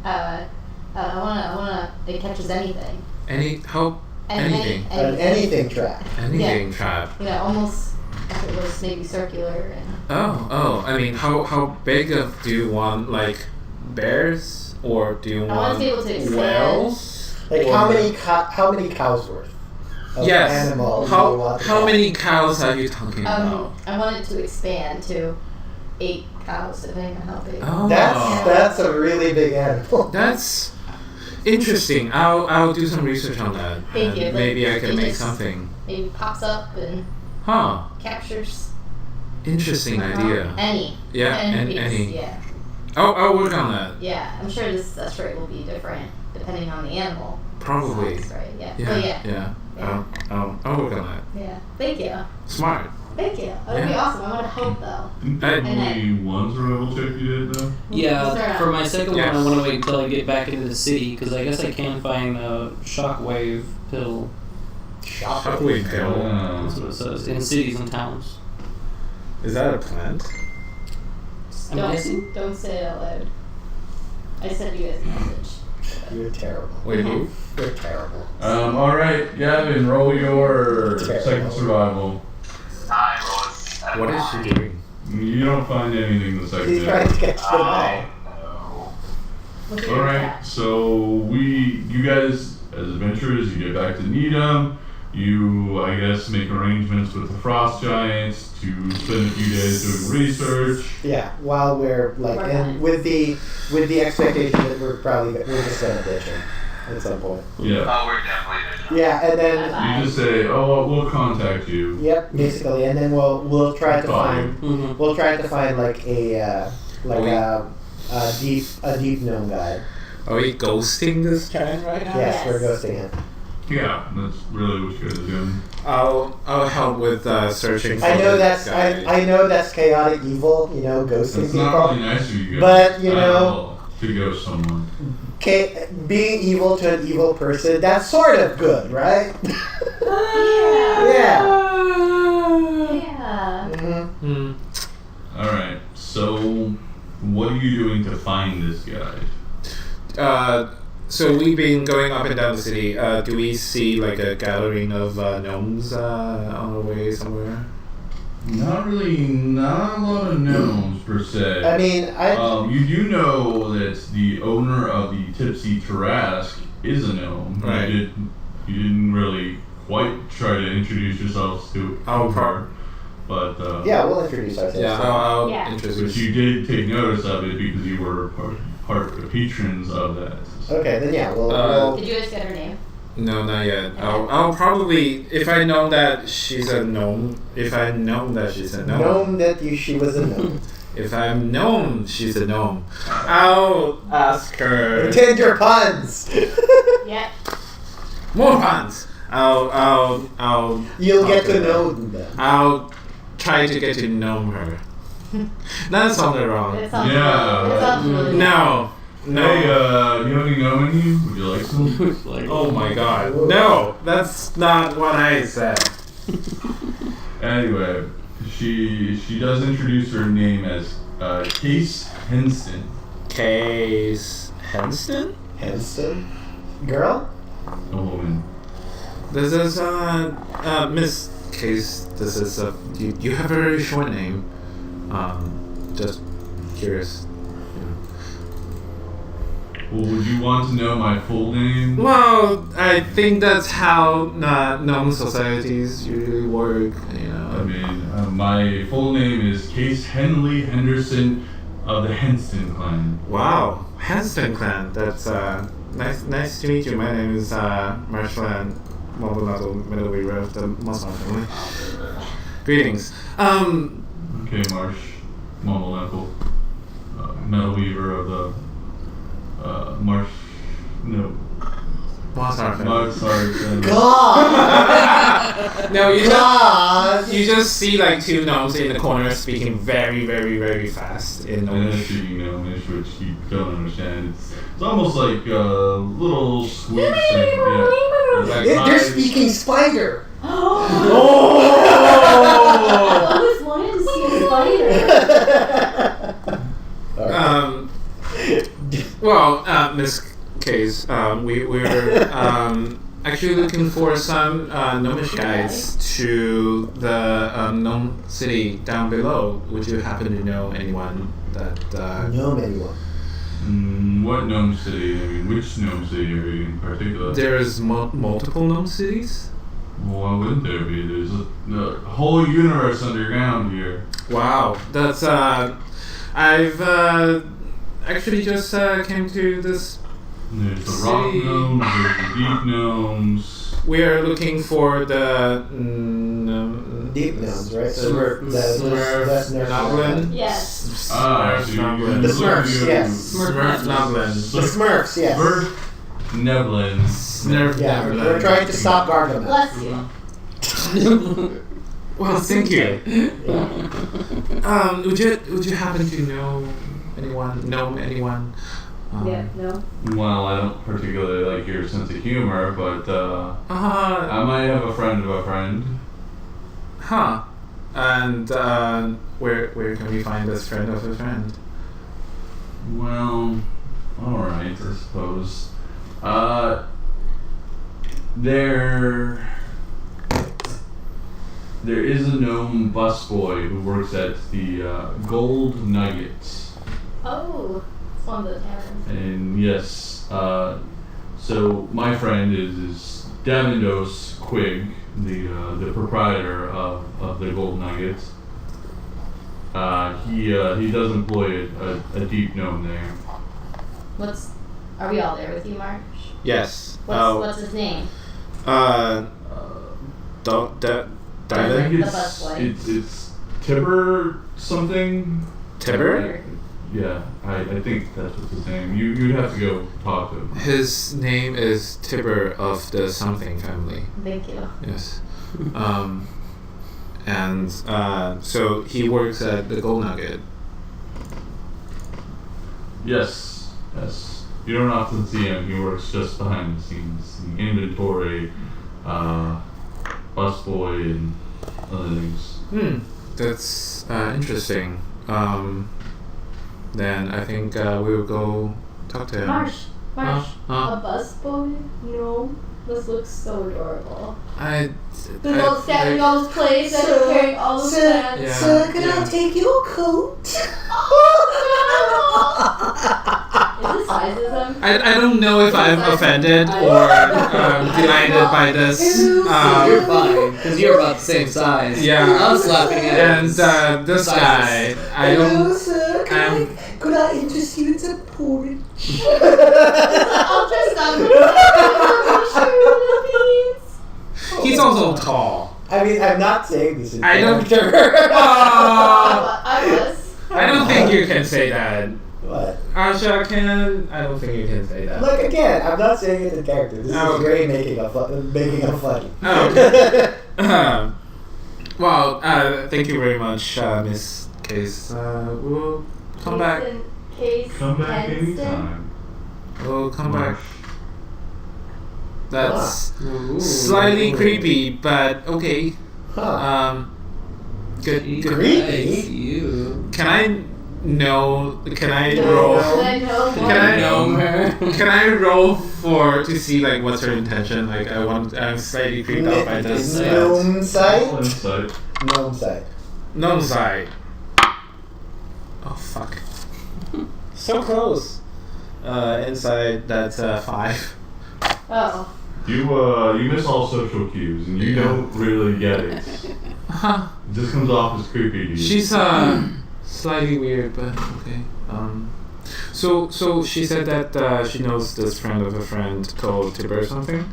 I wanna it catches anything. Anything. Anything. An anything trap. Anything trap. You know, almost if it was maybe circular and Oh. I mean, how big do you want? Like bears, or do you I want to be able want to expand. whales? Like Or- how many cows worth of Yes. animals do you want to How catch? many cows are you talking about? I want it to expand to 8 cows, depending on how big. Oh. That's a really big animal. That's interesting. I'll do some research on that. Thank you. And maybe I Like, can it make just- something. Maybe pops up and Huh. captures Interesting idea. any. Yeah, Any. any. Yeah. I'll work on that. Yeah. I'm sure this success rate will be different depending on the animal. Probably. Size, right? Yeah. Yeah. But yeah. Yeah. I'll work on that. Yeah. Thank you. Smart. Thank you. That would be Yeah. awesome. I want to help though. Didn't only one survival check you did though? Yeah, for my second Yes. one, I want to wait until I get back into the city because I guess I can find a shockwave pill. Shockwave pill. That's what it says in cities and towns. Is that a plant? I'm guessing. Don't say it out loud. I sent you guys a message. You're terrible. Wait, who? You're terrible. All right, Gavin, roll your Terrible. second survival. I rolled What is she doing? You don't find anything the second He's day. trying to catch the Oh, ball. no. Look at your Alright, cat. so you guys, as adventurers, you get back to Needham. You, I guess, make arrangements with the Frost Giants to spend a few days doing research. Yeah, while we're like, We're and fine. with the expectation that we're just gonna ditch him at some point. Yeah. Oh, we're definitely vigilant. Yeah, and then You just say, oh, we'll contact you. yep, basically, and then we'll try to Fine. find Mm-hmm. we'll try to find like a deep gnome guy. Are we ghosting this giant right now? Yes, Yes. we're ghosting him. Yeah, that's really what you guys are doing. I'll help with searching for I know this that's guy. I know that's chaotic evil, ghosting It's not really people. nice of you guys. But, you at know- all to ghost someone. Being evil to an evil person, that's sort of good, right? Yeah. Yeah. you doing to find this guy? So we've been going up and down the city. Do we see like a gathering of gnomes on our way somewhere? Not a lot of gnomes per se. I mean, You do know that the owner of the Tipsy Tarrasque is a gnome. Right. You didn't really quite try to introduce yourselves to her, but yeah, we'll introduce ourselves. Yeah, I'll Yeah. but introduce. you did take notice of it because you were part patrons of that. Okay, then yeah, we'll Did you guys get her name? No, not yet. I'll probably, if I know that she's a gnome, if I know that she's a gnome, known that she was a gnome. if I'm known she's a gnome, I'll ask her Intend your puns. Yeah. more puns. I'll You'll talk get to her. know them. I'll try to get to know her. That sounded wrong. It sounds Yeah. It sounds really No. Hey, you have any gnome in you? Would you like some? Like, Oh my god. No, that's not what I said. Anyway, she does introduce her name as Case Henston. Case Henston? Henston? Girl? A woman. This is Miss Case. This is you have a very short name. Just curious. Well, would you want to know my full name? Well, I think that's how gnome societies usually work. I mean, my full name is Case Henley Henderson of the Henston clan. Wow, Henston clan. That's nice to meet you. My name is Marshland Maldonado Middleweaver of the Muslim family. Greetings. Okay, Marsh, Mumble Knuckle, Metal Weaver of the Marsh. No. Muslim family. Marsh, sorry. God! No, God! you just see like two gnomes in the corner speaking very, very, very fast in And then English. speaking Gnomish, which you don't understand. It's almost like little squeaks and yeah. They're speaking spider. Oh! Oh! I always wanted to see a spider. Well, Miss Case, we're actually looking for some gnomish guides to the gnome city down below. Would you happen to know anyone that? Know anyone? What gnome city? I mean, which gnome city are you in particular? There's multiple gnome cities. Well, why wouldn't there be? There's a whole universe underground here. Wow, that's I've actually just came to this. There's the rock City. gnomes, there's the deep gnomes. We are looking for the Deep gnomes, right? Smurf Noblin. Yes. Ah, so Noblin. The Smurfs, yes. Smurf Noblin. The Smurfs, yes. Smurf Neblin. Smurf Yeah, Noblin. we're trying to stop Gargamel. Bless you. Well, thank you. Yeah. Would you happen to know anyone? Yeah, no. Well, I don't particularly like your sense of humor, but Uh, I might have a friend of a friend. huh. And where can we find this friend of a friend? Well, alright, I suppose. There is a gnome busboy who works at the Gold Nuggets. Oh, it's one of the taverns. And yes, so my friend is Davindos Quigg, the proprietor of the Gold Nuggets. He does employ a deep gnome there. Are we all there with you, March? Yes. What's his name? I think The busboy. it's Tibber something. Tibber? Yeah, I think that's what's his name. You'd have to go talk to him. His name is Tibber of the something family. Thank you. Yes. And so he works at the Gold Nugget. Yes. You don't often see him. He works just behind the scenes, the inventory, busboy, and other things. That's interesting. then I think we'll go talk to him. Marsh, Huh? a busboy? No, this looks so adorable. I With all standing all those plays and carrying all those plants. Yeah. Sir, can yeah. I take your coat? Is this sizism? I don't know if I'm offended or delighted by this. You're fine, because you're about the same size. Yeah. I was laughing at And his this sizes. guy, I Hello, don't. sir. Could I interest you in some porridge? Ultrasound. He's also tall. I mean, I'm not saying this in I don't- character. I was. I don't think you can say that. What? Asha can. I don't think you can say that. Look, again, I'm not saying it in character. This Oh, is Ray making a funny. Oh. Well, thank you very much, Miss Case. We'll come back. Case Come back Henston. anytime. We'll come back. Marsh. That's Ooh. slightly creepy, but okay. Huh. Good. Creepy? Nice, you. Can I know? Can I No, roll? I know Can I know her? Can I roll to see like what's her intention? Like I'm slightly creeped out by this. Gnome Roll sight? insight. Gnome sight. No side. Oh fuck. So close. Inside that's 5. Oh. You miss all social cues and you don't really get it. Huh. It just comes off as creepy to you. She's slightly weird, but okay. So she said that she knows this friend of a friend called Tipper or something.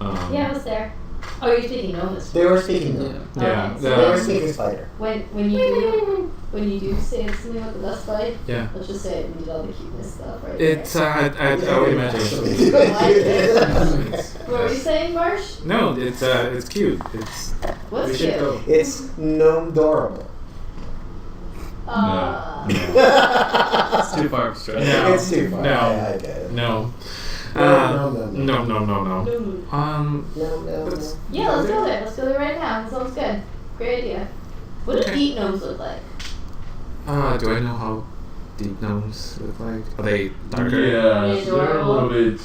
Yeah, I was there. Oh, you're speaking Nomus. They were speaking gnome. Yeah. Okay, They so were speaking spider. when you do say something about the best fight, Yeah. let's just say we did all the cuteness stuff right It's there. I would imagine. What were you saying, Marsh? No, it's cute. It's What's we should cute? go. It's gnome adorable. It's too far of a stretch. No. It's too far. No. I get it. No. No. No. No. Let's- Yeah, let's go there. Let's go there right now. That sounds good. Great idea. What do Okay. deep gnomes look like? Do I know how deep gnomes look like? Are they darker? Yeah, so they're a Adorable. little bit.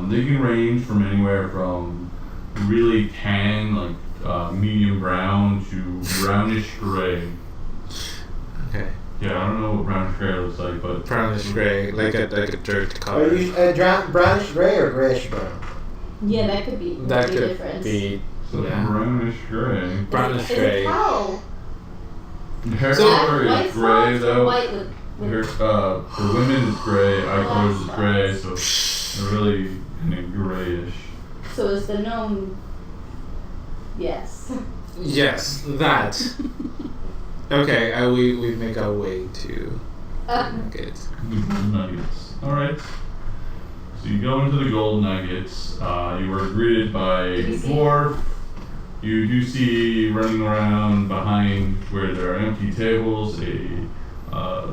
They can range from anywhere from really tan, like medium brown, to brownish gray. Okay. Yeah, I don't know what brownish gray looks like, but Brownish gray, like a dirt Are color. you brownish gray or grayish brown? Yeah, that could be. That be could different. be so yeah. brownish gray. Brownish Is gray. it cow? Hair So- color White is gray spots or though. white with Hair, for women it's gray, eye colors is gray, so they're really kind of grayish. So is the gnome? Yes. Yes, that. Okay, we make our way to get it. The gold nuggets. Alright. So you go into the gold nuggets. You are greeted by a Do you see dwarf. You do see running around behind where there are empty tables a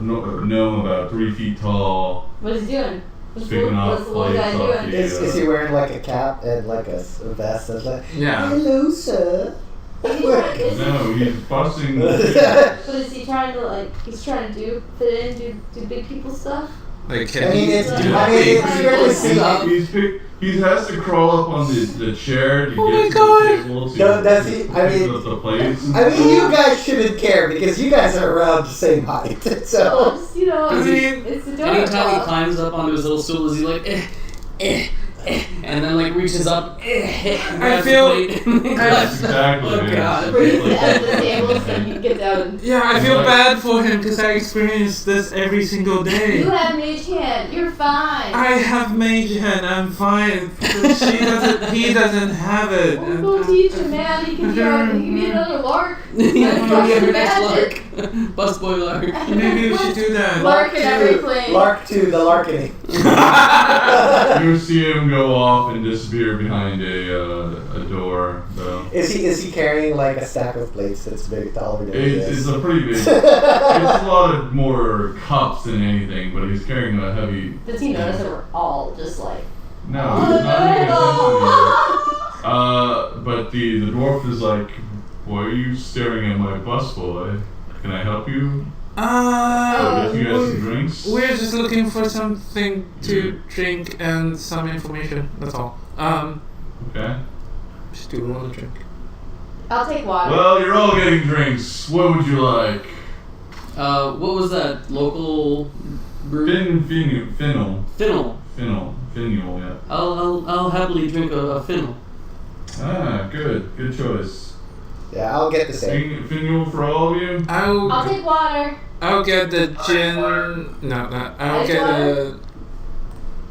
gnome about 3 feet tall. What is he doing? What's the Picking off little guy plates off doing? the- Is he wearing like a cap and like a vest and like, Yeah. hello, sir? Is he trying- is he- No, he's busting. But is he trying to he's trying to fit in, do big people stuff? Like I can mean, he it's, do I mean, big it's people really stuff? He has to crawl up on the chair to Oh my get to God. the table to Does he? I pick mean- up the plates. I mean, you guys shouldn't care because you guys are around the same height. So So, just, you know, I mean, it's adorable. Anytime he climbs up onto his little stool, is he like, and then like reaches up, and grabs feel- the plate and grabs the- Exactly. Oh yeah. god. Brings the end of the table so he can get down. Yeah, I feel bad for him because I experience this every single day. You have mage hand. You're fine. I have mage hand. I'm fine. She doesn't. He doesn't have it. We'll go teach him, man. He can be another lark. Yeah, Let's yeah, go your next magic. lark. Bus boy lark. Maybe we should do that. Lark in every plane. Lark 2, the Larkeny. You see him go off and disappear behind a door, though. Is he carrying like a stack of plates that's very taller than he It's is? a pretty big. It's a lot of more cups than anything, but he's carrying a heavy. Does he notice that we're all just like, No, he's not paying attention to you. But the dwarf is like, "Why are you staring at my busboy? Can I help you?" Get you guys some drinks. We're just looking for something to drink and some information. That's all. Okay. Just do you want to drink? I'll take water. Well, you're all getting drinks. What would you like? What was that local brew? Fennel, yeah. I'll happily drink a fennel. Ah, good choice. Yeah, I'll get the same. Fennel for all of you? I'll take water. I'll get the gin. No. I'll get the.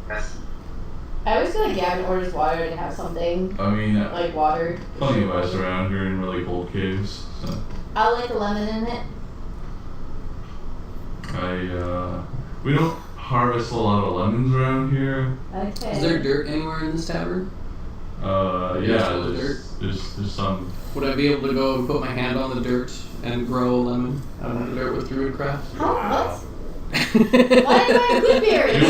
Yes. I always feel like Gavin orders water to have something I mean, like water. plenty of ice around here in really cold caves. So I'll like a lemon in it. we don't harvest a lot of lemons around here. Okay. Is there dirt anywhere in this tavern? Yeah, full of there's some. Would I be able to go and put my hand on the dirt and grow a lemon out of the dirt with Druidcraft? How? What? Why do I have good berry? It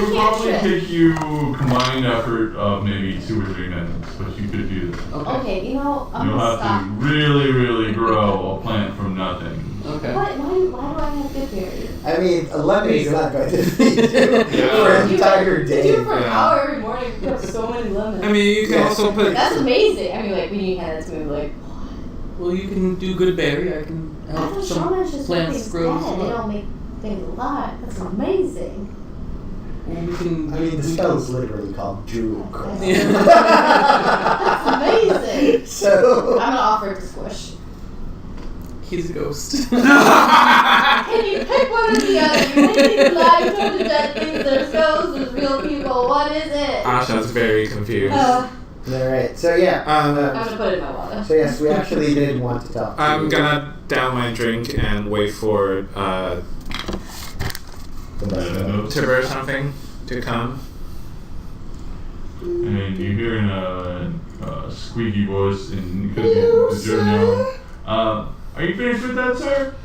would probably That's take you combined effort of maybe 2 or 3 minutes, but you could do that. Okay, you know, I'm You'll gonna have stop. to really grow a plant from nothing. Okay. Why do I have good berry? I mean, a lemon is not going to feed you for an entire You day. do it for an hour every morning. You have so many lemons. I mean, you can also put. That's amazing. I mean, like, when you hand it to me, like, Well, you can do good berry. I can I help thought some shamans just make plants things grow. dead. They don't make things alive. That's amazing. Well, we can. I mean, the spell is literally called Druidcraft. That's amazing. So. I'm gonna offer it to Squish. He's a ghost. Can you pick one or the other? You think live told the dead things, there's ghosts, there's real people. What is it? Asha's very confused. Alright, so yeah. I'm gonna put it in my water. So yes, we actually did want to talk to I'm you. gonna down my drink and wait for The best one. Tibber or something to come. And you hear in a squeaky voice, because you're now. Are you finished with that, sir?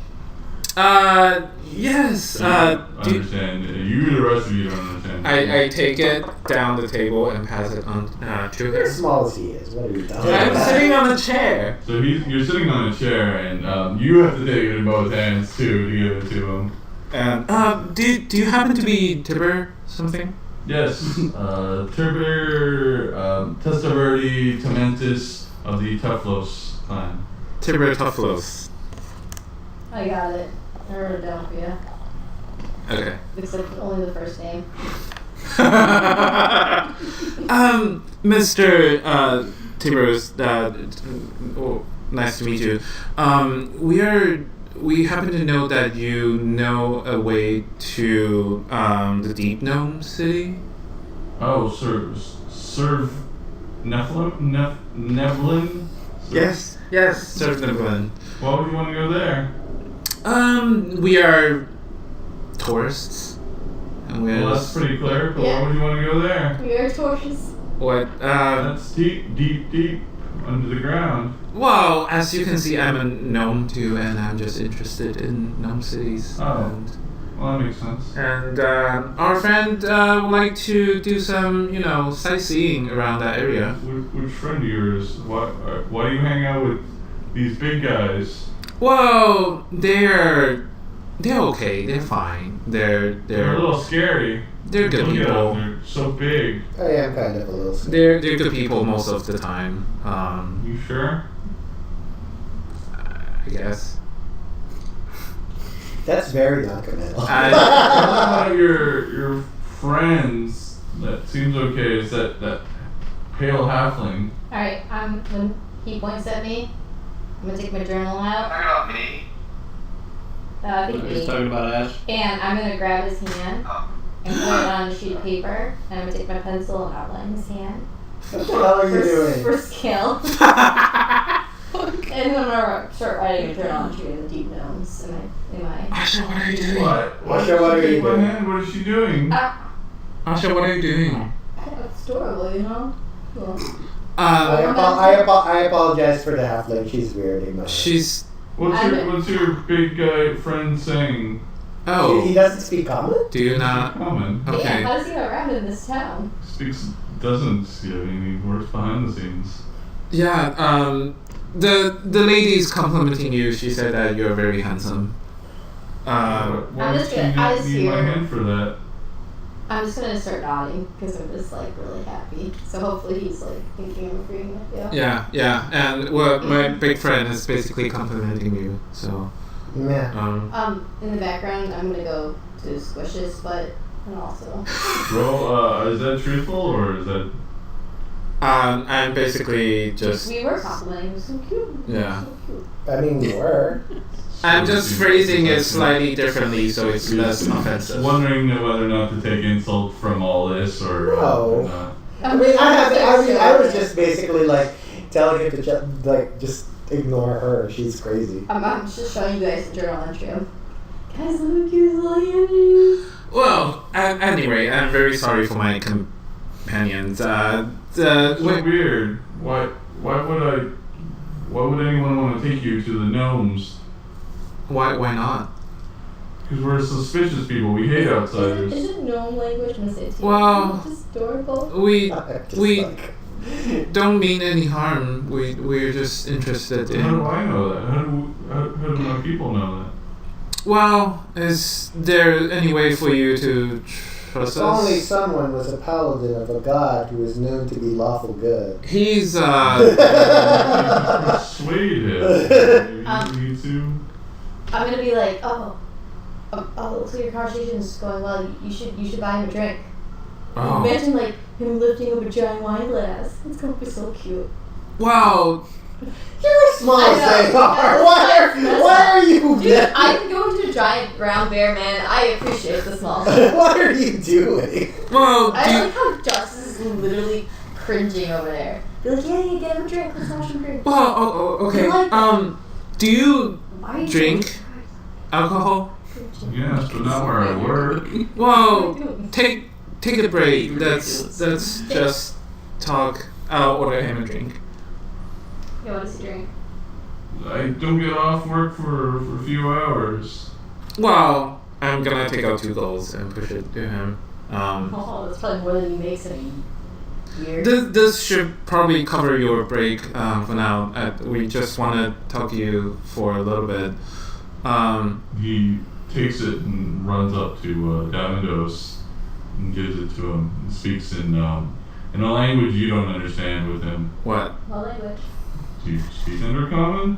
Yes. You don't understand. You, the rest of you, don't understand. I take it down the table and pass it on to You're her. as small as he is. What are you talking I'm about? sitting on a chair. So you're sitting on a chair, and you have to take it in both hands too to give it to him. And do you happen to be Tibber something? Yes, Tibber Testaverdi Tementis of the Teflos clan. Tibber Tufflos. I got it. I wrote it down for you. Okay. Except only the first name. Mr. Tibbers, nice to meet you. We happen to know that you know a way to the Deep Gnome City. Oh, serve Nevlin? Yes, Sir Nevlin. Why would you want to go there? We are tourists. And we're Well, that's pretty clear, but Yeah. why would you want to go there? We are torches. what? That's deep under the ground. Well, as you can see, I'm a gnome too, and I'm just interested in gnome cities. Oh. Well, that makes sense. And our friend would like to do some, sightseeing around that area. Which friend of yours? Why do you hang out with these big guys? Well, they're okay. They're fine. They're a little scary. They're good Look at people. them, they're so big. I am kind of a little scared. They're good people most of the time. You sure? I guess. That's very non-committal. One of your friends that seems okay is that pale halfling. Alright, when he points at me, I'm gonna take my journal out. Talking about me? I think He's me. talking about Ash. And I'm gonna grab his hand Oh. and put it on a sheet of paper. And I'm gonna take my pencil and outline his hand. What the hell are you doing? For skill. And then I'm gonna start writing a journal entry in the deep gnomes in my Asha, what are you doing? What? Asha, what are you doing? What is she doing? Asha, what are you doing? It's adorable, you know? Cool. I apologize for the halfling. She's weird. Ignore her. She's. What's your big guy friend saying? He Oh, doesn't speak common? do you not? Common. Yeah, Okay. how does he get around in this town? Doesn't give any works behind the scenes. Yeah. The lady is complimenting you. She said that you're very handsome. Why I'm just would gonna- I just you need my hear- hand for that? I'm just gonna start nodding because I'm just like really happy. So hopefully he's like thinking I'm agreeing with you. Yeah. And well, my big friend is basically complimenting you. So. Yeah. In the background, I'm gonna go to squish his butt and also. Bro, is that truthful or is that? I'm basically just. We were complimenting. He was so cute. He was Yeah. so cute. I mean, you were. I'm just phrasing it slightly differently so it's less offensive. Wondering whether or not to take insult from all this or No. not. I mean, I was just basically like telling him to just ignore her. She's crazy. I'm just showing you guys the journal entry. Guys, look at cute little Annie. Well, anyway, I'm very sorry for my companions. So weird. Why would anyone want to take you to the gnomes? Why not? Because we're suspicious people. We hate outsiders. Is it gnome language? I'm gonna say it to you. Well, historical. We We don't mean any harm. We're just interested in. How do I know that? How do my people know that? Well, is there any way for you to trust If only us? someone was a paladin of a god who is known to be lawful good. He's Persuade him. You need to. I'm gonna be like, oh, so your conversation's going well. You should buy him a drink. Oh. Imagine like him lifting up a giant wine glass. It's gonna be so cute. Wow. You're as small I as they know. are. That's Why are you? Dude, I can go into a giant brown bear, man. I appreciate the small stuff. What are you doing? Well, I like how Justice is literally cringing over there. Be like, yeah, get him a drink. Let's watch him drink. okay. You like that? Do you Why are you drink alcohol? Yes, but not where I work. Well, take a break. Let's just talk. I'll order him a drink. Yeah, what does he drink? I don't get off work for a few hours. Well, I'm gonna take out 2 goals and push it to him. Oh, that's probably more than he makes in a year. This should probably cover your break for now. We just want to talk to you for a little bit. He takes it and runs up to Davindos and gives it to him and speaks in a language you don't understand with him. What? What language? Do you speak Undercommon?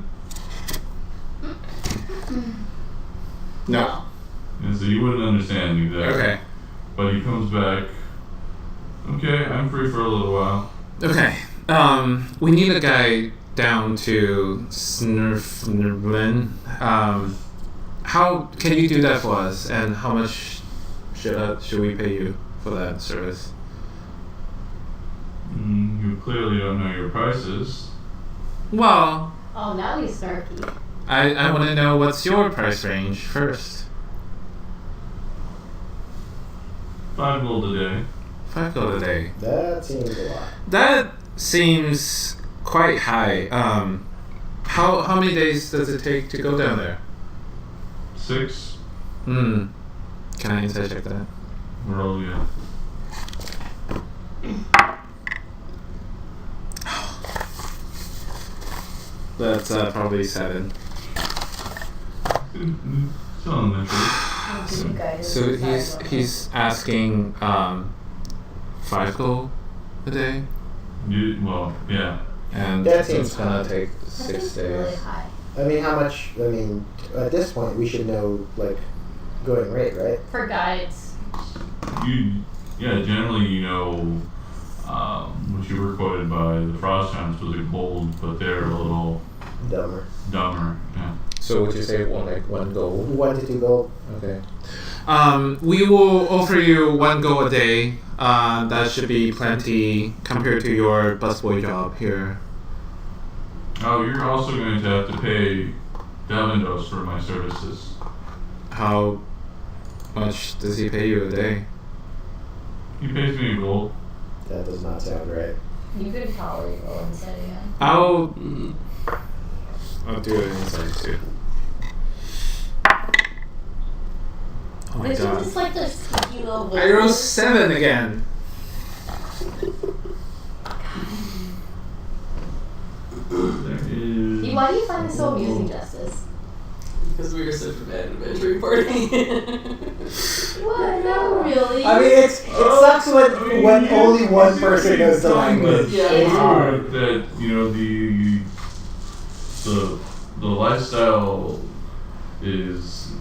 No. And so you wouldn't understand exactly. Okay. But he comes back. Okay, I'm free for a little while. Okay. We need a guy down to Snurfnerblin. How can you do that for us? And how much should we pay you for that service? You clearly don't know your prices. Well, Oh, now he's snarky. I want to know what's your price range first. 5 gold a day. 5 gold a day. That seems a lot. That seems quite high. How many days does it take to go down there? 6. Can I insight check that? Roll, yeah. That's probably 7. Still in the truth. So he's asking 5 gold a day, Well, yeah. and That it's seems gonna high. take 6 Really days. high. I mean, how much? I mean, at this point, we should know like going rate, right? For guides. Generally, what you were quoted by the Frost Giants was a gold, but they're a little Dumber. dumber. Yeah. So would you say 1 gold? 1 to 2 gold. Okay. We will offer you 1 gold a day. That should be plenty compared to your busboy job here. Oh, you're also going to have to pay Davindos for my services. How much does he pay you a day? He pays me a gold. That does not sound right. You could probably roll instead again. I'll do it inside too. Oh my This is god. just like the sneaky little I rolled 7 again. There is. Why do you find this so amusing, Justice? Because we were such a bad adventuring party. What? No, really. I mean, it sucks when only one person knows the language. Yeah. It's hard. That the lifestyle is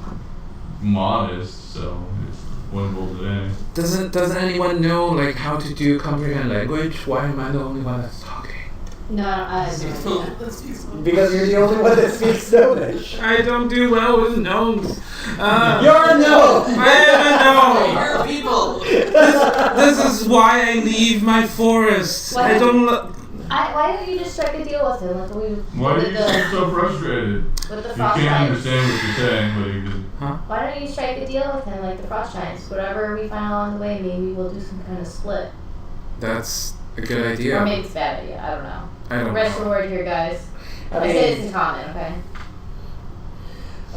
modest, so it's one goal today. Doesn't anyone know like how to do comprehend language? Why am I the only one that's talking? No, I have no idea. Because you're the only one that speaks Gnomish. I don't do well with gnomes. You're a gnome! I am a gnome. We're people. This is why I leave my forest. Why I don't. why don't you just strike a deal with him like we Why do with you the seem so frustrated? with the You frost can't giants? understand what you're saying, but you can. Why don't you strike a deal with him like the frost giants? Whatever we find along the way, maybe we'll do some kind of split. That's a good Or idea. maybe it's a bad idea. I don't know. I don't Rest know. reward here, guys. I I mean- said it's in common, okay?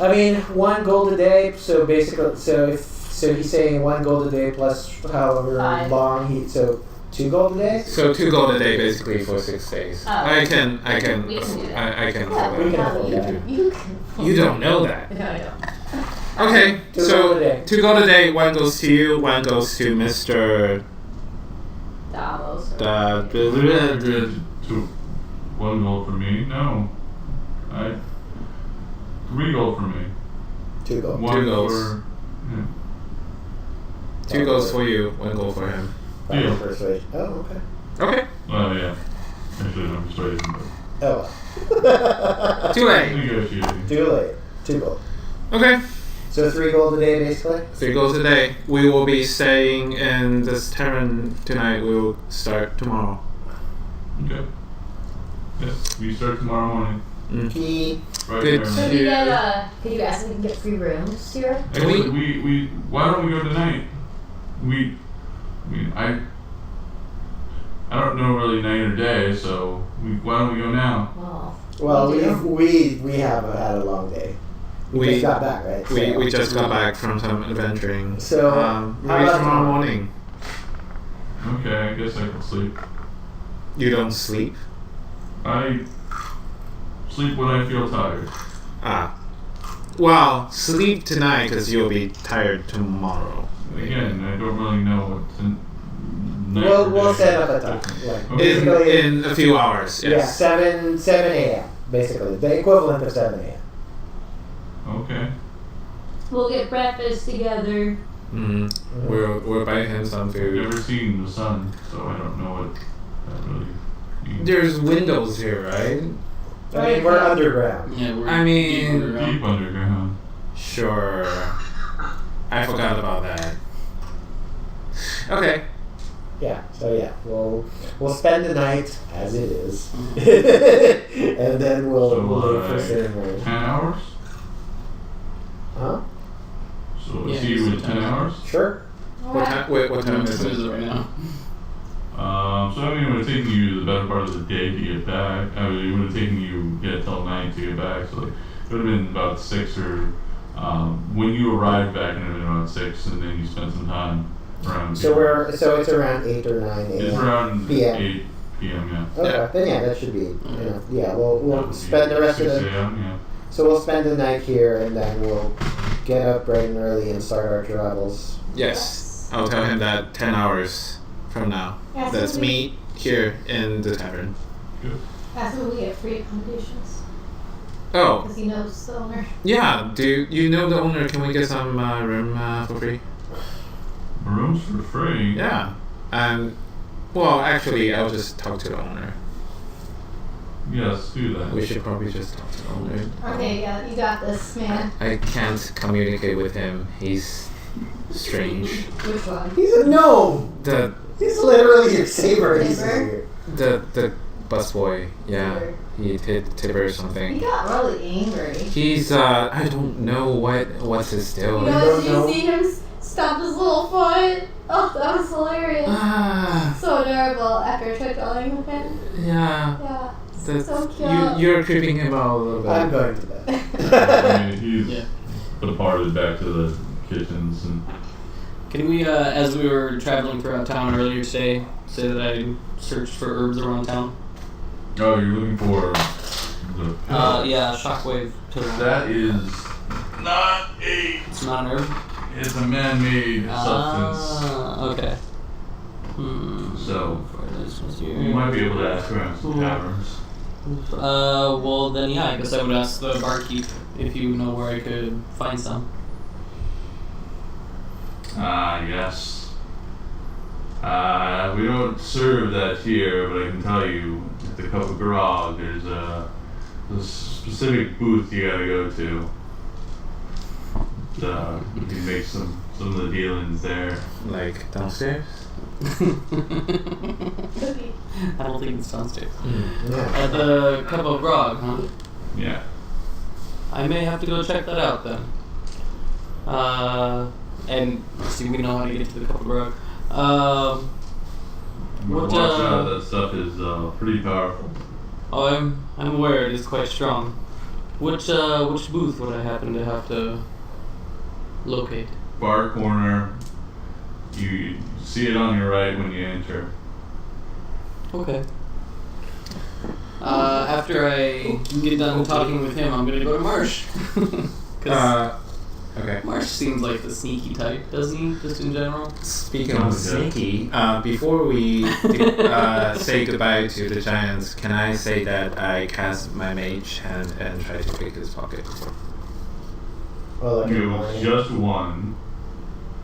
I mean, 1 gold a day. So basically, so he's saying 1 gold a day plus however 5. long he. So 2 gold a day. So 2 gold a day basically for 6 days. Oh. I can. We can do that. I can. Yeah, we do can that. afford that. You can. You don't know that. No, I don't. Okay, 2 so gold a day. 2 gold a day. 1 goes to you. 1 goes to Mr. Davos. Two. 1 gold for me? No. 3 gold for me. 2 gold. 1 golds. for. Yeah. 2 goes for you. 1 goal for him. Deal. Persuasion. Oh, okay. Okay. Well, yeah. Actually, no persuasion, but. Oh. Too late. Negotiating. Too late. 2 gold. Okay. So 3 gold a day, basically. 3 goals a day. We will be staying in this tavern tonight. We will start tomorrow. Okay. Yes, we start tomorrow morning. He. Right Good. So there. we get could you ask if we can get free rooms here? Actually, we why don't we go tonight? I mean, I don't know really night or day, so why don't we go now? Well, Well, we we have had a long day. We We just got back, right? we just got back from some adventuring. So, how how about tomorrow morning? Okay, I guess I can sleep. You don't sleep? I sleep when I feel tired. Ah. Well, sleep tonight because you'll be tired tomorrow. Again, I don't really know what's in night or We'll day. set up a time. Like, Okay. basically, In a few hours, yeah, yes. 7 a.m. Basically, the equivalent of 7 a.m. Okay. we'll get breakfast together. Mm. We'll buy him some I've food. never seen the sun, so I don't know what that really means. There's windows here, right? I mean, we're underground. Yeah, we're I mean- deep underground. Deep underground. Sure. I forgot about that. Okay. Yeah. So yeah, we'll spend the night as it is, and then we'll leave for ceremony. 10 hours? Huh? So we'll Yeah, see you so in 10 hours? Sure. What time? Wait, what time What is time is it? it right now? So I mean, it would have taken you the better part of the day to get back. I mean, it would have taken you till 9 to get back. So like, it would have been about 6 or when you arrived back, it would have been about 6, and then you spent some time around. So it's around 8 or 9 It's a.m. around PM. 8 p.m. Yeah. Okay, Yeah. then yeah, that should be enough. Yeah, That we'll would be spend the rest of 6 the. a.m. Yeah. So we'll spend the night here, and then we'll get up bright and early and start our travels. Yes. I'll tell him that 10 hours from now. Yeah, so Let's we- meet here in the tavern. Good. That's when we get free accommodations. Oh, Because he knows the owner. yeah. Do you know the owner? Can we get some room for free? Rooms for free. Yeah. Well, actually, I'll just talk to the owner. Yes, do that. We should probably just talk to the owner. Okay, yeah, you got this, man. I can't communicate with him. He's strange. Which one? He's a gnome. He's literally your saber. Saber? The busboy. Yeah. Tipper. He hit Tipper or He something. got really angry. He's I don't know what's his deal. You don't know, did know. you see him stomp his little foot? Oh, that was hilarious. Ah, So adorable after I tried calling with him. yeah. Yeah. That's, So cute. you're creeping him out a little bit. I'm going to I bed. mean, he's Yeah. departed back to the kitchens and. Can we, as we were traveling throughout town earlier today, say that I searched for herbs around town? Oh, you're looking for the pill. Yeah, shockwave pills. That is not a. It's not an herb? It's a man-made substance. Okay. So you might be able to ask around some taverns. Well then yeah, I guess I would ask the barkeep if you know where I could find some. Yes. We don't serve that here, but I can tell you, at the Cup of Grog, there's a specific booth you gotta go to. You can make some of the dealings there. Like downstairs? I don't think it's downstairs. Yeah. At the Cup of Grog, huh? Yeah. I may have to go check that out then. And see, we know how to get to the Cup of Grog. Watch out, that stuff is pretty powerful. Oh, I'm aware it is quite strong. Which booth would I happen to have to locate? Bar corner. You see it on your right when you enter. Okay. After I get done talking with him, I'm gonna go to Marsh. Okay. Marsh seems like the sneaky type, doesn't he? Just in general. Speaking of sneaky, before we say goodbye to the giants, can I say that I cast my mage hand and try to pick his pocket? Well, It was just one,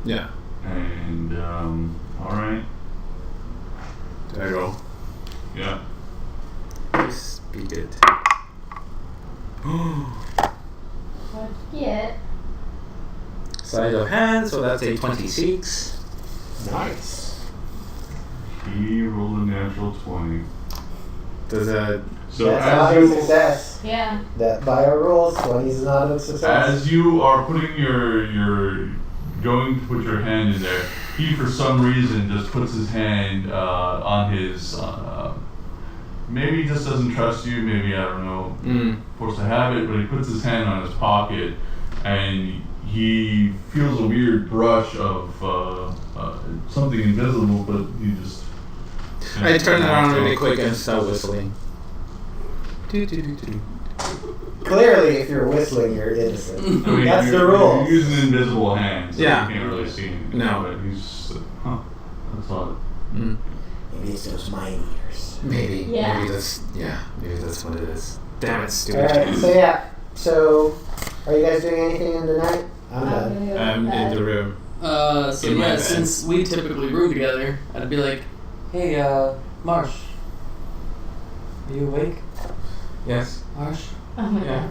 Yeah. and alright. Do I roll? Yeah. Please be good. What'd you get? Sleight of hand, so that's a 26. Nice. He rolled a natural 20. Does a So That's as not a you success. Yeah. That by our rules, 20 is not a success. as you are putting your going to put your hand in there, he for some reason just puts his hand on his. Maybe he just doesn't trust you. Maybe I don't know. Forced to habit, but he puts his hand on his pocket, and he feels a weird brush of something invisible, but he just. I turn around really quick and start whistling. Clearly, if you're whistling, you're innocent. I mean, That's the you're rule. using an invisible hand, so Yeah. you can't really see him. No. But he's just, that's odd. Maybe it's those mind eaters. Maybe. Yeah. Maybe that's what it is. Damn it, stupid. Alright, so yeah. So, are you guys doing anything in the night? I'm done. I'm in the room. So In my yeah, bed. since we typically room together, I'd be like, hey, Marsh, are you awake? Yes. Marsh? Oh my Yeah.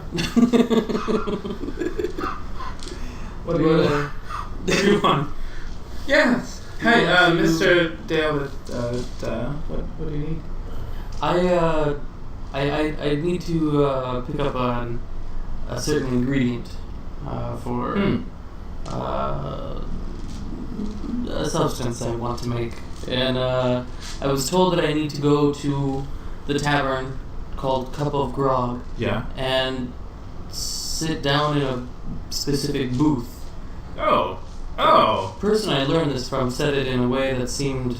What do you want? What do you want? Yes. Hi, Mr. Dale. What do you need? I need to pick up on a certain ingredient for a substance I want to make, and I was told that I need to go to the tavern called Cup of Grog Yeah. and sit down in a specific booth. Oh. The person I learned this from said it in a way that seemed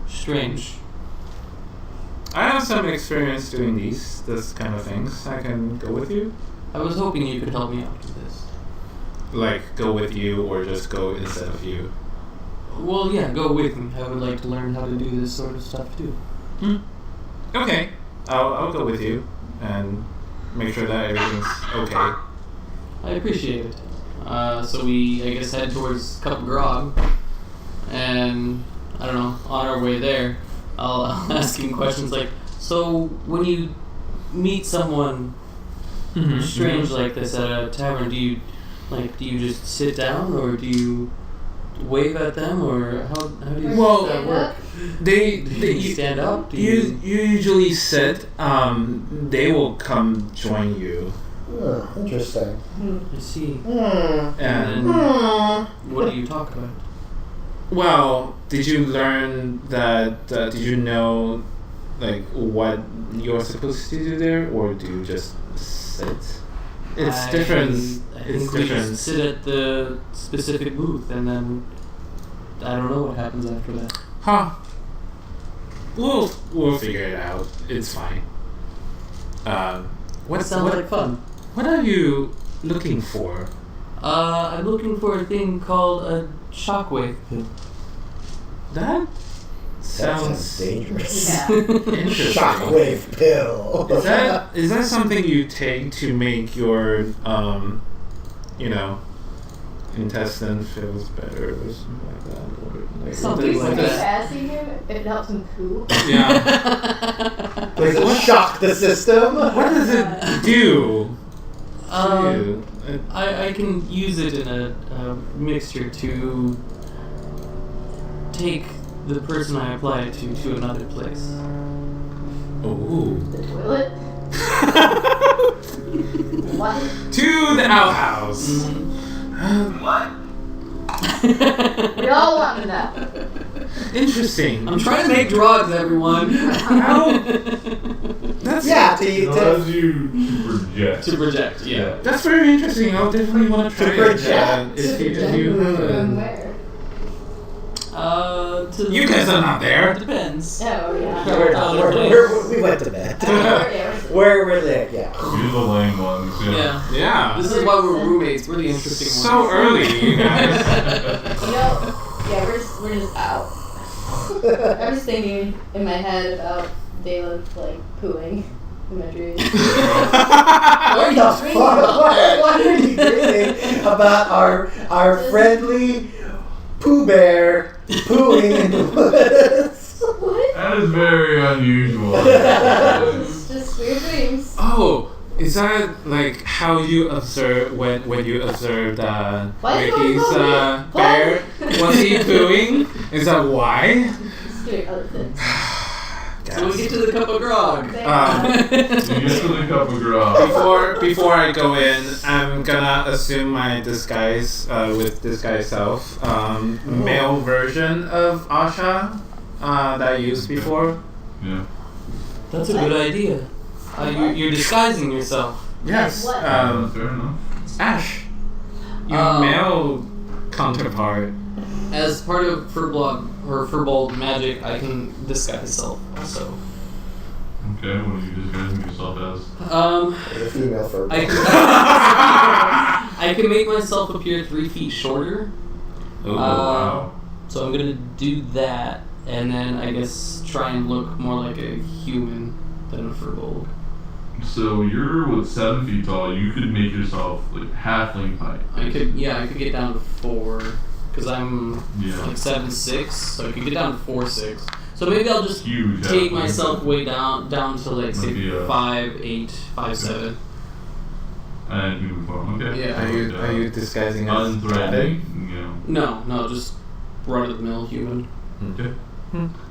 strange. I have some experience doing this kind of things. I can go with you. I was hoping you could help me out with this. Like go with you, or just go instead of you. Well, yeah, go with me. I would like to learn how to do this sort of stuff too. Okay. I'll go with you and make sure that everything's okay. I appreciate it. So we, I guess, head towards Cup of Grog, and I don't know. On our way there, I'll ask him questions like, "So when you meet someone strange like this at a tavern, do you just sit down, or do you wave at them, or how do you Well, that work? They Do you stand up? Do you usually sit. They will come join you. Oh, interesting. I see. And And what do you talk about? well, did you learn that? Did you know, like, what you're supposed to do there, or do you just sit? It's different. I It's think we different. just sit at the specific booth, and then I don't know what happens after that. Huh. We'll figure it out. It's fine. What sounds like fun? What are you looking for? I'm looking for a thing called a shockwave pill. That That sounds sounds dangerous. Yeah. interesting. Shockwave pill. Is that something you take to make your intestine feels better or something like that? Or like Something He's like just that. asking him if it helps him poop. Yeah. Does it shock the system? What does it do to Um, you? I can use it in a mixture to take the person I apply it to another place. Oh. The toilet? What? To the outhouse. What? We all want to know. Interesting. I'm trying to make drugs, everyone. How? That's Yeah, It allows you to project. To project, yeah. That's very interesting. I'll definitely want to try it. project. If you From where? To You guys are not there. Depends. Oh, yeah. We're not. We went to bed. We're there, yeah. You're the lame ones. Yeah. Yeah. Yeah. This is why we're roommates. We're the interesting ones. So early, you guys. You know, yeah, we're just out. I'm just thinking in my head about Dalen, like, pooing in my dreams. What the fuck? What are you dreaming about our friendly Pooh Bear pooing in the woods? What? That is very unusual. It's just weird dreams. Oh, is that like how you observe when you observed Why is it Ricky's always about me? bear? Was he pooing? Is that why? Just doing other things. So we get to the cup of grog. You get to the cup of grog. Before I go in, I'm gonna assume my disguise with disguise self, male version of Asha that I used before. Yeah. That's a good idea. You're disguising yourself. Yes, What? Fair enough. Ash, your male counterpart. As part of Furbolg magic, I can disguise self also. Okay, what are you disguising yourself as? The female fur. I can make myself appear 3 feet shorter. Oh, Wow. So I'm gonna do that, and then I guess try and look more like a human than a Furbolg. So you're 7 feet tall. You could make yourself like halfling height. I could get down to 4, because I'm Yeah. like 7'6", so I could get down to 4'6". So maybe I'll just Huge. take halfling. myself way down to like say Maybe, 5'8", 5'7". And human form. Okay. Yeah. Are you disguising as unthreatening? Yeah. No, just run of the mill human. Okay.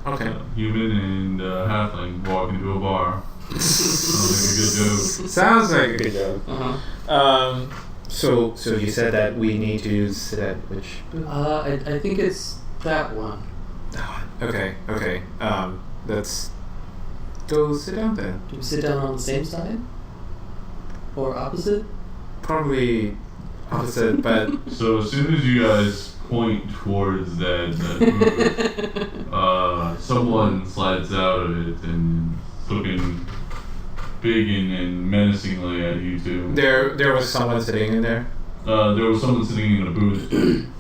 Okay. Human and halfling walk into a bar. Sounds like a good joke. Sounds like a good joke. Uh-huh. So you said that we need to sit at which booth? I think it's that one. That one. Okay. Let's go sit down then. Do we sit down on the same side? Or opposite? Probably opposite, but So as soon as you guys point towards that booth, someone slides out of it and looking big and menacingly at you two. there was someone sitting in there. There was someone sitting in a booth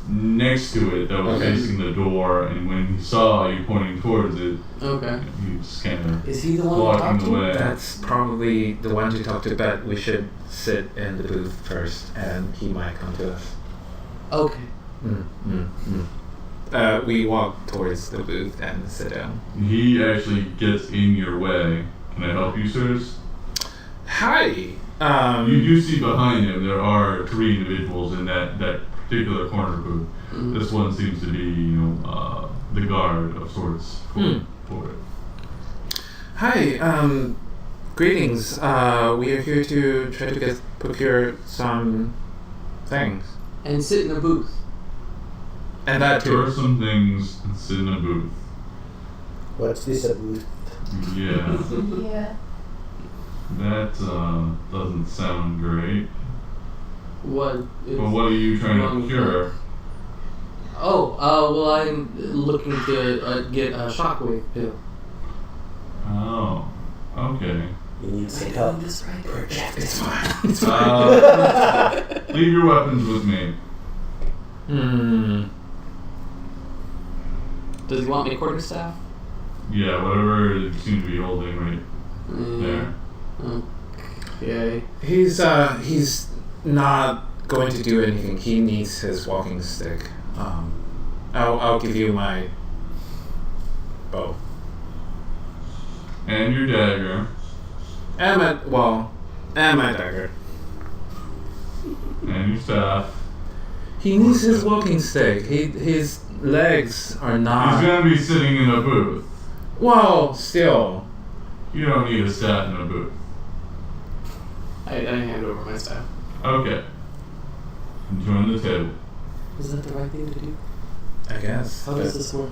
next to it that was Okay. facing the door, and when he saw you pointing towards it, Okay. he just kind of Is he the one to walking talk to? away. That's probably the one to talk to, but we should sit in the booth first, and he might come to us. Okay. We walk towards the booth and sit down. He actually gets in your way. Can I help you, sirs? Hi. You do see behind him there are 3 individuals in that particular corner booth. Mhm. This one seems to be, the guard of sorts for it. Hi. Greetings. We are here to try to procure some things, And sit in a booth. and that There are too. some things that sit in a booth. What's this about? Yeah, Yeah. that doesn't sound great. What? Is, But what are you trying wrong to with cure? that? Oh, well, I'm looking to get a shockwave pill. Oh, okay. You need some help. This right. Project. It's fine. It's fine. Leave your weapons with me. Does he want my quarterstaff? Yeah, whatever you seem to be holding right there. Okay. He's not going to do anything. He needs his walking stick. I'll give you my bow. And your dagger. And my dagger. And your staff. He needs his walking stick. His legs are He's not. gonna be sitting in a booth. Well, still. You don't need a staff in a booth. I hand over my staff. Okay. Join the table. Is that the right thing to do? I guess. How does this work?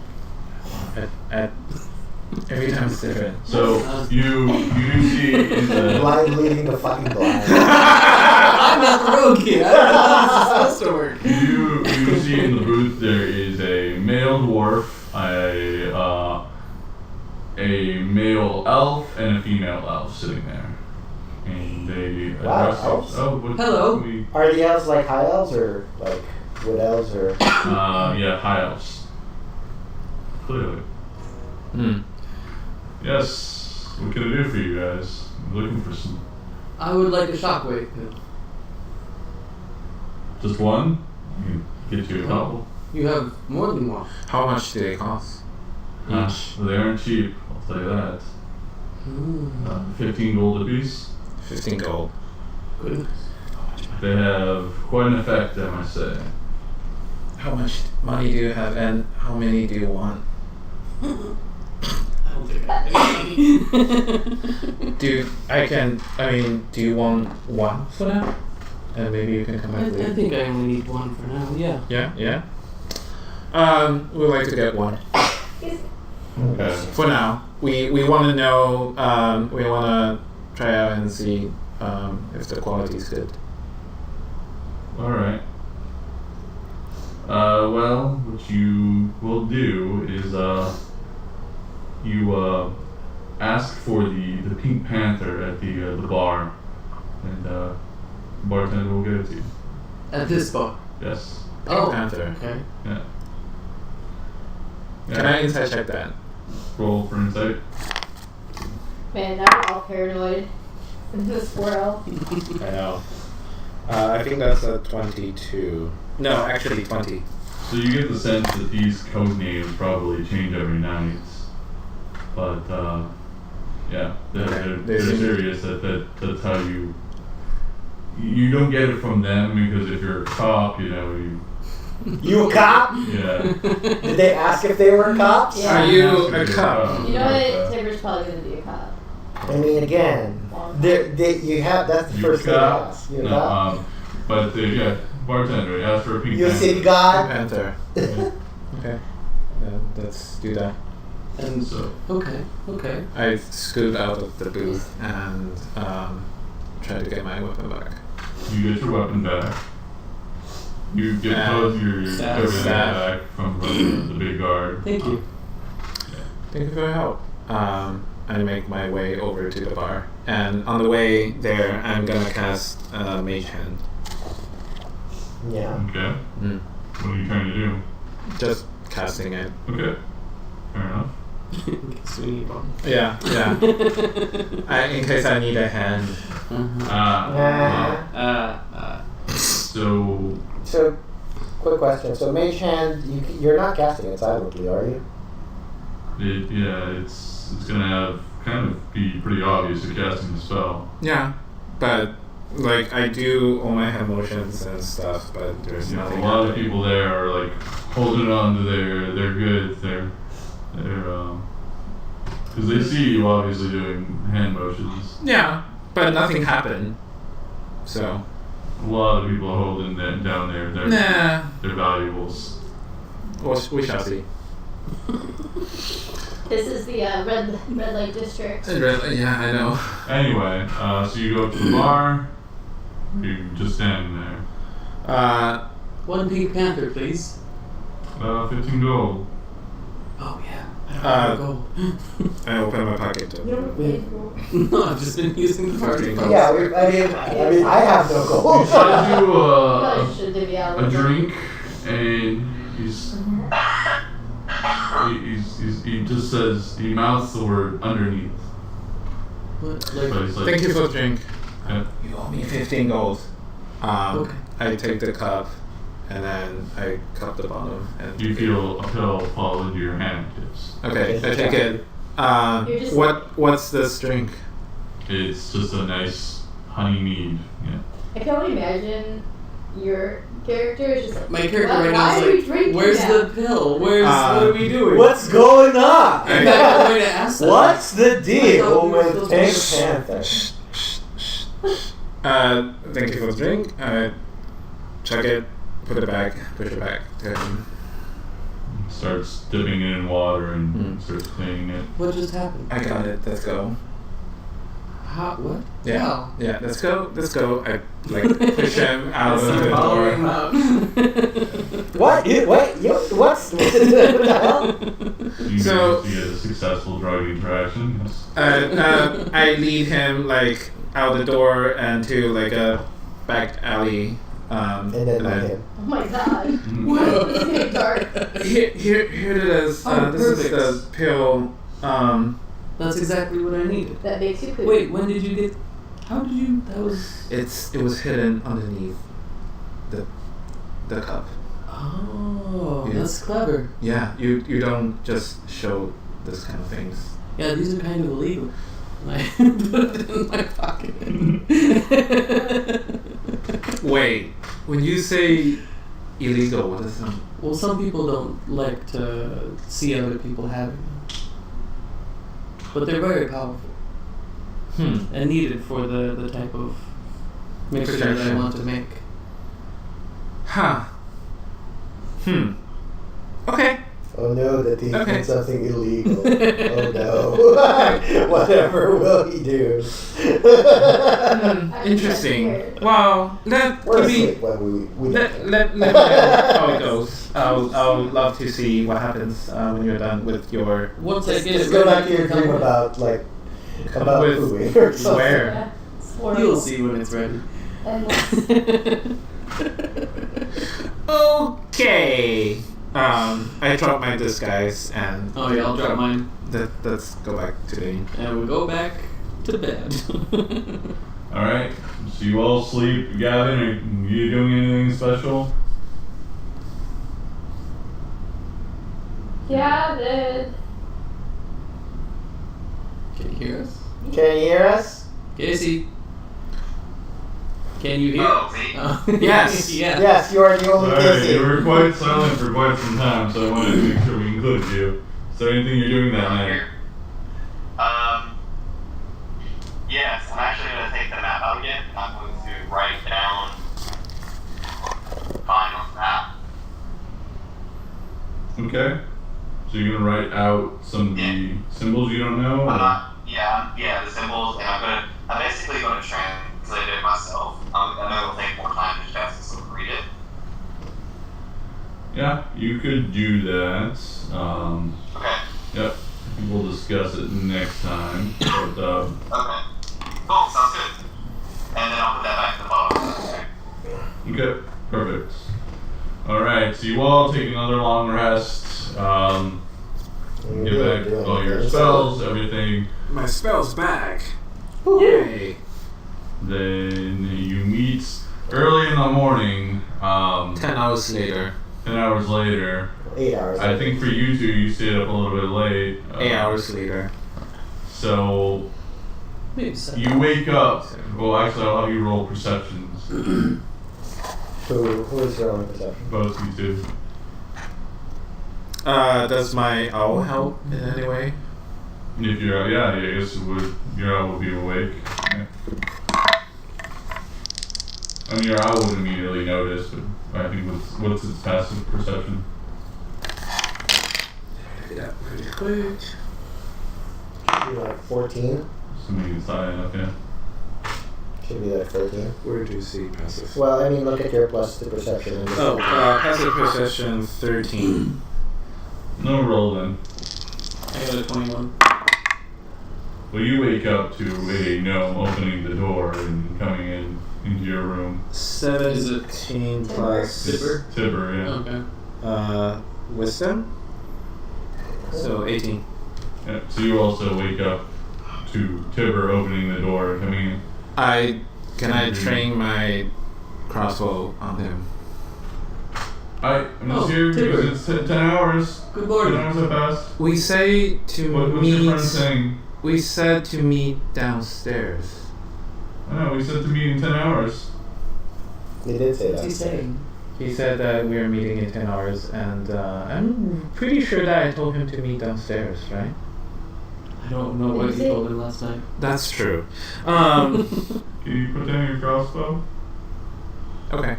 Every time it's different. So you do see in the Blind leading the fucking blind. I'm not the rogue kid. I don't know how this is supposed to work. you do see in the booth there is a male dwarf, a male elf, and a female elf sitting there. And they Wow, address elves? Hello. Are the elves like high elves or like wood elves or? Yeah, high elves. Clearly. Yes. What can I do for you guys? I'm looking for some. I would like a shockwave. Just one? I can get you a couple. You have more than one. How much do they cost? Each. They aren't cheap, I'll tell you that. 15 gold apiece. 15 gold. Goodness. They have quite an effect, I must say. How much money do you have, and how many do you want? I don't think I have any. Do you want one for now? And maybe you can come back I later. think I only need one for now. Yeah. Yeah. We'd like to get one. Okay. For now, we want to know. We want to try out and see if the quality is good. Alright. Well, what you will do is, you ask for the Pink Panther at the bar, and the bartender will get it to you. At this bar. Yes. Oh. Panther. Okay. Yeah. Can I insight check that? Roll for insight. Man, now we're all paranoid. This squirrel. I know. I think that's a 22. No, actually 20. So you get the sense that these code names probably change every night. But, yeah, they're serious. That's how you don't get it from them, because if you're a cop, you You a cop? yeah. Did they ask if they were cops? Yeah. Are you a cop? You know what? Tiber's probably gonna be a cop. I mean, again, that's the first thing to ask. You a cop? But yeah, bartender, ask for a Pink You a Panther. city guy? Panther. Okay. Let's do that. And So okay. I scoot out of the booth and try to get my weapon back. you get your weapon back. You get both your Staff. everything back from the big guard. Thank you. Thank you for your help. I make my way over to the bar, and on the way there, I'm gonna cast Mage Hand. Yeah. Okay. What are you trying to do? Just casting it. Okay. Fair enough. Sweeney bomb. Yeah. In case I need a hand. So So, quick question. So, Mage Hand, you're not casting it silently, are you? it's gonna be pretty obvious you're casting the spell. Yeah, but like I do all my hand motions and stuff, but there's A nothing. lot of happening. people there are like holding on to their goods. They're because they see you obviously doing hand motions. Yeah, but nothing happened. So. A lot of people are holding down their valuables. We shall see. This is the red light district. Yeah, I know. Anyway, so you go up to the bar. You're just standing there. One Pink Panther, please. 15 gold. Oh yeah. I Go. I open my pocket too. You don't need gold. No, I've just been using the party cards. Yeah, I mean, I have no He's gold. trying to do You probably should divvy out a the gold. drink, and he just says, he mouths the word underneath. What? But Like, he's like, Thank you for the drink. Yeah. You owe me 15 gold. Okay. I take the cup, and then I cup the bottom. And You feel a pill fall into your handkerchiefs. Okay, I take it. You're just- What's this drink? It's just a nice honey mead. Yeah. I can only imagine your character is just like, my character "What? right now Why are we is like, drinking where's now?" the pill? What are we doing? What's going on? I got no way to ask that. What's the I deal thought we were with supposed Pink to- Panther? Thank you for the drink. Check it, put it back, push it back. Starts dipping it in water and starts cleaning it. What just happened? I got it. Let's go. How? What? Yeah. How? Yeah. Let's go. Let's go. I push him out of Start the following him door. out. What? What's what the hell? You So- get a successful drug interaction. Yes. I lead him like out the door and to like a back alley. And then not him. Oh my god. What? This is getting dark. Here it is. Oh, this is perfect. the pill. That's exactly what I needed. That makes you poop. Wait, when did you get? How did you? That was. It was hidden underneath the cup. Oh, Yeah. that's clever. Yeah, you don't just show this kind of things. Yeah, these are kind of illegal. I put it in my pocket. Wait, when you say illegal, what is that? Well, some people don't like to see other people having them, but they're very powerful and needed for the type of mixture that I Protection. want to make. Huh. Okay. Oh no, that he Okay. did something illegal. Oh no. Whatever will he do? Interesting. scared. Well, let We're me asleep when we let me know how it goes. I'll love to see what happens when you're done with your Once I get Just it go ready, back to your come dream with- about about with pooing or something. where. Yeah, it's horrible. You'll see when it's ready. And Okay. I drop my disguise and Oh yeah, I'll drop mine, let's go back to the. and we'll go back to bed. All right. So you all sleep. Gavin, are you doing anything special? yeah, the Can you hear us? Can you hear us? Casey? Can you hear Oh, us? me? Oh. Yes. Yeah. Yes, you are the only Alright, Casey. you were quite silent for quite some time, so I wanted to make sure we included you. Is there anything you're doing that night? Here. Yes, I'm actually going to take the map out again. I'm going to write down fine on the map. Okay. So you're gonna write out some of the symbols you don't know? or- Yeah, the symbols, and I'm basically going to translate it myself. I know it'll take more time to just read it. Yeah, you could do that. Okay. Yep. I think we'll discuss it next time. But, Okay. Cool, sounds good. And then I'll put that back in the bottom. okay, perfect. Alright, so you all take another long rest. Get back all your spells, everything. My spell's back. Yay. Then you meet early in the morning, 10 hours later. 10 hours later. 8 hours. I think for you two, you stayed up a little bit late. 8 hours later. So Maybe seven. you wake up. Well, actually, I'll have you roll perceptions. Who is your own perception? Both you two. Does my owl help in any way? If you're, yeah, I guess it would. Your owl would be awake. Yeah. I mean, your owl would immediately notice, but I think what's its passive perception? Yeah, pretty quick. Should be like 14. Assuming it's high enough, yeah. Should be like 13. Where do you see passive? Well, I mean, look at your plus to perception. And Oh, passive perception 13. No roll then. I got a 21. Well, you wake up to a gnome opening the door and coming into your room. 17 plus Tibber? Tibber, yeah. Okay. Wisdom. So 18. Yeah. So you also wake up to Tibber opening the door and coming in. Can I train my crossbow on him? I'm just here Tibber. because it's 10 hours. Good 10 morning. hours have passed. We say to What's your friend saying? We said to meet downstairs. I know, we said to meet in 10 hours. He did say What's he that. saying? He said that we are meeting in 10 hours, and I'm pretty sure that I told him to meet downstairs, right? I don't know what you told him last night. That's true. Can you put down your crossbow? Okay.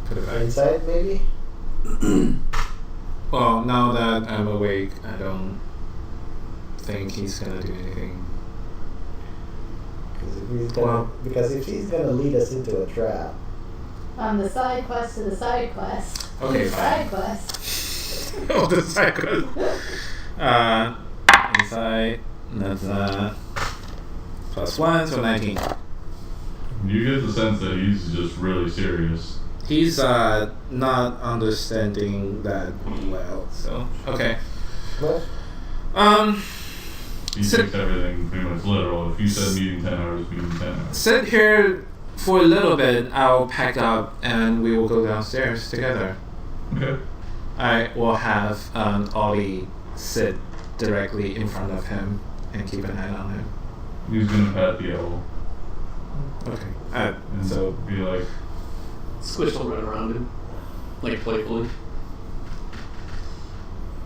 Put it back. Inside, maybe? Well, now that I'm awake, I don't think he's gonna do anything. Because if he's gonna lead us into a trap. From the side quest to the side quest. Okay, Side fine. quest. Oh, the side quest. Inside, that's +1, so 19. You get the sense that he's just really serious. He's not understanding that well, so okay. What? He So- takes everything pretty much literal. If you said meeting 10 hours, meeting 10 hours. Sit here for a little bit. I'll pack up and we will go downstairs together. Okay. I will have Ollie sit directly in front of him and keep an eye on him. He's gonna pat the owl. Okay. And So be like, Squish will run around him. Like playfully.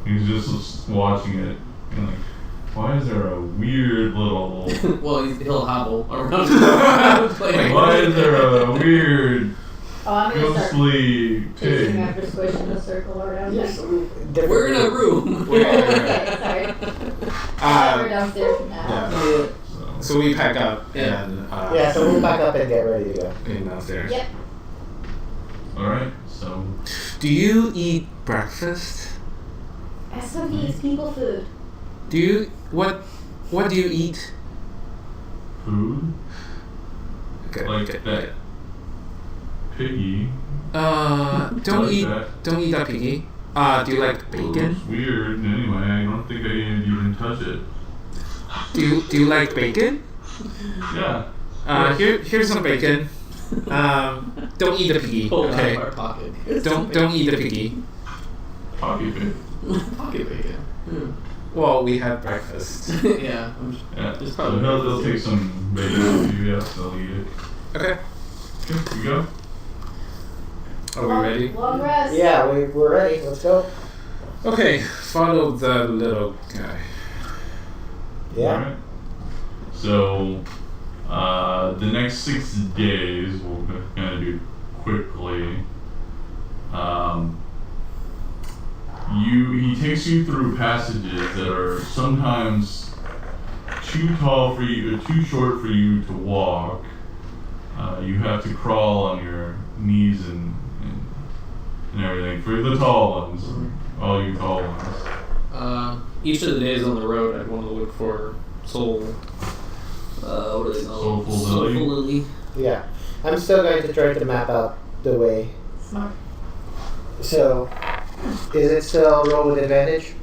he's just watching it and like, why is there a weird little... Well, he'll hobble around. Playfully. Why is there a weird Oh, I'm gonna start ghostly chasing pig? after Squish in a circle around Yes. him. We're in a room. Okay, sorry. We're downstairs from now. yeah. So we pack up Yeah. and Yeah, so we'll pack up and get ready to go. in downstairs. Yep. Alright, so... Do you eat breakfast? That's what he eats people food. Do you what do you eat? Food? Okay. Like that piggy. Don't Like eat that. don't eat that piggy. Do you like Well, bacon? it's weird. Anyway, I don't think I even touch it. Do you like bacon? Yeah. Here's some bacon. Don't eat the piggy. Pull it out Okay. of our pocket. Don't eat the piggy. Pocket pig. Pocket bacon. Well, we had breakfast. Yeah. I'm Yeah. There's So probably they'll take some bacon off you. Yeah, they'll eat it. Okay. Okay, you go. Are we ready? Long rest. Yeah, we're ready. Let's go. Okay. Follow the little guy. Yeah. Alright. So, the next 6 days we're gonna do quickly. He takes you through passages that are sometimes too tall for you, or too short for you to walk. You have to crawl on your knees and everything for the tall ones, all you tall ones. Each of the days on the road, I'd want to look for soul. What are they called? Soulful Lily? Soulful Lily. Yeah. I'm still going to try to map out the way. Smart. So, is it still roll with advantage?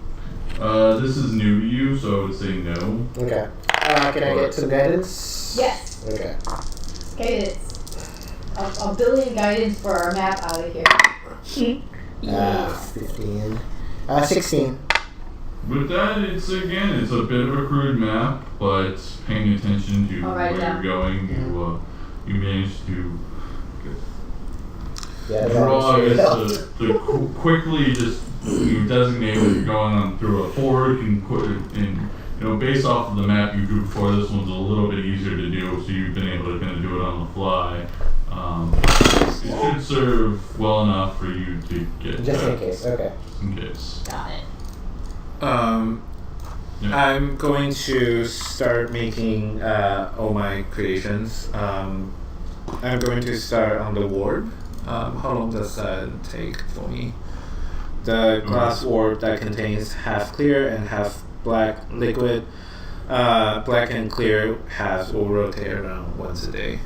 This is new to you, so I would say no. Okay. Can I get some guidance? Yes. Okay. Guidance. A billion guidance for our map out of here. 15. 16. With that, it's a bit of a crude map, but paying attention to I'll where write it down. you're going, you manage to Yeah, draw that makes this to quickly just designate what you're going on through a forward and based off of the map you drew before, this one's a little bit easier to do, so you've been able to kind of do it on the fly. It should serve well enough for you to get Just in case. Okay. Just in case. Got it. Yeah. I'm going to start making all my creations. I'm going to start on the ward. How long does that take for me? the glass orb that contains half clear and half black liquid. Black and clear halves will rotate around once a day.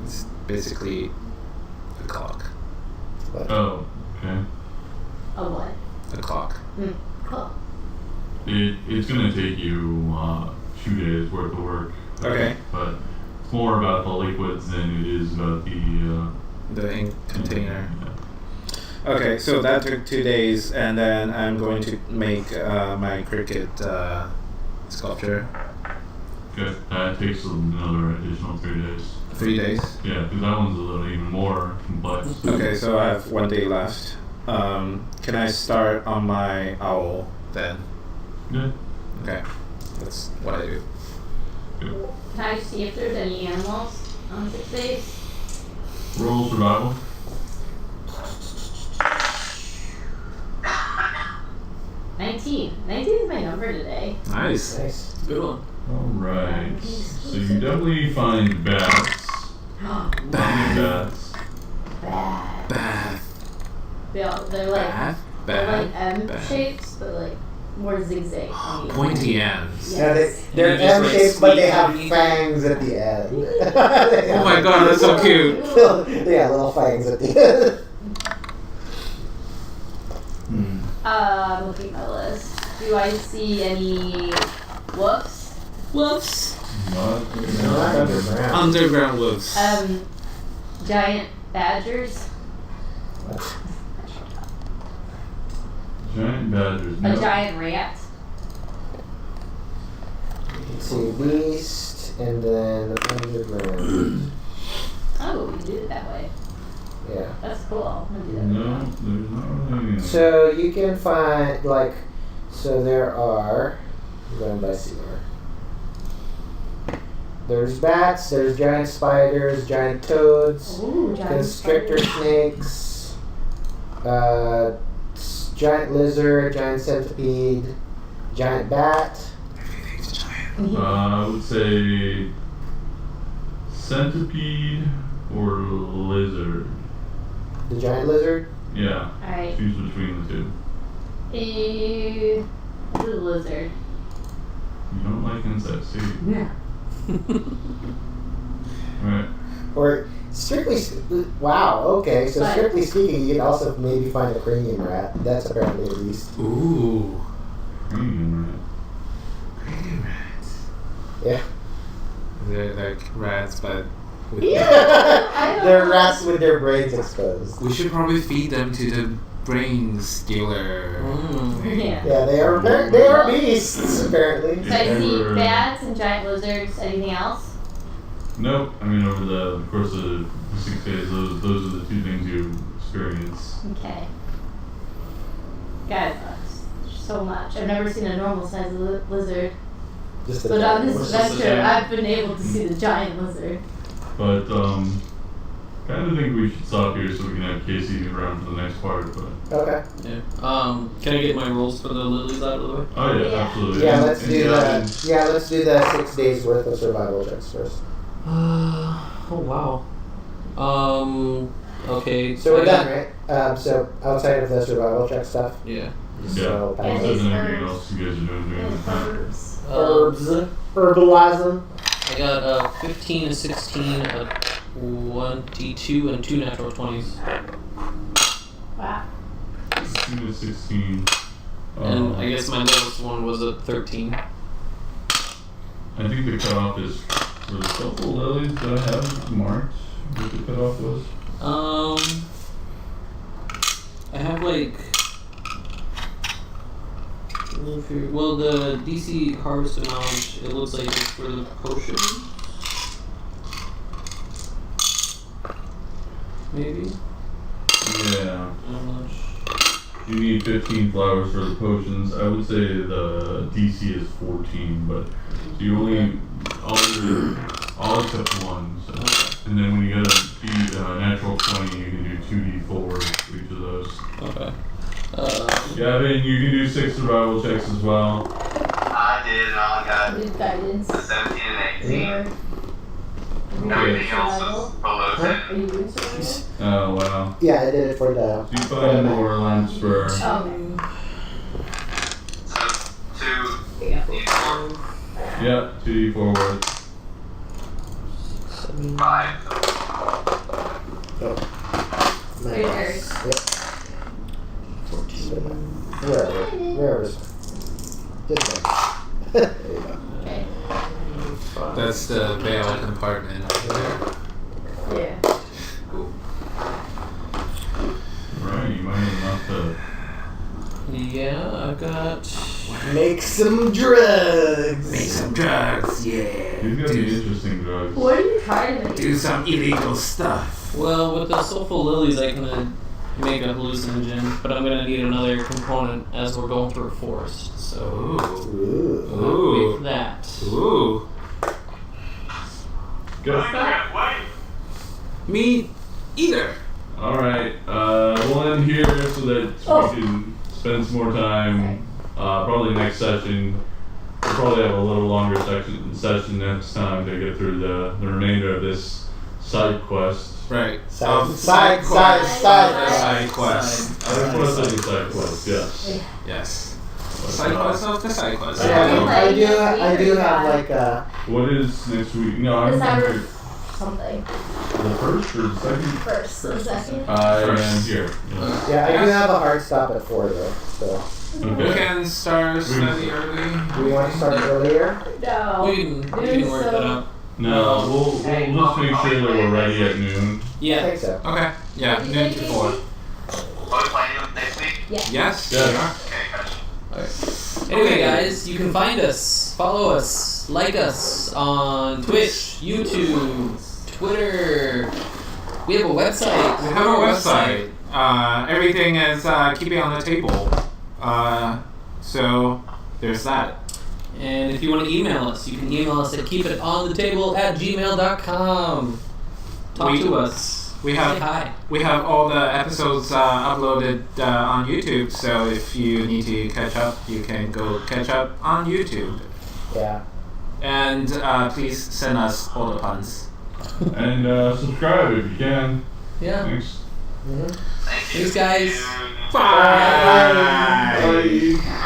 It's basically a clock. Oh, okay. A what? A clock. Cool. It's gonna take you 2 days worth of work. Okay. But it's more about the liquids than it is about The ink container. Yeah. Okay, so that took 2 days, and then I'm going to make my cricket sculpture. Okay. That takes another additional 3 days. 3 days. Yeah, because that one's a little even more complex. Okay, so I have 1 day left. Can I start on my owl then? Yeah. Okay, that's what I do. Good. Can I see if there's any animals on 6 days? Roll survival. 19. 19 is my number today. Nice. Nice. Good one. Alright. So you definitely find bats. Plenty of bats. Bad. Bad. They're like Bad. they're like M Bad. shapes, but like more zigzag. I mean. Pointy ends. Yeah. Yeah, they're You just, like, M-shaped, but they squeeze have underneath fangs at the end. Oh my god, that's so cute. Yeah, little fangs at the end. I'm looking at my list. Do I see any wolves? Wolves. Not underground. Underground wolves. Giant badgers. Giant badgers. A No. giant rat. Let's see, beast, and then underground. Oh, we can do it that way. Yeah. That's cool. I'm gonna do that. No, there's not really any. So you can find, like, so there are, I'm going by Sealer. There's bats, there's giant spiders, giant toads, Ooh, giant constrictor spiders. snakes, giant lizard, giant centipede, giant bat. Everything's giant. I would say centipede or lizard. The giant lizard? Yeah. Alright. Choose between the two. The lizard. You don't like insects, do you? Yeah. Right. Or strictly, wow, okay, so But- strictly speaking, you can also maybe find a cranium rat. That's apparently a beast. Ooh. Right. Cranium rats. Yeah. They're like rats, but with I don't They're know. rats with their brains exposed. we should probably feed them to the brain stealer. thing. Yeah. Yeah, they are beasts, apparently. So I see Ever- bats and giant lizards. Anything else? Nope. I mean, over the course of the 6 days, those are the two things you experience. Okay. Guys, so much. I've never seen a normal sized lizard. Just But on this What's this adventure, again? I've been able to see the giant lizard. But kind of think we should stop here so we can have Casey around for the next part. But Okay. Yeah. Can I get my rolls for the lilies out of the way? oh yeah, Yeah. absolutely. Yeah, And- let's and do Gavin, that. Yeah, let's do the 6 days worth of survival checks first. Oh wow. Okay. So we're I done, got- right? So outside of the survival check stuff. Yeah. So Yeah. And Other these than everything herbs. else you guys are doing during this time. Herbs. herbs, herbalism. I got a 15, a 16, a 22, and 2 natural 20s. Wow. 2 to 16. And I guess my lowest one was a 13. I think the cutoff is for the couple lilies that I have marked. What the cutoff was. I have like. Well, the DC Harvest of Knowledge, it looks like it's for the potion. Maybe? Yeah. I'm not You need 15 flowers for the potions. I would say the DC is 14, but so you only all except one. So. And then when you get a natural 20, you can do 2d4 for each of those. Okay. Gavin, you can do 6 survival checks as well. I did, and I got Good guidance. a 17 and 18. Everything else is below 10. Are you doing survival? Oh, wow. Yeah, I did it for the. D5 or alarm spur. Okay. So, 2d4. Yep, 2d4 worth. 5. Your turn. Yep. 14. Wherever. Just there. There you go. Okay. That's the veil compartment there. Yeah. Right, you might have enough to. Yeah, I've got. Make some drugs. Make some drugs, yeah. These got the interesting drugs. What are you trying to make? Do some illegal stuff. Well, with the soulful lilies, I can make a hallucinogen, but I'm gonna need another component as we're going through a forest. So Ooh. with that. Ooh. Go. Me either. Alright, we'll end here so that we can spend some more time. Probably next session. We'll probably have a little longer session next time to get through the remainder of this side quest. Right. Side quest. Side quest of the side quest, yes. Yes. Side quest of the side quest. Yeah, I do have like a. What is next week? No, I'm December something. the first or the second? First or second? I am here. Yes. Yeah, I do have a hard stop at 4 though. So, We Okay. can start slightly early. do we want to start earlier? No. We can work that out. No, we'll just make sure that we're ready at noon. I Yeah. think so. Okay. Yeah, Did you noon say to 4. Are we playing next week? Yes. Yes. we are. Okay, gotcha. Anyway, guys, you can find us, follow us, like us on Twitch, YouTube, Twitter. We have a website. We have a website. Everything is keeping on the table. So there's that. And if you want to email us, you can email us at keepitontheTable@gmail.com. Talk to us. We Say have hi. we have all the episodes uploaded on YouTube. So if you need to catch up, you can go catch up on YouTube. Yeah. And please send us all the puns. And subscribe if you can. Yeah. Thanks. Mm-hmm. Thank you. Thanks, guys. See you. Bye. Bye.